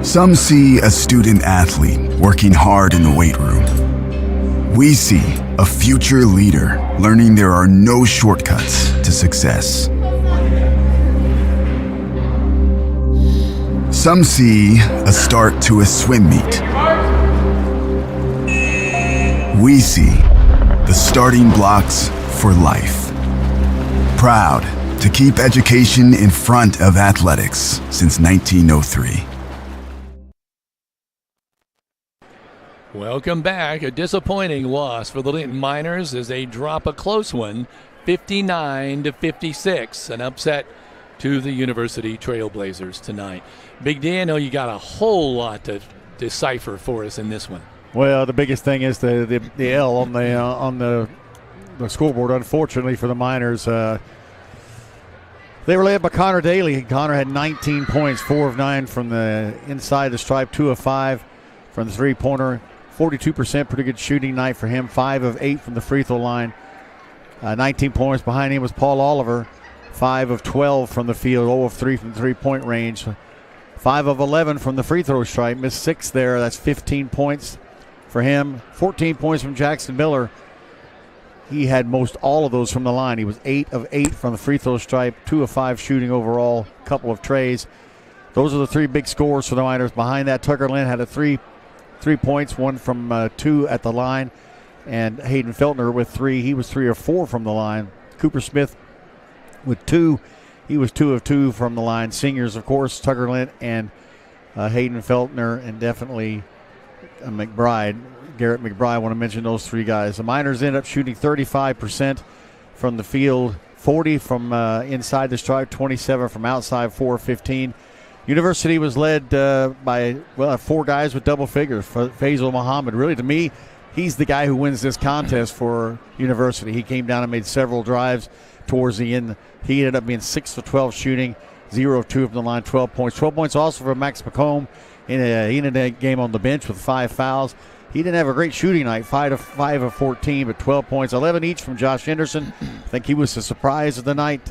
Some see a student athlete working hard in the weight room. We see a future leader learning there are no shortcuts to success. Some see a start to a swim meet. We see the starting blocks for life. Proud to keep education in front of athletics since 1903. Welcome back. A disappointing loss for the Linton Miners as they drop a close one, 59-56. An upset to the University Trailblazers tonight. Big D, I know you got a whole lot to decipher for us in this one. Well, the biggest thing is the L on the scoreboard. Unfortunately for the Miners, they were led by Connor Daly. Connor had 19 points, 4 of 9 from the inside the stripe, 2 of 5 from the three-pointer. 42%, pretty good shooting night for him. 5 of 8 from the free throw line. 19 points. Behind him was Paul Oliver. 5 of 12 from the field. 0 of 3 from the three-point range. 5 of 11 from the free throw stripe. Missed 6 there. That's 15 points for him. 14 points from Jackson Miller. He had most all of those from the line. He was 8 of 8 from the free throw stripe. 2 of 5 shooting overall. A couple of trays. Those are the 3 big scores for the Miners. Behind that, Tucker Lynn had a 3 points, 1 from 2 at the line, and Hayden Feltner with 3. He was 3 or 4 from the line. Cooper Smith with 2. He was 2 of 2 from the line. Seniors, of course, Tucker Lynn and Hayden Feltner, and definitely Garrett McBride. I want to mention those three guys. The Miners end up shooting 35% from the field, 40 from inside the stripe, 27 from outside, 4-15. University was led by 4 guys with double figures. Faisal Muhammad, really, to me, he's the guy who wins this contest for University. He came down and made several drives towards the end. He ended up being 6 of 12 shooting, 0 of 2 from the line, 12 points. 12 points also for Max McComb. He ended that game on the bench with 5 fouls. He didn't have a great shooting night, 5 of 14, but 12 points, 11 each from Josh Henderson. I think he was the surprise of the night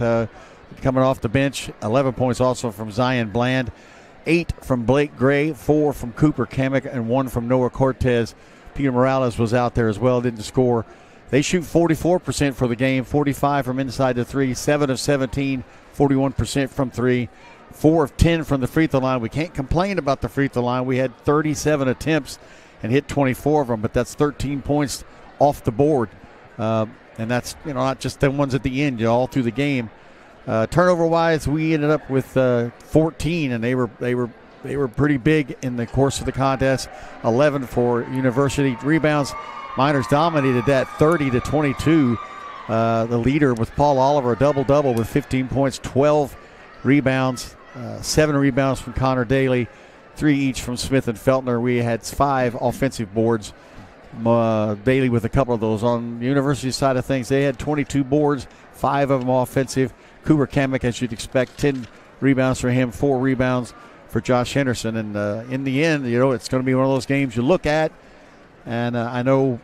coming off the bench. 11 points also from Zion Bland. 8 from Blake Gray, 4 from Cooper Kamek, and 1 from Noah Cortez. Peter Morales was out there as well, didn't score. They shoot 44% for the game, 45 from inside the 3, 7 of 17, 41% from 3, 4 of 10 from the free throw line. We can't complain about the free throw line. We had 37 attempts and hit 24 of them, but that's 13 points off the board. And that's, not just the ones at the end, all through the game. Turnover-wise, we ended up with 14, and they were pretty big in the course of the contest. 11 for University. Rebounds, Miners dominated that, 30-22. The leader with Paul Oliver, a double-double with 15 points, 12 rebounds, 7 rebounds from Connor Daly, 3 each from Smith and Feltner. We had 5 offensive boards. Daly with a couple of those. On the University side of things, they had 22 boards, 5 of them offensive. Cooper Kamek, as you'd expect, 10 rebounds for him, 4 rebounds for Josh Henderson. And in the end, it's going to be one of those games you look at. And I know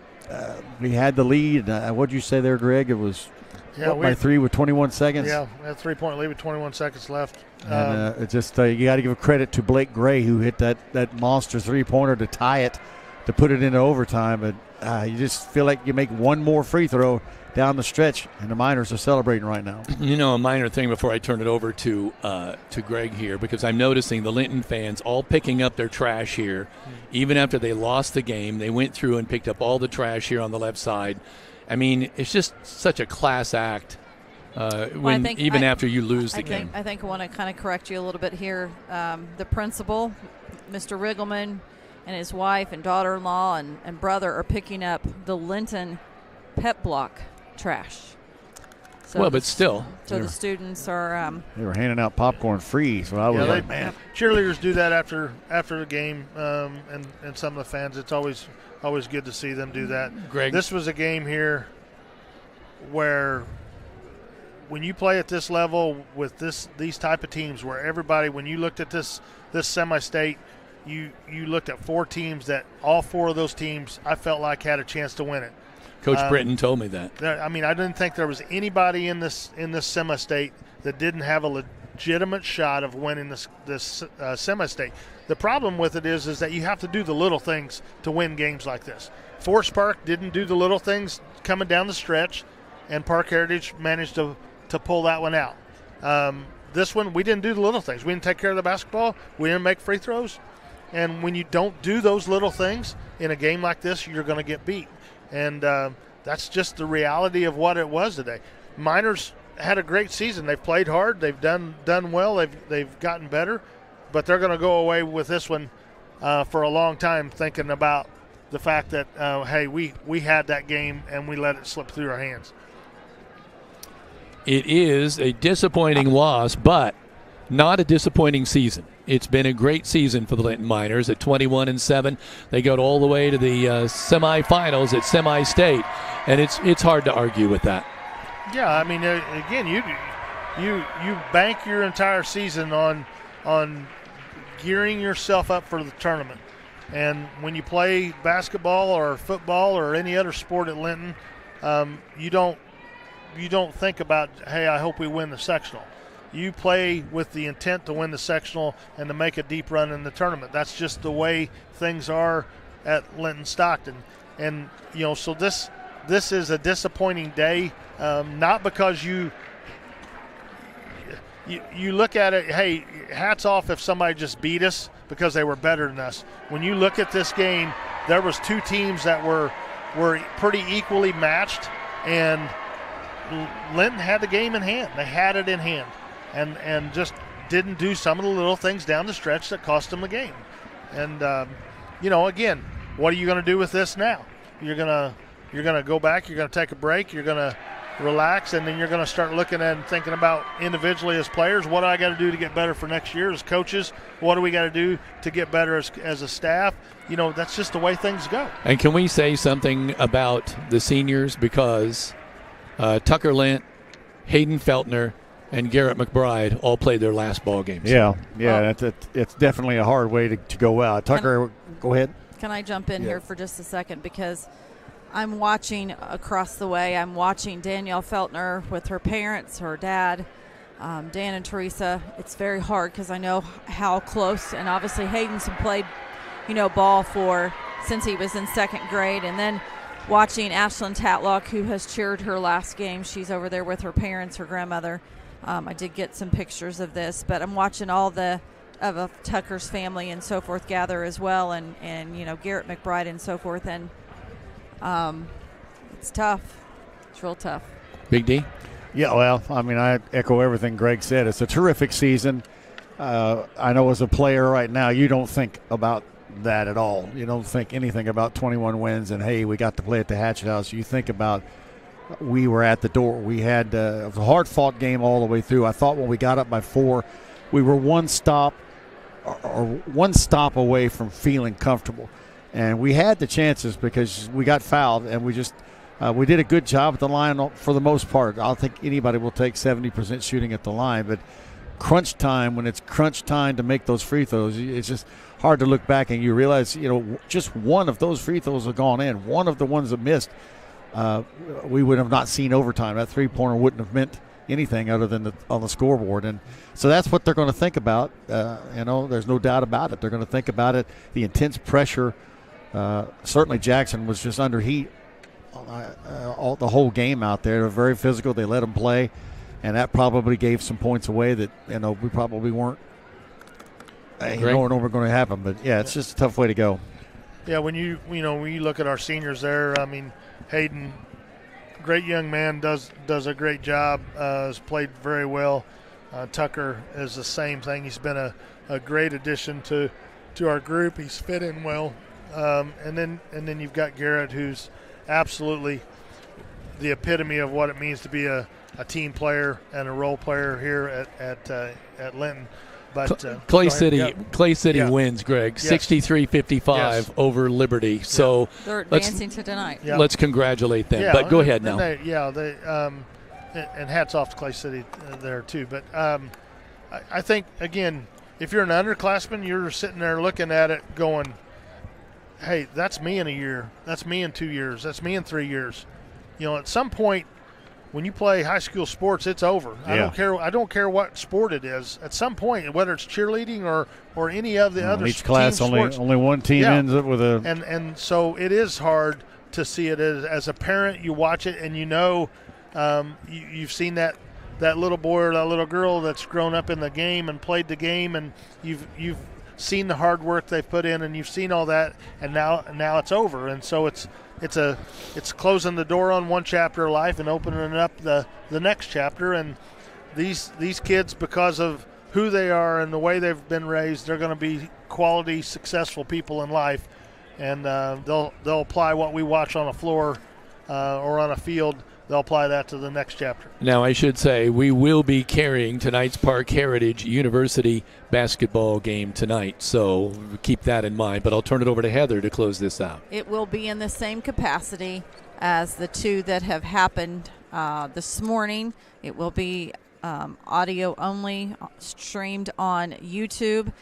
we had the lead. What'd you say there, Greg? It was by 3 with 21 seconds? Yeah, we had a 3-point lead with 21 seconds left. And it just you got to give a credit to Blake Gray, who hit that monster three-pointer to tie it, to put it into overtime. But you just feel like you make one more free throw down the stretch, and the Miners are celebrating right now. A minor thing before I turn it over to Greg here, because I'm noticing the Linton fans all picking up their trash here. Even after they lost the game, they went through and picked up all the trash here on the left side. I mean, it's just such a class act after you lose the game. I think I want to kind of correct you a little bit here. The principal, Mr. Riggleman, and his wife and daughter-in-law and brother are picking up the Linton pep block trash. So but still. So the students are. They were handing out popcorn free, so I was like, man. Cheerleaders do that after the game, and some of the fans. It's always good to see them do that. Greg, this was a game here where, when you play at this level with these type of teams, where everybody, when you looked at this semi-state, you looked at 4 teams that all 4 of those teams I felt like had a chance to win it. Coach Britton told me that. I didn't think there was anybody in this semi-state that didn't have a legitimate shot of winning this semi-state. The problem with it is that you have to do the little things to win games like this. Forest Park didn't do the little things coming down the stretch, and Park Heritage managed to pull that one out. This one, we didn't do the little things. We didn't take care of the basketball. We didn't make free throws. And when you don't do those little things in a game like this, you're going to get beat. And that's just the reality of what it was today. Miners had a great season. They've played hard. They've done well. They've gotten better. But they're going to go away with this one for a long time, thinking about the fact that, hey, we had that game and we let it slip through our hands. It is a disappointing loss, but not a disappointing season. It's been a great season for the Linton Miners at 21-7. They go all the way to the semifinals at semi-state, and it's hard to argue with that. Yeah, again, you bank your entire season on gearing yourself up for the tournament, and when you play basketball or football or any other sport at Linton, you don't think about, hey, I hope we win the sectional. You play with the intent to win the sectional and to make a deep run in the tournament. That's just the way things are at Linton-Stockton. And, so this is a disappointing day, not because you look at it, hey, hats off if somebody just beat us because they were better than us. When you look at this game, there was 2 teams that were pretty equally matched, and Linton had the game in hand. They had it in hand. And just didn't do some of the little things down the stretch that cost them the game. And, again, what are you going to do with this now? You're gonna go back. You're going to take a break. You're going to relax, and then you're going to start looking at and thinking about individually as players, what do I got to do to get better for next year? As coaches, what do we got to do to get better as a staff? That's just the way things go. And can we say something about the seniors? Because Tucker Lint, Hayden Feltner, and Garrett McBride all played their last ball games. Yeah. It's definitely a hard way to go out. Tucker, go ahead. Can I jump in here for just a second? Because I'm watching across the way. I'm watching Danielle Feltner with her parents, her dad, Dan and Teresa. It's very hard because I know how close, and obviously Hayden's played, ball since he was in second grade. And then watching Ashlyn Tatlock, who has cheered her last game. She's over there with her parents, her grandmother. I did get some pictures of this, but I'm watching all of Tucker's family and so forth gather as well, and Garrett McBride and so forth. And it's tough. It's real tough. Big D? Yeah, well, I echo everything Greg said. It's a terrific season. I know as a player right now, you don't think about that at all. You don't think anything about 21 wins and, hey, we got to play at the Hatchet House. You think about we were at the door. We had a hard-fought game all the way through. I thought when we got up by 4, we were one stop away from feeling comfortable. And we had the chances because we got fouled, and we just we did a good job at the line for the most part. I don't think anybody will take 70% shooting at the line, but crunch time, when it's crunch time to make those free throws, it's just hard to look back and you realize, just one of those free throws have gone in. One of the ones that missed, we would have not seen overtime. That three-pointer wouldn't have meant anything other than on the scoreboard. And so that's what they're going to think about. There's no doubt about it. They're going to think about it. The intense pressure. Certainly Jackson was just under heat the whole game out there. They're very physical. They let them play, and that probably gave some points away that we probably weren't knowing were going to happen. But yeah, it's just a tough way to go. Yeah, when you look at our seniors there, Hayden, great young man, does a great job. Has played very well. Tucker is the same thing. He's been a great addition to our group. He's fit in well. And then you've got Garrett, who's absolutely the epitome of what it means to be a team player and a role player here at Linton. But Clay City wins, Greg, 63-55 over Liberty. So they're advancing to tonight. Let's congratulate them. But go ahead now. And hats off to Clay City there too. But I think, again, if you're an underclassman, you're sitting there looking at it going, hey, that's me in a year. That's me in 2 years. That's me in 3 years. At some point, when you play high school sports, it's over. Yeah. I don't care what sport it is. At some point, whether it's cheerleading or any of the other each class, team sports, only one team ends up with a. And so it is hard to see it as a parent. You watch it and you've seen that little boy or that little girl that's grown up in the game and played the game, and you've seen the hard work they've put in, and you've seen all that, and now it's over. And so it's closing the door on one chapter of life and opening up the next chapter. And these kids, because of who they are and the way they've been raised, they're going to be quality, successful people in life, and they'll apply what we watch on a floor or on a field. They'll apply that to the next chapter. Now, I should say we will be carrying tonight's Park Heritage University basketball game tonight, so keep that in mind. But I'll turn it over to Heather to close this out. It will be in the same capacity as the two that have happened this morning. It will be audio only, streamed on YouTube,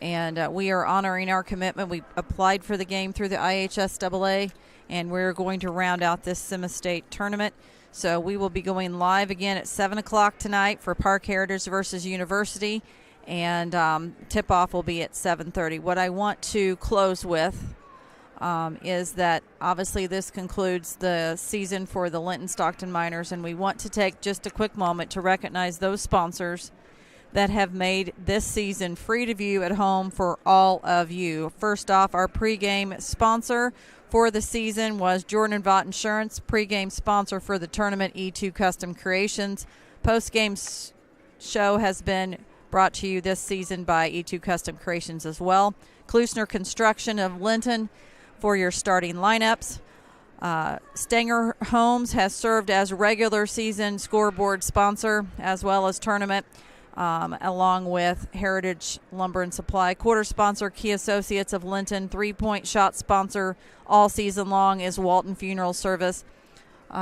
and we are honoring our commitment. We applied for the game through the IHSAA, and we're going to round out this semi-state tournament. So we will be going live again at 7 o'clock tonight for Park Heritage versus University, and tip-off will be at 7:30. What I want to close with is that obviously this concludes the season for the Linton-Stockton Miners, and we want to take just a quick moment to recognize those sponsors that have made this season free to view at home for all of you. First off, our pregame sponsor for the season was Jordan & Vaught Insurance. Pregame sponsor for the tournament, E2 Custom Creations. Postgame show has been brought to you this season by E2 Custom Creations as well. Klusner Construction of Linton. for your starting lineups. Stenger Homes has served as regular season scoreboard sponsor as well as tournament, along with Heritage Lumber and Supply. Quarter sponsor, Key Associates of Linton. 3-point shot sponsor all season long is Walton Funeral Service.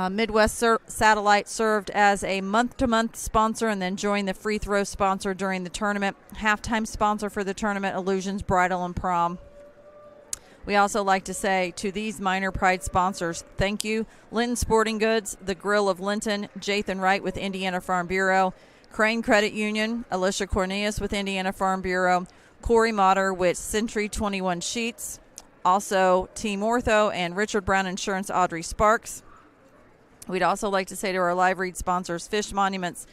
Midwest Satellite served as a month-to-month sponsor and then joined the free throw sponsor during the tournament. Halftime sponsor for the tournament, Illusions Bridal and Prom. We also like to say to these Minor Pride sponsors, thank you. Linton Sporting Goods, The Grill of Linton, Jathan Wright with Indiana Farm Bureau, Crane Credit Union, Alicia Cornelius with Indiana Farm Bureau, Corey Motter with Century 21 Sheets, also Team Ortho and Richard Brown Insurance, Audrey Sparks. We'd also like to say to our live read sponsors, Fish Monuments,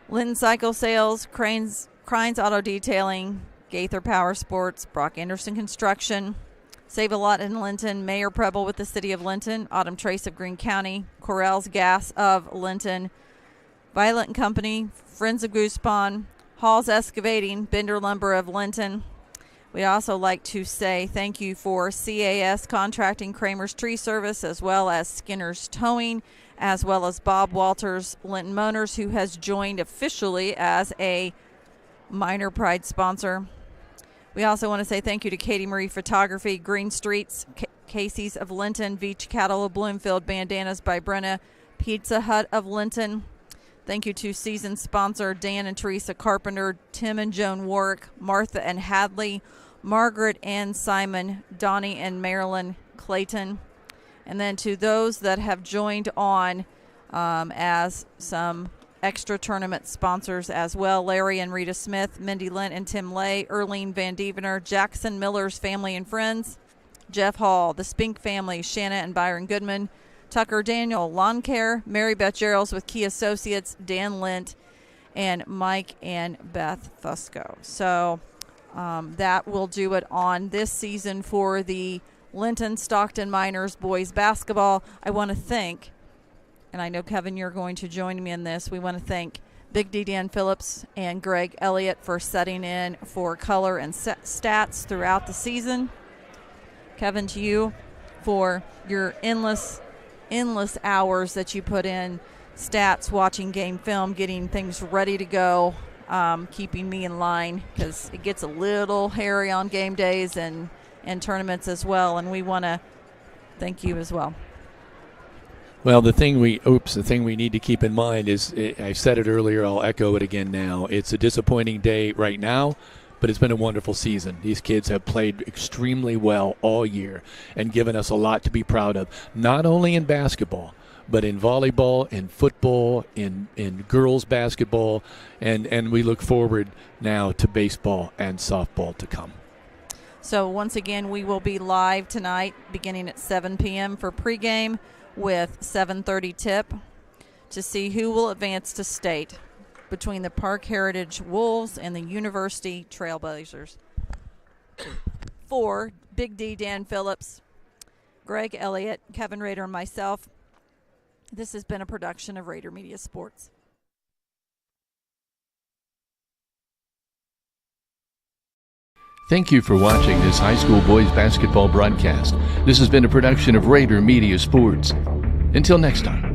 Linton Cycle Sales, Cranes Auto Detailing, Gaither Power Sports, Brock Anderson Construction, Save a Lot in Linton, Mayor Preble with the City of Linton, Autumn Trace of Greene County, Correll's Gas of Linton, Violet and Company, Friends of Goose Pond, Hall's Excavating, Bender Lumber of Linton. We also like to say thank you for CAS Contracting, Kramer's Tree Service, as well as Skinner's Towing, as well as Bob Walters, Linton Motors, who has joined officially as a Minor Pride sponsor. We also want to say thank you to Katie Marie Photography, Green Streets, Casey's of Linton, Veach Cattle of Bloomfield, Bandanas by Brenna, Pizza Hut of Linton. Thank you to season sponsor Dan and Teresa Carpenter, Tim and Joan Warwick, Martha and Hadley, Margaret and Simon, Donnie and Marilyn Clayton. And then to those that have joined on as some extra tournament sponsors as well, Larry and Rita Smith, Mindy Lent and Tim Lay, Erlene Van Dievener, Jackson Miller's Family and Friends, Jeff Hall, the Spink family, Shanna and Byron Goodman, Tucker Daniel, Lawn Care, Mary Beth Gerald's with Key Associates, Dan Lint, and Mike and Beth Fusco. So that will do it on this season for the Linton-Stockton Miners boys basketball. I want to thank, and I know, Kevin, you're going to join me in this, we want to thank Big D Dan Phillips and Greg Elliott for setting in for color and stats throughout the season. Kevin, to you for your endless hours that you put in, stats, watching game film, getting things ready to go, keeping me in line because it gets a little hairy on game days and tournaments as well, and we want to thank you as well. Well, the thing we need to keep in mind is, I said it earlier, I'll echo it again now. It's a disappointing day right now, but it's been a wonderful season. These kids have played extremely well all year and given us a lot to be proud of, not only in basketball, but in volleyball, in football, in girls basketball, and we look forward now to baseball and softball to come. So once again, we will be live tonight beginning at 7 p.m. for pregame with 7:30 tip to see who will advance to state between the Park Heritage Wolves and the University Trailblazers. For Big D Dan Phillips, Greg Elliott, Kevin Rader, and myself, this has been a production of Rader Media Sports. Thank you for watching this high school boys basketball broadcast. This has been a production of Rader Media Sports. Until next time.